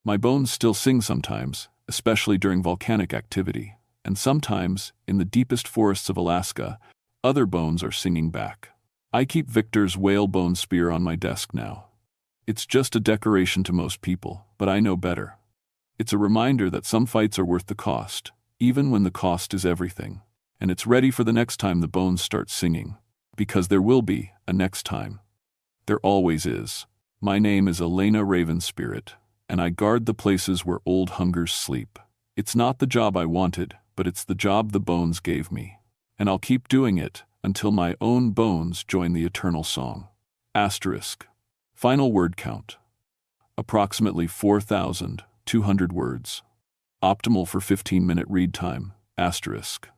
My bones still sing sometimes, especially during volcanic activity, and sometimes, in the deepest forests of Alaska, other bones are singing back. I keep Victor's whalebone spear on my desk now. It's just a decoration to most people, but I know better. It's a reminder that some fights are worth the cost, even when the cost is everything. And it's ready for the next time the bones start singing. Because there will be a next time. There always is. My name is Elena Ravenspirit, and I guard the places where old hungers sleep. It's not the job I wanted, but it's the job the bones gave me. And I'll keep doing it until my own bones join the eternal song. Asterisk. Final word count. Approximately 4,200 words. Optimal for 15-minute read time. Asterisk.